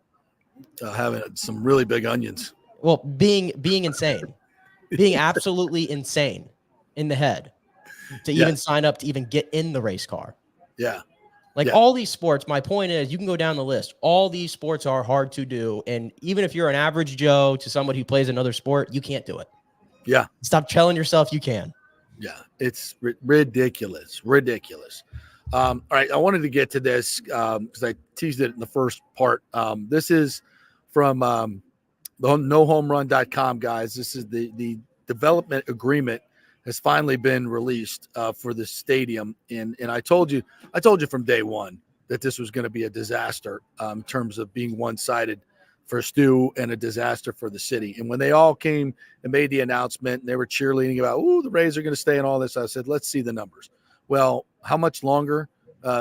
Having some really big onions. Well, being insane, being absolutely insane in the head to even sign up to even get in the race car. Yeah. Like all these sports, my point is, you can go down the list. All these sports are hard to do. And even if you're an average Joe to somebody who plays another sport, you can't do it. Yeah. Stop telling yourself you can. Yeah. It's ridiculous. All right. I wanted to get to this because I teased it in the first part. This is from the nohomerun.com, guys. This is the development agreement has finally been released for the stadium. And I told you from day one that this was going to be a disaster in terms of being one-sided for Stu and a disaster for the city. And when they all came and made the announcement and they were cheerleading about, the Rays are going to stay and all this, I said, let's see the numbers. Well, how much longer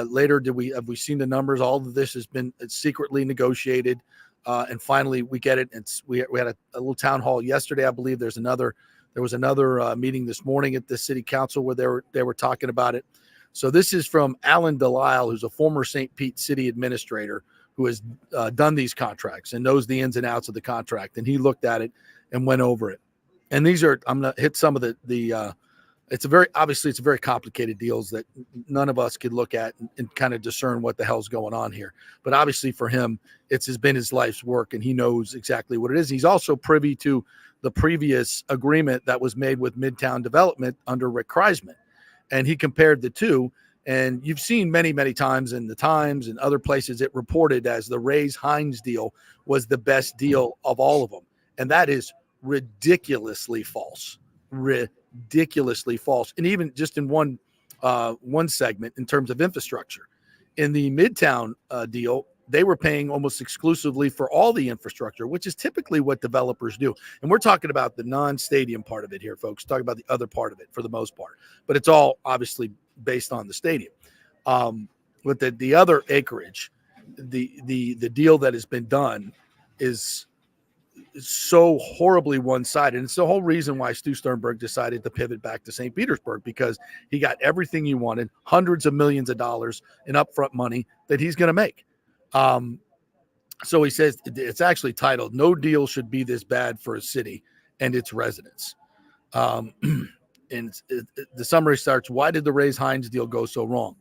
later have we seen the numbers? All of this has been secretly negotiated. And finally we get it. We had a little town hall yesterday. I believe there was another meeting this morning at the city council where they were talking about it. So this is from Alan Delisle, who's a former St. Pete city administrator who has done these contracts and knows the ins and outs of the contract. And he looked at it and went over it. And these are, I'm going to hit some of it's a very complicated deals that none of us could look at and kind of discern what the hell's going on here. But obviously for him, it's been his life's work and he knows exactly what it is. He's also privy to the previous agreement that was made with Midtown Development under Rick Kreisman. And he compared the two. And you've seen many, many times in the Times and other places it reported as the Rays-Hines deal was the best deal of all of them. And that is ridiculously false. Ridiculously false. And even just in one segment in terms of infrastructure. In the Midtown deal, they were paying almost exclusively for all the infrastructure, which is typically what developers do. And we're talking about the non-stadium part of it here, folks. Talking about the other part of it for the most part. But it's all obviously based on the stadium. With the other acreage, the deal that has been done is so horribly one-sided. And it's the whole reason why Stu Sternberg decided to pivot back to St. Petersburg, because he got everything he wanted, hundreds of millions of dollars in upfront money that he's going to make. So he says it's actually titled, "No Deal Should Be This Bad for a City and Its Residents." And the summary starts, "Why did the Rays-Hines deal go so wrong?"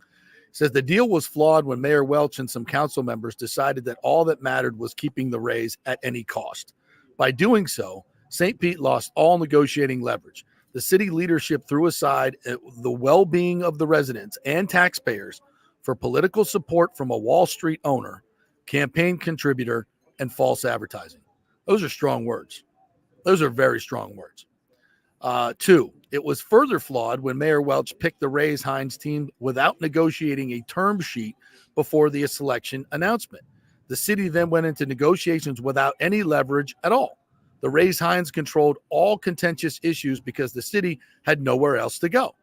It says the deal was flawed when Mayor Welch and some council members decided that all that mattered was keeping the Rays at any cost. By doing so, St. Pete lost all negotiating leverage. The city leadership threw aside the well-being of the residents and taxpayers for political support from a Wall Street owner, campaign contributor, and false advertising. Those are strong words. Those are very strong words. 2, it was further flawed when Mayor Welch picked the Rays-Hines team without negotiating a term sheet before the selection announcement. The city then went into negotiations without any leverage at all. The Rays-Hines controlled all contentious issues because the city had nowhere else to go.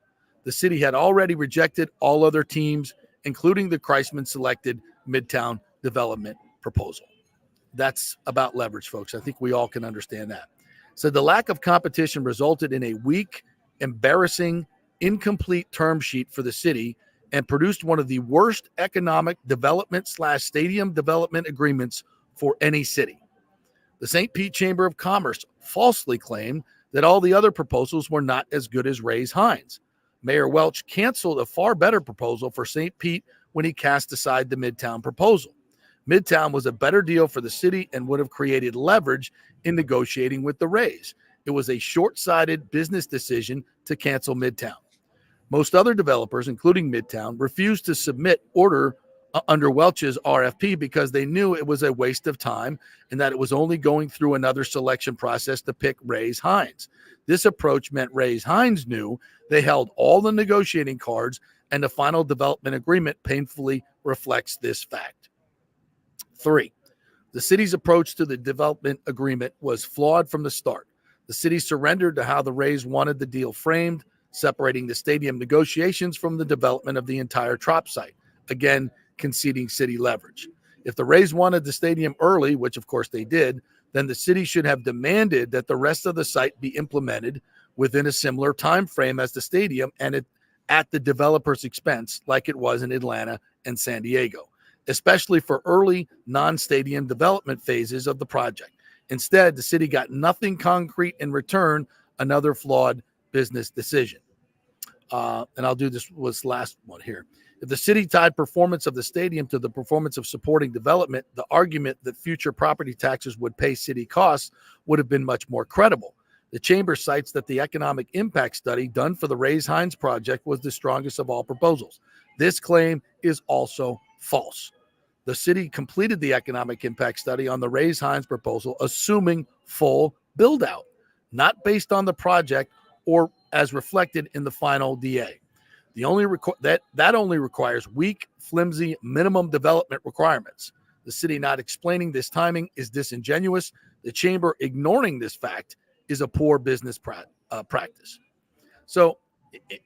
The city had already rejected all other teams, including the Kreisman-selected Midtown Development proposal. That's about leverage, folks. I think we all can understand that. So the lack of competition resulted in a weak, embarrassing, incomplete term sheet for the city and produced one of the worst economic development/stadium development agreements for any city. The St. Pete Chamber of Commerce falsely claimed that all the other proposals were not as good as Rays-Hines. Mayor Welch canceled a far better proposal for St. Pete when he cast aside the Midtown proposal. Midtown was a better deal for the city and would have created leverage in negotiating with the Rays. It was a short-sighted business decision to cancel Midtown. Most other developers, including Midtown, refused to submit order under Welch's RFP because they knew it was a waste of time and that it was only going through another selection process to pick Reyes-Hines. This approach meant Reyes-Hines knew they held all the negotiating cards, and the final development agreement painfully reflects this fact. 3, the city's approach to the development agreement was flawed from the start. The city surrendered to how the Rays wanted the deal framed, separating the stadium negotiations from the development of the entire Trop site, again, conceding city leverage. If the Rays wanted the stadium early, which of course they did, then the city should have demanded that the rest of the site be implemented within a similar time frame as the stadium and at the developer's expense, like it was in Atlanta and San Diego, especially for early non-stadium development phases of the project. Instead, the city got nothing concrete in return, another flawed business decision. And I'll do this last one here. If the city tied performance of the stadium to the performance of supporting development, the argument that future property taxes would pay city costs would have been much more credible. The chamber cites that the economic impact study done for the Reyes-Hines project was the strongest of all proposals. This claim is also false. The city completed the economic impact study on the Reyes-Hines proposal, assuming full build-out, not based on the project or as reflected in the final DA. The only that only requires weak, flimsy minimum development requirements. The city not explaining this timing is disingenuous. The chamber ignoring this fact is a poor business practice. So,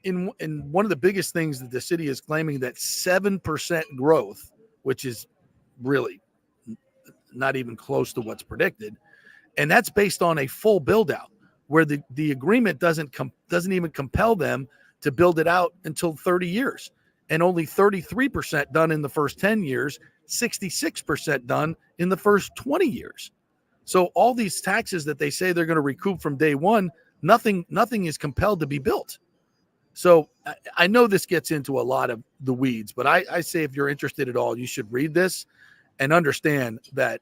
in one of the biggest things that the city is claiming that 7% growth, which is really not even close to what's predicted, and that's based on a full build out, where the agreement doesn't even compel them to build it out until 30 years, and only 33% done in the first 10 years, 66% done in the first 20 years. So all these taxes that they say they're going to recoup from day one, nothing is compelled to be built. So I know this gets into a lot of the weeds, but I say if you're interested at all, you should read this and understand that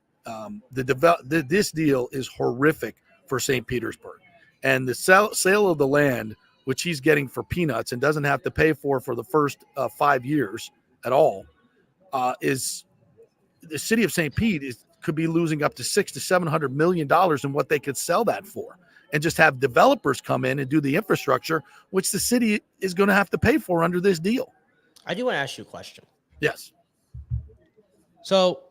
this deal is horrific for St. Petersburg. And the sale of the land, which he's getting for peanuts and doesn't have to pay for the first 5 years at all, is the city of St. Pete could be losing up to $600 to $700 million in what they could sell that for, and just have developers come in and do the infrastructure, which the city is going to have to pay for under this deal. I do want to ask you a question. Yes. So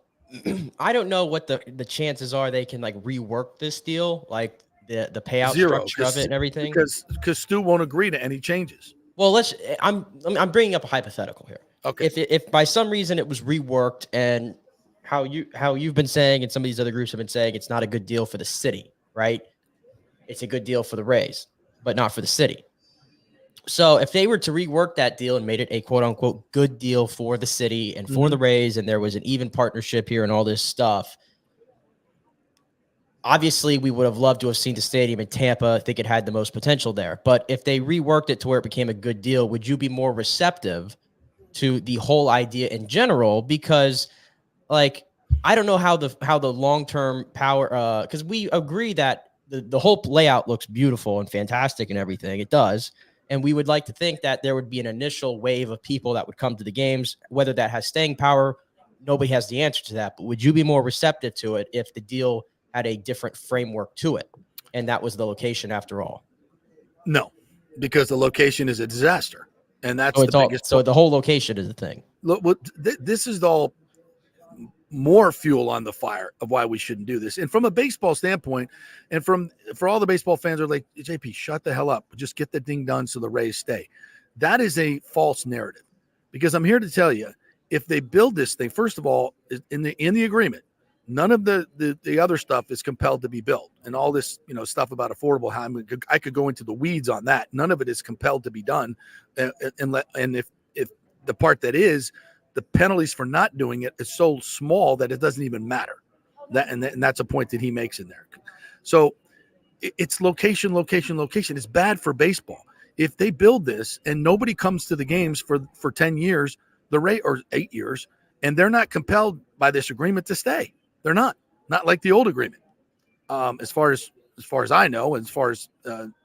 I don't know what the chances are they can like rework this deal, like the payout Zero, structure of it and everything, because Stu won't agree to any changes. Well, I'm bringing up a hypothetical here. Okay. If by some reason it was reworked, and how you've been saying, and some of these other groups have been saying, it's not a good deal for the city, right? It's a good deal for the Rays, but not for the city. So if they were to rework that deal and made it a quote unquote good deal for the city and for the Rays, and there was an even partnership here and all this stuff, obviously we would have loved to have seen the stadium in Tampa. I think it had the most potential there. But if they reworked it to where it became a good deal, would you be more receptive to the whole idea in general? Because like, I don't know how the long-term power, because we agree that the whole layout looks beautiful and fantastic and everything. It does. And we would like to think that there would be an initial wave of people that would come to the games. Whether that has staying power, nobody has the answer to that. But would you be more receptive to it if the deal had a different framework to it, and that was the location after all? No, because the location is a disaster, and that's so the biggest. So the whole location is the thing. Look, this is all more fuel on the fire of why we shouldn't do this. And from a baseball standpoint, and for all the baseball fans are like, JP, shut the hell up. Just get the thing done so the Rays stay. That is a false narrative, because I'm here to tell you, if they build this thing, first of all, in the agreement, none of the other stuff is compelled to be built, and all this stuff about affordable housing, I could go into the weeds on that. None of it is compelled to be done, and if the part that is, the penalties for not doing it is so small that it doesn't even matter. And that's a point that he makes in there. So it's location. It's bad for baseball. If they build this and nobody comes to the games for 10 years, or 8 years, and they're not compelled by this agreement to stay. They're not like the old agreement. As far as I know, and as far as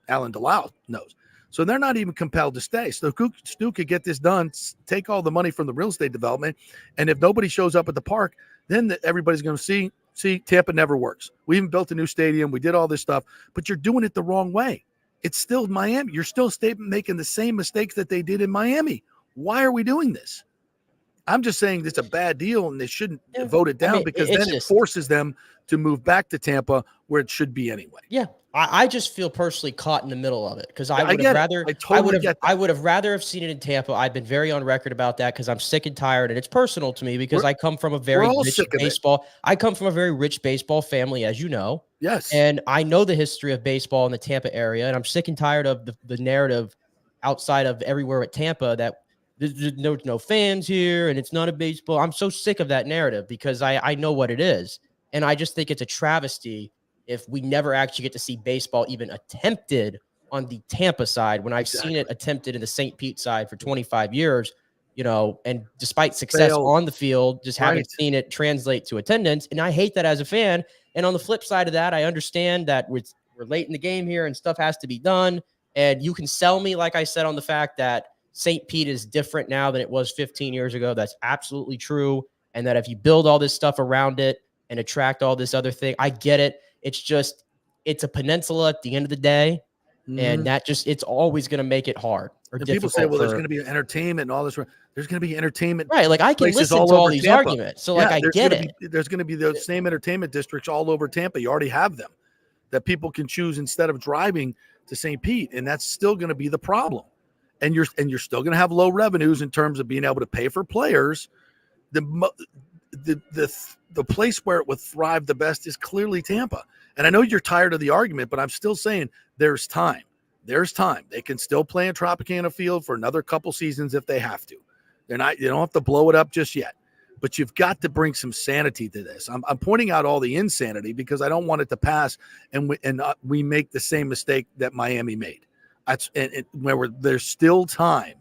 Alan Delisle knows. So they're not even compelled to stay. So Stu could get this done, take all the money from the real estate development, and if nobody shows up at the park, then everybody's going to see Tampa never works. We even built a new stadium. We did all this stuff, but you're doing it the wrong way. It's still Miami. You're still making the same mistakes that they did in Miami. Why are we doing this? I'm just saying it's a bad deal, and they shouldn't vote it down because then it forces them to move back to Tampa where it should be anyway. Yeah. I just feel personally caught in the middle of it because I would have rather have seen it in Tampa. I've been very on record about that because I'm sick and tired, and it's personal to me because I come from a very rich baseball. I come from a very rich baseball family, as you know. Yes, and I know the history of baseball in the Tampa area, and I'm sick and tired of the narrative outside of everywhere at Tampa that there's no fans here and it's not a baseball. I'm so sick of that narrative because I know what it is, and I just think it's a travesty if we never actually get to see baseball even attempted on the Tampa side when I've seen it attempted in the St. Pete side for 25 years, and despite success on the field, just haven't seen it translate to attendance. And I hate that as a fan. And on the flip side of that, I understand that we're late in the game here and stuff has to be done. And you can sell me, like I said, on the fact that St. Pete is different now than it was 15 years ago. That's absolutely true. And that if you build all this stuff around it and attract all this other thing, I get it. It's a peninsula at the end of the day. And that it's always going to make it hard. Or people say, well, there's going to be entertainment and all this. There's going to be entertainment. Right. Like I can listen to all these arguments. So I get it. There's going to be those same entertainment districts all over Tampa. You already have them that people can choose instead of driving to St. Pete. And that's still going to be the problem. And you're still going to have low revenues in terms of being able to pay for players. The place where it would thrive the best is clearly Tampa. And I know you're tired of the argument, but I'm still saying there's time. There's time. They can still play in Tropicana Field for another couple seasons if they have to. They don't have to blow it up just yet. But you've got to bring some sanity to this. I'm pointing out all the insanity because I don't want it to pass and we make the same mistake that Miami made. Where there's still time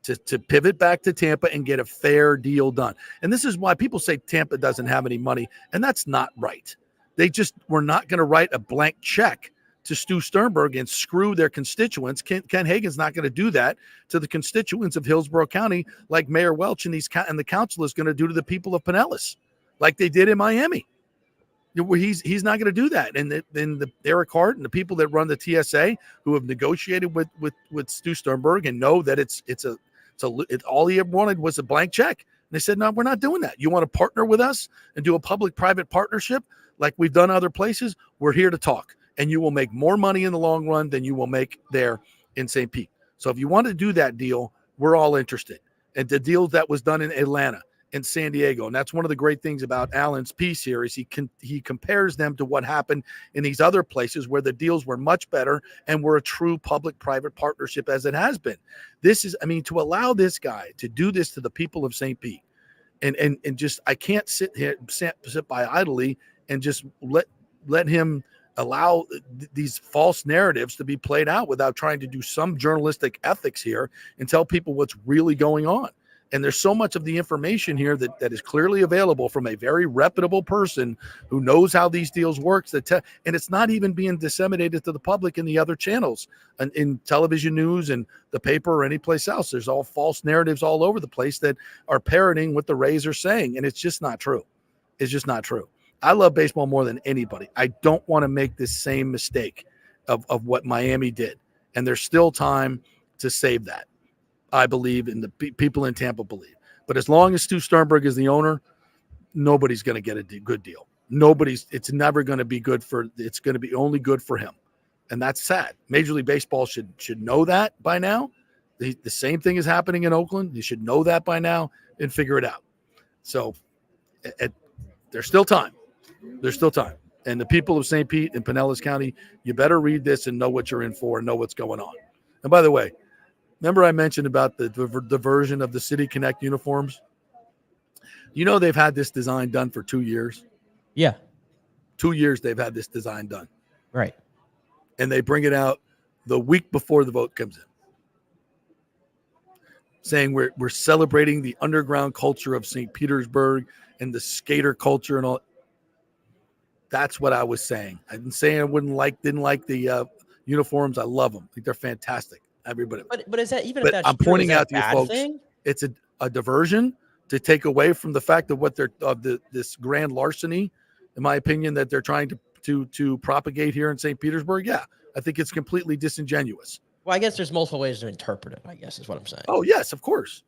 to pivot back to Tampa and get a fair deal done. And this is why people say Tampa doesn't have any money, and that's not right. They just were not going to write a blank check to Stu Sternberg and screw their constituents. Ken Hagan's not going to do that to the constituents of Hillsborough County like Mayor Welch and the council is going to do to the people of Pinellas, like they did in Miami. He's not going to do that. And the Eric Hart and the people that run the TSA who have negotiated with Stu Sternberg and know that it's all he ever wanted was a blank check. And they said, no, we're not doing that. You want to partner with us and do a public-private partnership like we've done other places? We're here to talk. And you will make more money in the long run than you will make there in St. Pete. So if you want to do that deal, we're all interested. And the deal that was done in Atlanta and San Diego, and that's one of the great things about Alan's piece here is he compares them to what happened in these other places where the deals were much better and were a true public-private partnership as it has been. This is, to allow this guy to do this to the people of St. Pete and just, I can't sit by idly and just let him allow these false narratives to be played out without trying to do some journalistic ethics here and tell people what's really going on. And there's so much of the information here that is clearly available from a very reputable person who knows how these deals work. And it's not even being disseminated to the public in the other channels and in television news and the paper or any place else. There's all false narratives all over the place that are parroting what the Rays are saying. And it's just not true. It's just not true. I love baseball more than anybody. I don't want to make this same mistake of what Miami did. And there's still time to save that. I believe, and the people in Tampa believe. But as long as Stu Sternberg is the owner, nobody's going to get a good deal. It's never going to be good it's going to be only good for him. And that's sad. Major League Baseball should know that by now. The same thing is happening in Oakland. You should know that by now and figure it out. So there's still time. There's still time. And the people of St. Pete and Pinellas County, you better read this and know what you're in for and know what's going on. And by the way, remember I mentioned about the version of the City Connect uniforms? They've had this design done for 2 years. Yeah. 2 years they've had this design done. Right. And they bring it out the week before the vote comes in, saying we're celebrating the underground culture of St. Petersburg and the skater culture and all. That's what I was saying. I didn't say I didn't like the uniforms. I love them. I think they're fantastic. Everybody. But is that even But if that's I'm true, pointing is that out to you a bad folks, thing? it's a diversion to take away from the fact of what they're this grand larceny, in my opinion, that they're trying to propagate here in St. Petersburg. Yeah, I think it's completely disingenuous. Well, I guess there's multiple ways to interpret it, I guess is what I'm saying. Oh, yes, of course.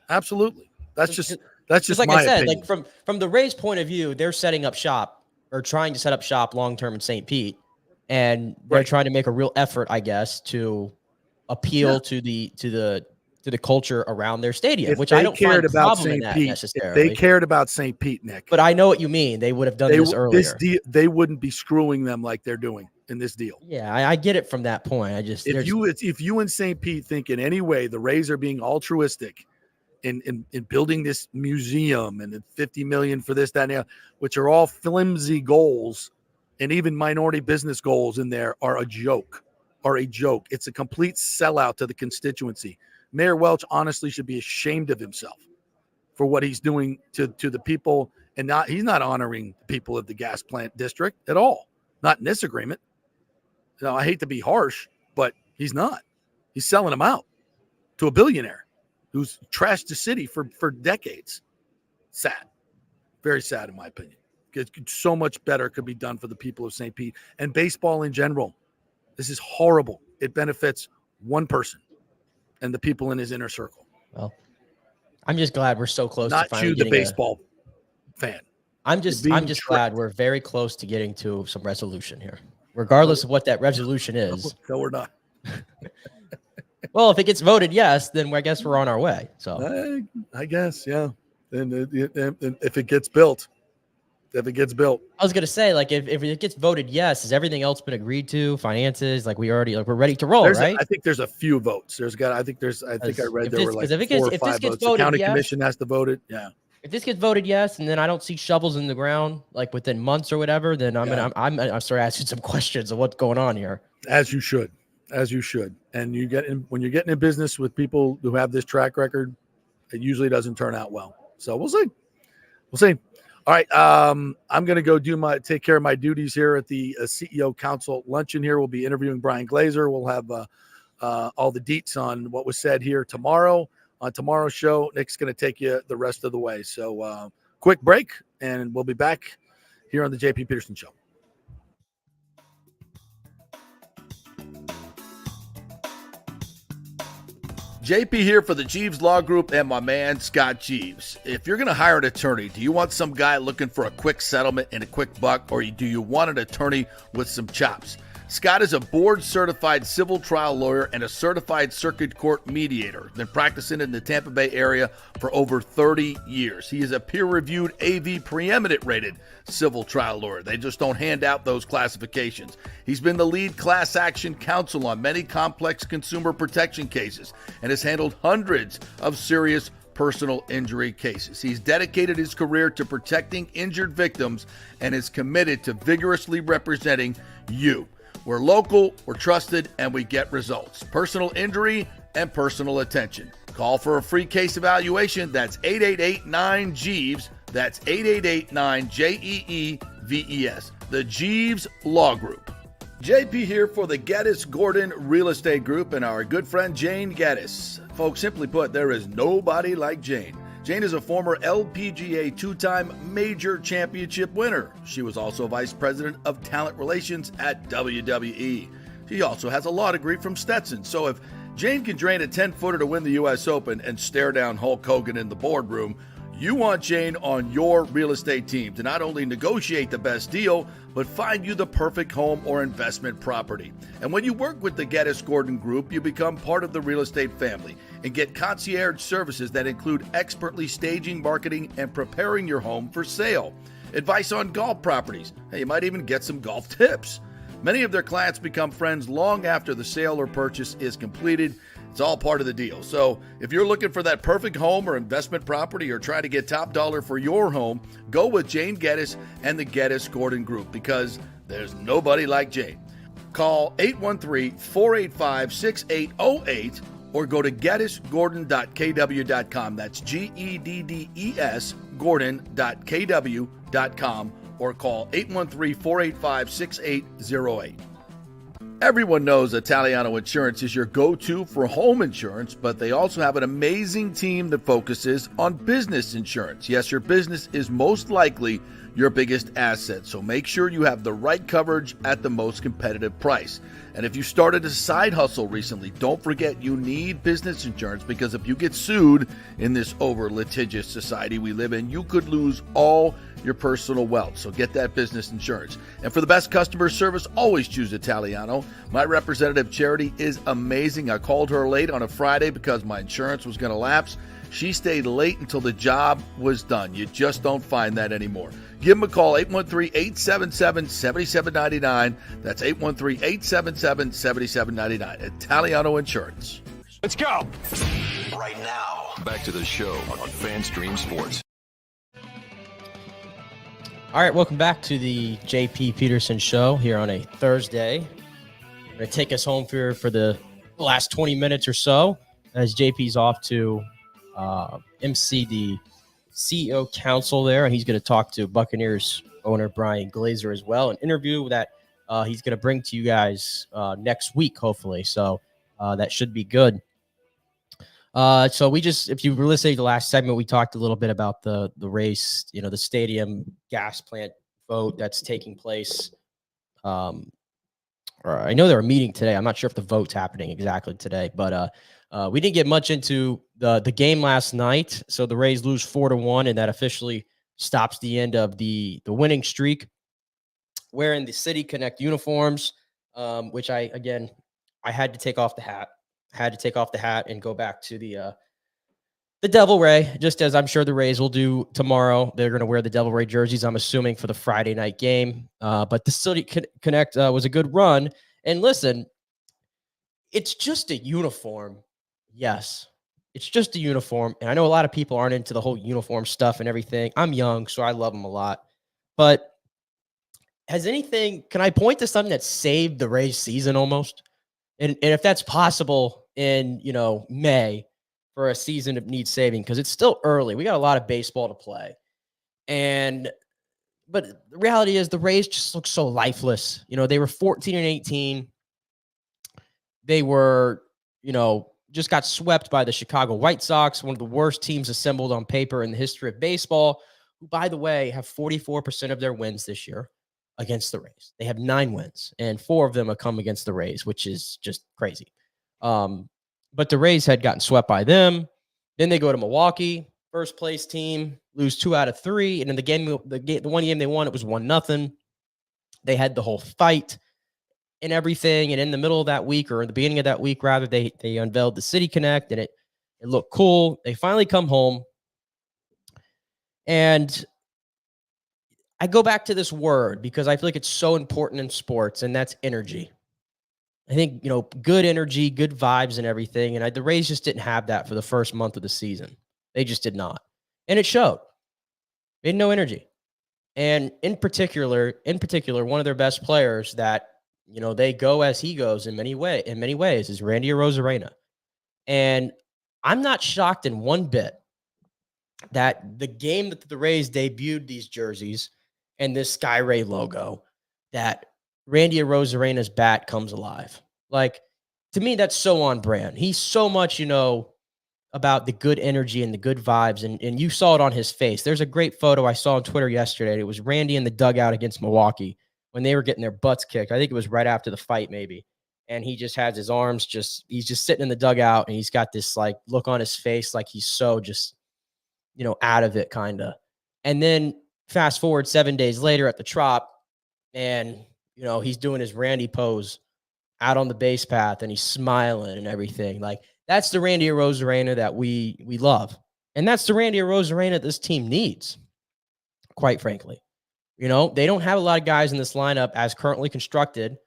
Absolutely. That's just like my I said, opinion. like from the Rays' point of view, they're setting up shop or trying to set up shop long term in St. Pete, and they're trying to make a real effort, I guess, to appeal to the culture around their stadium, If which they I don't cared find about problem in St. that Pete, necessarily. if they cared about St. Pete, Nick. But I know what you mean. They would have done this earlier. They wouldn't be screwing them like they're doing in this deal. Yeah, I get it from that point. I just if you in St. Pete think in any way the Rays are being altruistic in building this museum and $50 million for this, that, and the other, which are all flimsy goals, and even minority business goals in there are a joke. It's a complete sellout to the constituency. Mayor Welch honestly should be ashamed of himself for what he's doing to the people, and he's not honoring the people of the gas plant district at all. Not in this agreement. I hate to be harsh, but he's not. He's selling them out to a billionaire who's trashed the city for decades. Sad. Very sad, in my opinion. So much better could be done for the people of St. Pete and baseball in general. This is horrible. It benefits one person and the people in his inner circle. Well, I'm just glad we're so close to finally the baseball fan. I'm just glad we're very close to getting to some resolution here, regardless of what that resolution is. No, we're not. Well, if it gets voted yes, then I guess we're on our way. So I guess, yeah. And if it gets built. I was gonna say, like, if it gets voted yes, has everything else been agreed to? Finances, like we're ready to roll, right? I think there's a few votes. I think I read there were like 4 or 5 votes. The county commission has to vote it. Yeah. If this gets voted yes, and then I don't see shovels in the ground like within months or whatever, then I'm gonna start asking some questions of what's going on here. As you should. And when you're getting in business with people who have this track record, it usually doesn't turn out well. So we'll see. All right, I'm going to go take care of my duties here at the CEO Council luncheon here. We'll be interviewing Brian Glazer. We'll have all the deets on what was said here tomorrow. On tomorrow's show, Nick's going to take you the rest of the way. So quick break, and we'll be back here on the JP Peterson Show. JP here for the Jeeves Law Group and my man, Scott Jeeves. If you're going to hire an attorney, do you want some guy looking for a quick settlement and a quick buck, or do you want an attorney with some chops? Scott is a board-certified civil trial lawyer and a certified circuit court mediator. Been practicing in the Tampa Bay area for over 30 years. He is a peer-reviewed AV preeminent rated civil trial lawyer. They just don't hand out those classifications. He's been the lead class action counsel on many complex consumer protection cases and has handled hundreds of serious personal injury cases. He's dedicated his career to protecting injured victims and is committed to vigorously representing you. We're local, we're trusted, and we get results. Personal injury and personal attention. Call for a free case evaluation. That's 888-9-JEEVES. That's 888-9-JEEVES. The Jeeves Law Group. JP here for the Geddes Gordon Real Estate Group and our good friend Jane Geddes. Folks, simply put, there is nobody like Jane. Jane is a former LPGA 2-time major championship winner. She was also vice president of talent relations at WWE. She also has a law degree from Stetson. So if Jane can drain a 10-footer to win the U.S. Open and stare down Hulk Hogan in the boardroom, you want Jane on your real estate team to not only negotiate the best deal, but find you the perfect home or investment property. And when you work with the Geddes Gordon Group, you become part of the real estate family and get concierge services that include expertly staging, marketing, and preparing your home for sale. Advice on golf properties. Hey, you might even get some golf tips. Many of their clients become friends long after the sale or purchase is completed. It's all part of the deal. So if you're looking for that perfect home or investment property or trying to get top dollar for your home, go with Jane Geddes and the Geddes Gordon Group because there's nobody like Jane. Call 813-485-6808 or go to GeddesGordon.kw.com. That's GEDDES Gordon.kw.com or call 813-485-6808. Everyone knows Italiano Insurance is your go-to for home insurance, but they also have an amazing team that focuses on business insurance. Yes, your business is most likely your biggest asset, so make sure you have the right coverage at the most competitive price. And if you started a side hustle recently, don't forget you need business insurance, because if you get sued in this over-litigious society we live in, you could lose all your personal wealth. So get that business insurance. And for the best customer service, always choose Italiano. My representative, Charity, is amazing. I called her late on a Friday because my insurance was going to lapse. She stayed late until the job was done. You just don't find that anymore. Give them a call, 813-877-7799. That's 813-877-7799. Italiano Insurance. Let's go. Right now, back to the show on FanStream Sports. All right, welcome back to the JP Peterson Show here on a Thursday. I'm going to take us home for the last 20 minutes or so as JP's off to MC the CEO Council there, and he's going to talk to Buccaneers owner Brian Glazer as well, an interview that he's going to bring to you guys next week, hopefully. So that should be good. So if you were listening to the last segment, we talked a little bit about the race, the stadium gas plant vote that's taking place. Or I know they're meeting today. I'm not sure if the vote's happening exactly today, but we didn't get much into the game last night. So the Rays lose 4-1, and that officially stops the end of the winning streak. Wearing the City Connect uniforms, which I had to take off the hat. And go back to the Devil Ray, just as I'm sure the Rays will do tomorrow. They're going to wear the Devil Ray jerseys, I'm assuming, for the Friday night game. But the City Connect was a good run. And listen, it's just a uniform. Yes, it's just a uniform. And I know a lot of people aren't into the whole uniform stuff and everything. I'm young, so I love them a lot. But can I point to something that saved the Rays season almost? And if that's possible in, May for a season that needs saving, because it's still early. We got a lot of baseball to play. But the reality is the Rays just look so lifeless. They were 14-18. They were, just got swept by the Chicago White Sox, one of the worst teams assembled on paper in the history of baseball, who, by the way, have 44% of their wins this year against the Rays. They have 9 wins, and 4 of them have come against the Rays, which is just crazy. But the Rays had gotten swept by them. Then they go to Milwaukee, first place team, lose 2 out of 3. And in the one game they won, it was 1-0. They had the whole fight and everything. And in the middle of that week, or in the beginning of that week, rather, they unveiled the City Connect, and it looked cool. They finally come home. And I go back to this word because I feel like it's so important in sports, and that's energy. I think, good energy, good vibes and everything. And the Rays just didn't have that for the first month of the season. They just did not. And it showed. They had no energy. And in particular, one of their best players that, they go as he goes in many ways is Randy Arozarena. And I'm not shocked in one bit that the game that the Rays debuted these jerseys and this Sky Ray logo, that Randy Arozarena's bat comes alive. Like, to me, that's so on brand. He's so much, about the good energy and the good vibes, and you saw it on his face. There's a great photo I saw on Twitter yesterday. And it was Randy in the dugout against Milwaukee when they were getting their butts kicked. I think it was right after the fight, maybe. And he just has his arms he's just sitting in the dugout, and he's got this like look on his face, like he's so just, out of it, kind of. And then fast forward 7 days later at the Trop, and he's doing his Randy pose out on the base path, and he's smiling and everything. Like, that's the Randy Arozarena that we love. And that's the Randy Arozarena this team needs, quite frankly. They don't have a lot of guys in this lineup as currently constructed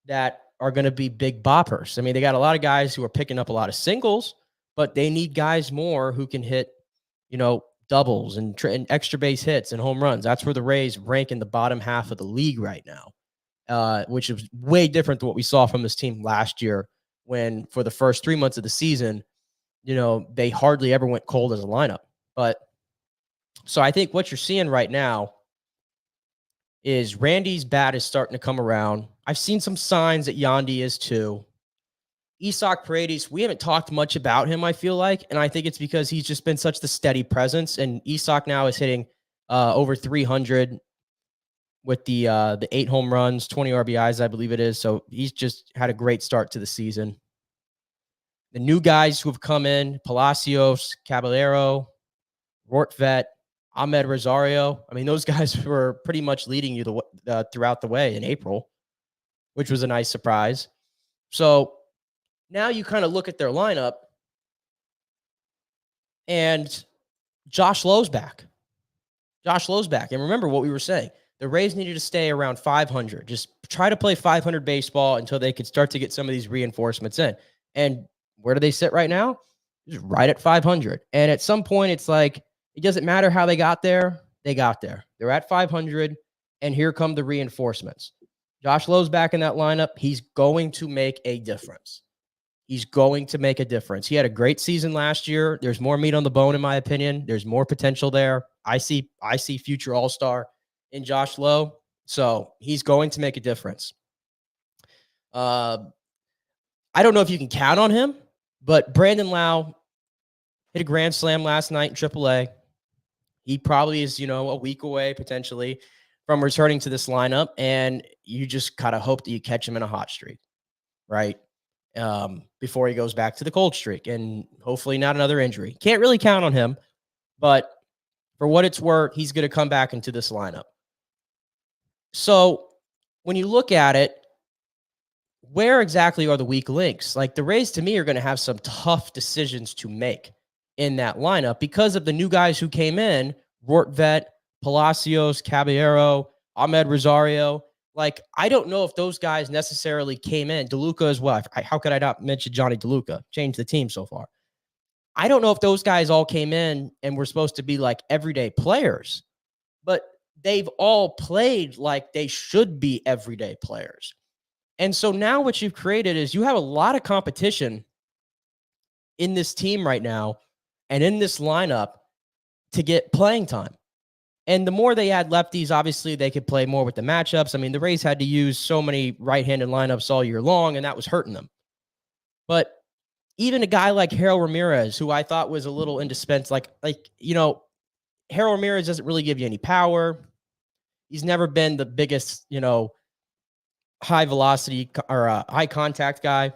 that are going to be big boppers. I mean, they got a lot of guys who are picking up a lot of singles, but they need guys more who can hit, doubles and extra base hits and home runs. That's where the Rays rank in the bottom half of the league right now, which is way different than what we saw from this team last year, when for the first 3 months of the season, they hardly ever went cold as a lineup. But so I think what you're seeing right now is Randy's bat is starting to come around. I've seen some signs that Yandy is too. Isaac Paredes, we haven't talked much about him, I feel like, and I think it's because he's just been such the steady presence, and Isaac now is hitting over 300 with the 8 home runs, 20 RBIs, I believe it is. So he's just had a great start to the season. The new guys who have come in, Palacios, Caballero, Rortvet, Ahmed Rosario. I mean, those guys were pretty much leading you throughout the way in April, which was a nice surprise. So now you kind of look at their lineup, and Josh Lowe's back. Josh Lowe's back. And remember what we were saying. The Rays needed to stay around 500. Just try to play 500 baseball until they could start to get some of these reinforcements in. And where do they sit right now? Just right at 500. And at some point, it's like, it doesn't matter how they got there. They got there. They're at 500, and here come the reinforcements. Josh Lowe's back in that lineup. He's going to make a difference. He's going to make a difference. He had a great season last year. There's more meat on the bone, in my opinion. There's more potential there. I see future all-star in Josh Lowe. So he's going to make a difference. I don't know if you can count on him, but Brandon Lau hit a grand slam last night in AAA. He probably is, a week away potentially from returning to this lineup, and you just kind of hope that you catch him in a hot streak, right? Before he goes back to the cold streak, and hopefully not another injury. Can't really count on him, but for what it's worth, he's going to come back into this lineup. So when you look at it, where exactly are the weak links? Like, the Rays, to me, are going to have some tough decisions to make in that lineup because of the new guys who came in, Rortvet, Palacios, Caballero, Ahmed Rosario. Like, I don't know if those guys necessarily came in. DeLuca as well. How could I not mention Johnny DeLuca? Changed the team so far. I don't know if those guys all came in and were supposed to be like everyday players, but they've all played like they should be everyday players. And so now what you've created is you have a lot of competition in this team right now and in this lineup to get playing time. And the more they add lefties, obviously they could play more with the matchups. I mean, the Rays had to use so many right-handed lineups all year long, and that was hurting them. But even a guy like Harold Ramirez, who I thought was a little indispensable, Harold Ramirez doesn't really give you any power. He's never been the biggest, high velocity or high contact guy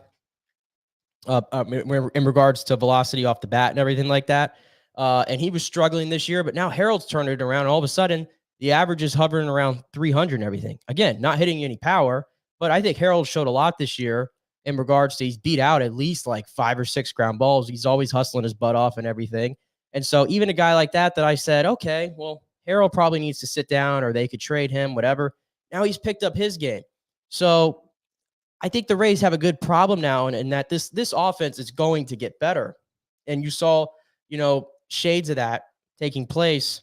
in regards to velocity off the bat and everything like that. And he was struggling this year, but now Harold's turned it around. All of a sudden, the average is hovering around 300 and everything. Again, not hitting any power, but I think Harold showed a lot this year in regards to he's beat out at least like 5 or 6 ground balls. He's always hustling his butt off and everything. And so even a guy like that I said, okay, well, Harold probably needs to sit down or they could trade him, whatever. Now he's picked up his game. So I think the Rays have a good problem now, and that this offense is going to get better. And you saw, shades of that taking place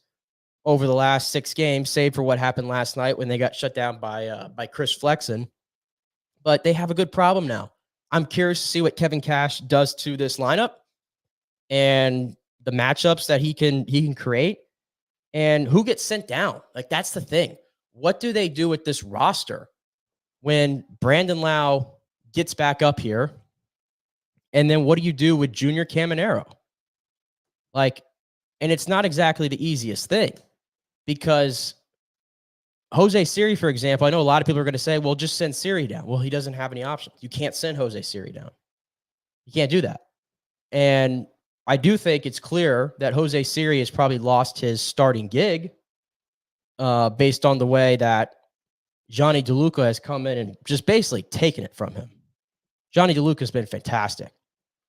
over the last 6 games, save for what happened last night when they got shut down by Chris Flexen. But they have a good problem now. I'm curious to see what Kevin Cash does to this lineup and the matchups that he can create and who gets sent down. Like, that's the thing. What do they do with this roster when Brandon Lau gets back up here? And then what do you do with Junior Caminero? Like, and it's not exactly the easiest thing because Jose Siri, for example, I know a lot of people are going to say, well, just send Siri down. Well, he doesn't have any options. You can't send Jose Siri down. You can't do that. And I do think it's clear that Jose Siri has probably lost his starting gig based on the way that Johnny DeLuca has come in and just basically taken it from him. Johnny DeLuca has been fantastic.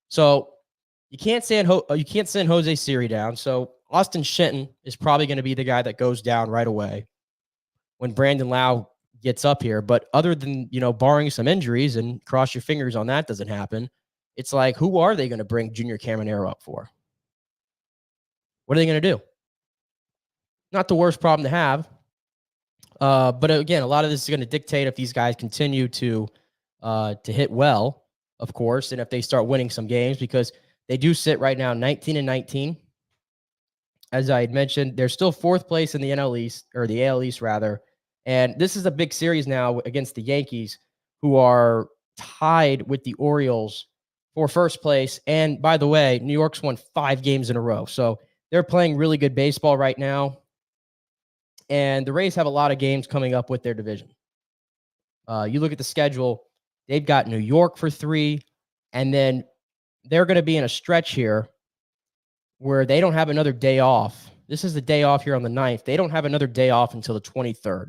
So you can't send Jose Siri down. So Austin Shenton is probably going to be the guy that goes down right away when Brandon Lau gets up here. But other than, barring some injuries, and cross your fingers on that doesn't happen, it's like, who are they going to bring Junior Caminero up for? What are they going to do? Not the worst problem to have. But again, a lot of this is going to dictate if these guys continue to hit well, of course, and if they start winning some games, because they do sit right now 19-19. As I had mentioned, they're still 4th place in the NL East, or the AL East rather, And this is a big series now against the Yankees, who are tied with the Orioles for first place. And by the way, New York's won 5 games in a row. So they're playing really good baseball right now. And the Rays have a lot of games coming up with their division. You look at the schedule, they've got New York for 3, and then they're going to be in a stretch here where they don't have another day off. This is the day off here on the 9th. They don't have another day off until the 23rd.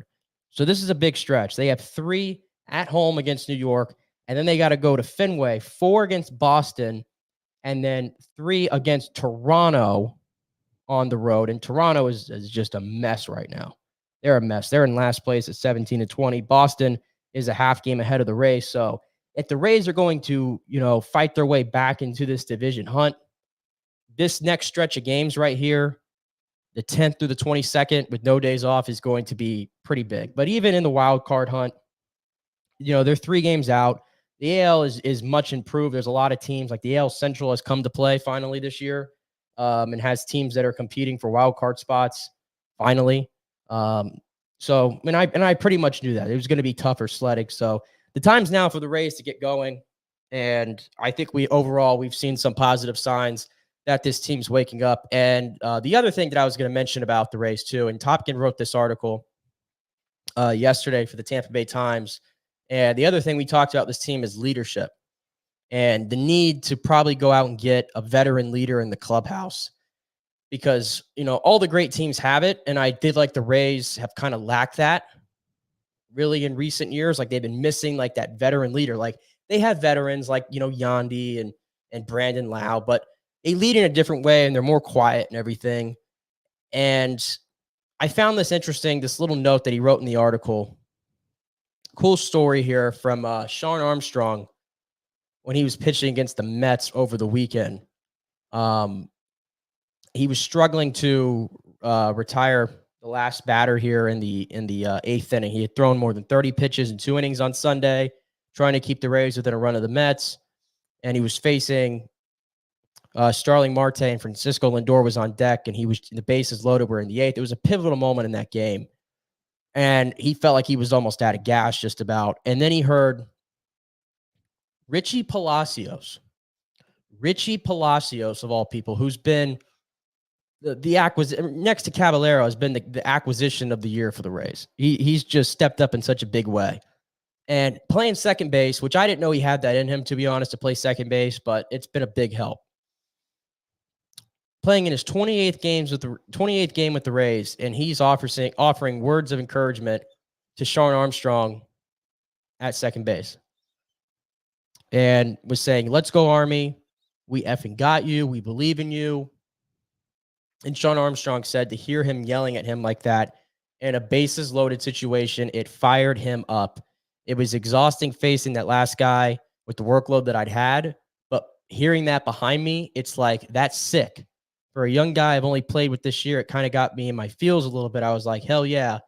So this is a big stretch. They have 3 at home against New York, and then they got to go to Fenway, 4 against Boston, and then 3 against Toronto on the road. And Toronto is just a mess right now. They're a mess. They're in last place at 17-20. Boston is a half game ahead of the Rays. So if the Rays are going to, fight their way back into this division hunt, this next stretch of games right here, the 10th through the 22nd with no days off, is going to be pretty big. But even in the wild card hunt, they're 3 games out. The AL is much improved. There's a lot of teams, like the AL Central has come to play finally this year, and has teams that are competing for wild card spots finally. So I pretty much knew that it was going to be tougher sledding. So the time's now for the Rays to get going. And I think we've seen some positive signs that this team's waking up. And the other thing that I was going to mention about the Rays too, and Topkin wrote this article yesterday for the Tampa Bay Times. And the other thing we talked about this team is leadership and the need to probably go out and get a veteran leader in the clubhouse, because, all the great teams have it. And I did like the Rays have kind of lacked that really in recent years. Like they've been missing like that veteran leader. Like they have veterans like, Yandy and Brandon Lau, but they lead in a different way and they're more quiet and everything. And I found this interesting, this little note that he wrote in the article. Cool story here from Shawn Armstrong when he was pitching against the Mets over the weekend. He was struggling to retire the last batter here in the 8th inning. He had thrown more than 30 pitches in 2 innings on Sunday, trying to keep the Rays within a run of the Mets. And he was facing Starling Marte, and Francisco Lindor was on deck, and the bases loaded were in the 8th. It was a pivotal moment in that game. And he felt like he was almost out of gas just about. And then he heard Richie Palacios of all people, who's been the acquisition next to Caballero, has been the acquisition of the year for the Rays. He's just stepped up in such a big way. And playing second base, which I didn't know he had that in him, to be honest, to play second base, but it's been a big help. Playing in his 28th game with the Rays, and he's offering words of encouragement to Shawn Armstrong at second base, and was saying, "Let's go, Army. We effing got you. We believe in you." And Shawn Armstrong said to hear him yelling at him like that in a bases loaded situation, it fired him up. It was exhausting facing that last guy with the workload that I'd had, but hearing that behind me, it's like, that's sick. For a young guy I've only played with this year, it kind of got me in my feels a little bit. I was like, hell yeah,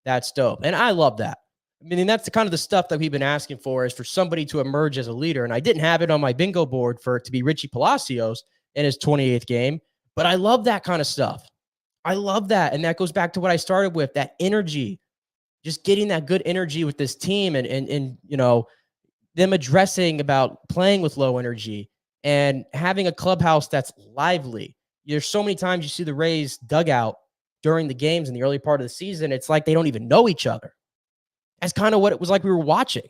that's dope. And I love that. I mean, that's the kind of the stuff that we've been asking for, is for somebody to emerge as a leader. And I didn't have it on my bingo board for it to be Richie Palacios in his 28th game, but I love that kind of stuff. I love that. And that goes back to what I started with, that energy, just getting that good energy with this team, and them addressing about playing with low energy and having a clubhouse that's lively. There's so many times you see the Rays dugout during the games in the early part of the season. It's like they don't even know each other. That's kind of what it was like we were watching.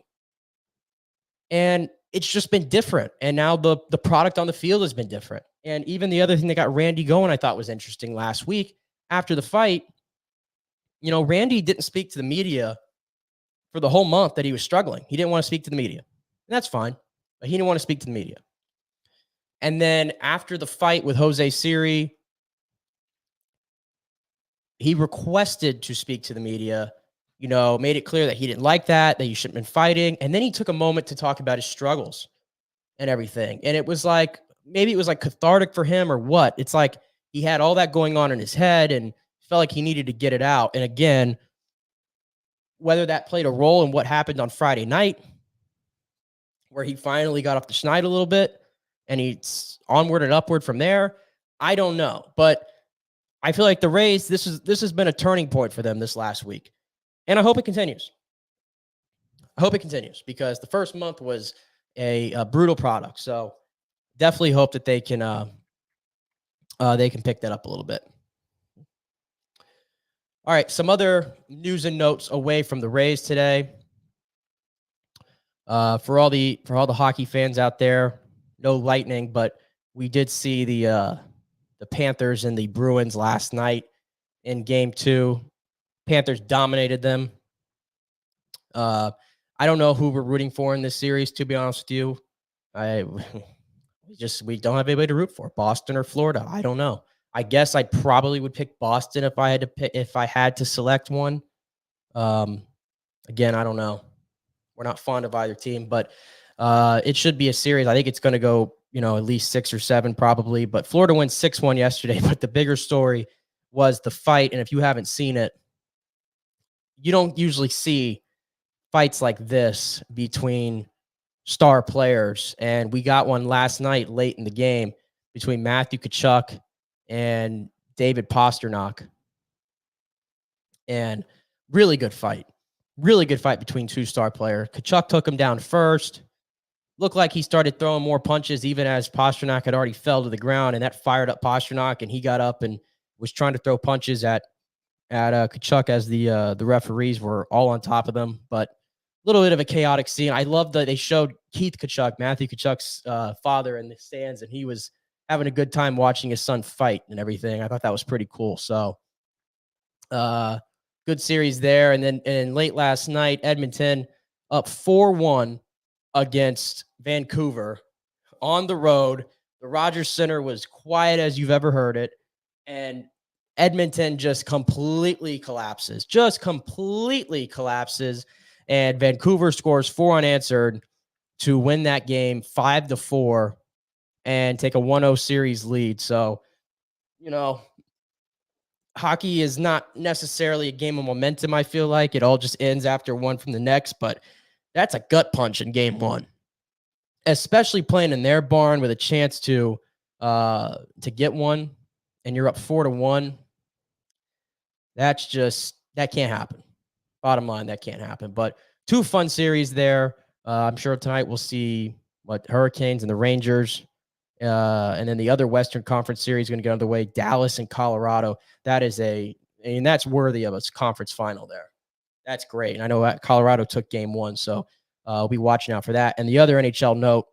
And it's just been different. And now the product on the field has been different. And even the other thing that got Randy going, I thought was interesting last week after the fight. Randy didn't speak to the media for the whole month that he was struggling. He didn't want to speak to the media. And that's fine. But he didn't want to speak to the media. And then after the fight with Jose Siri, he requested to speak to the media, made it clear that he didn't like that he shouldn't have been fighting. And then he took a moment to talk about his struggles and everything. And it was like, maybe it was like cathartic for him or what. It's like he had all that going on in his head and felt like he needed to get it out. And again, whether that played a role in what happened on Friday night, where he finally got off the schneid a little bit, and he's onward and upward from there, I don't know. But I feel like the Rays, this has been a turning point for them this last week. And I hope it continues. I hope it continues because the first month was a brutal product. So definitely hope that they can pick that up a little bit. All right, some other news and notes away from the Rays today. For all the hockey fans out there, no lightning, but we did see the Panthers and the Bruins last night in Game 2. Panthers dominated them. I don't know who we're rooting for in this series, to be honest with you. We don't have anybody to root for. Boston or Florida. I don't know. I guess I probably would pick Boston if I had to select one. Again, I don't know. We're not fond of either team, but it should be a series. I think it's going to go, at least 6 or 7 probably. But Florida wins 6-1 yesterday. But the bigger story was the fight. And if you haven't seen it, you don't usually see fights like this between star players. And we got one last night late in the game between Matthew Tkachuk and David Pastrnak. And really good fight. Really good fight between two star players. Tkachuk took him down first. Looked like he started throwing more punches even as Pastrnak had already fell to the ground, and that fired up Pastrnak, and he got up and was trying to throw punches at Tkachuk as the referees were all on top of them. But a little bit of a chaotic scene. I love that they showed Keith Tkachuk, Matthew Tkachuk's father, in the stands, and he was having a good time watching his son fight and everything. I thought that was pretty cool. So, good series there. And then late last night, Edmonton up 4-1 against Vancouver on the road. The Rogers Center was quiet as you've ever heard it. And Edmonton just completely collapses. And Vancouver scores 4 unanswered to win that game 5-4 and take a 1-0 series lead. So, hockey is not necessarily a game of momentum, I feel like. It all just ends after one from the next, but that's a gut punch in Game 1. Especially playing in their barn with a chance to get one, and you're up 4-1. That can't happen. Bottom line, that can't happen. But 2 fun series there. I'm sure tonight we'll see Hurricanes and the Rangers. And then the other Western Conference series is going to get underway, Dallas and Colorado. That's worthy of a conference final there. That's great. And I know Colorado took Game 1, so we'll be watching out for that. And the other NHL note,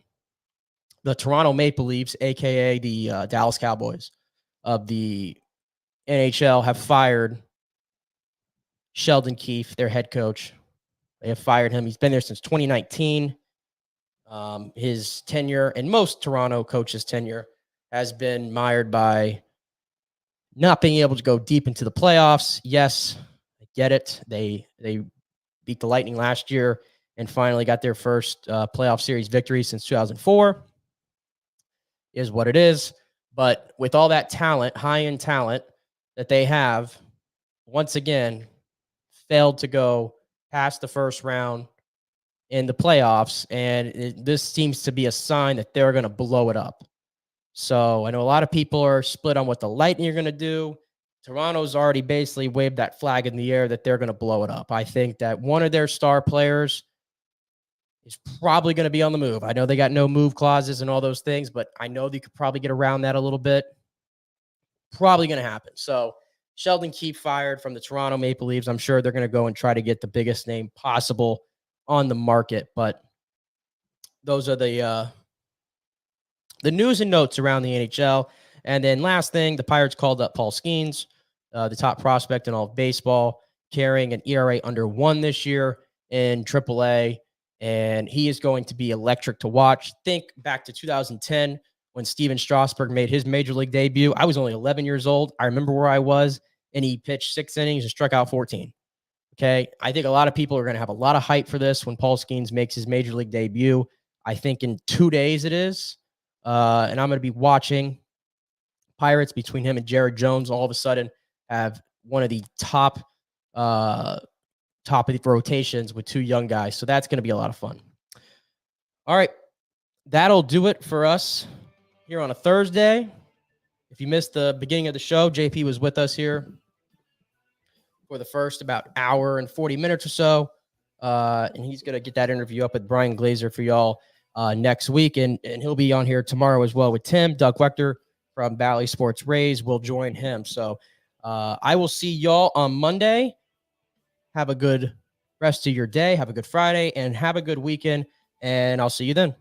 the Toronto Maple Leafs, a.k.a. the Dallas Cowboys of the NHL, have fired Sheldon Keefe, their head coach. They have fired him. He's been there since 2019. His tenure, and most Toronto coaches' tenure, has been mired by not being able to go deep into the playoffs. Yes, I get it. They beat the Lightning last year and finally got their first playoff series victory since 2004. Is what it is. But with all that talent, high-end talent that they have, once again, failed to go past the first round in the playoffs, and this seems to be a sign that they're going to blow it up. So I know a lot of people are split on what the Lightning are going to do. Toronto's already basically waved that flag in the air that they're going to blow it up. I think that one of their star players is probably going to be on the move. I know they got no move clauses and all those things, but I know they could probably get around that a little bit. Probably going to happen. So Sheldon Keefe fired from the Toronto Maple Leafs. I'm sure they're going to go and try to get the biggest name possible on the market. But those are the news and notes around the NHL. And then last thing, the Pirates called up Paul Skeens, the top prospect in all of baseball, carrying an ERA under 1 this year in AAA. And he is going to be electric to watch. Think back to 2010 when Steven Strasburg made his major league debut. I was only 11 years old. I remember where I was, and he pitched 6 innings and struck out 14. Okay, I think a lot of people are going to have a lot of hype for this when Paul Skeens makes his major league debut. I think in 2 days it is. And I'm going to be watching. Pirates, between him and Jared Jones, all of a sudden have one of the top of the rotations with 2 young guys. So that's going to be a lot of fun. All right. That'll do it for us here on a Thursday. If you missed the beginning of the show, JP was with us here for the first about hour and 40 minutes or so. And he's going to get that interview up with Brian Glazer for y'all next week. And he'll be on here tomorrow as well with Tim. Doug Wechter from Bally Sports Rays will join him. So I will see y'all on Monday. Have a good rest of your day. Have a good Friday and have a good weekend. And I'll see you then.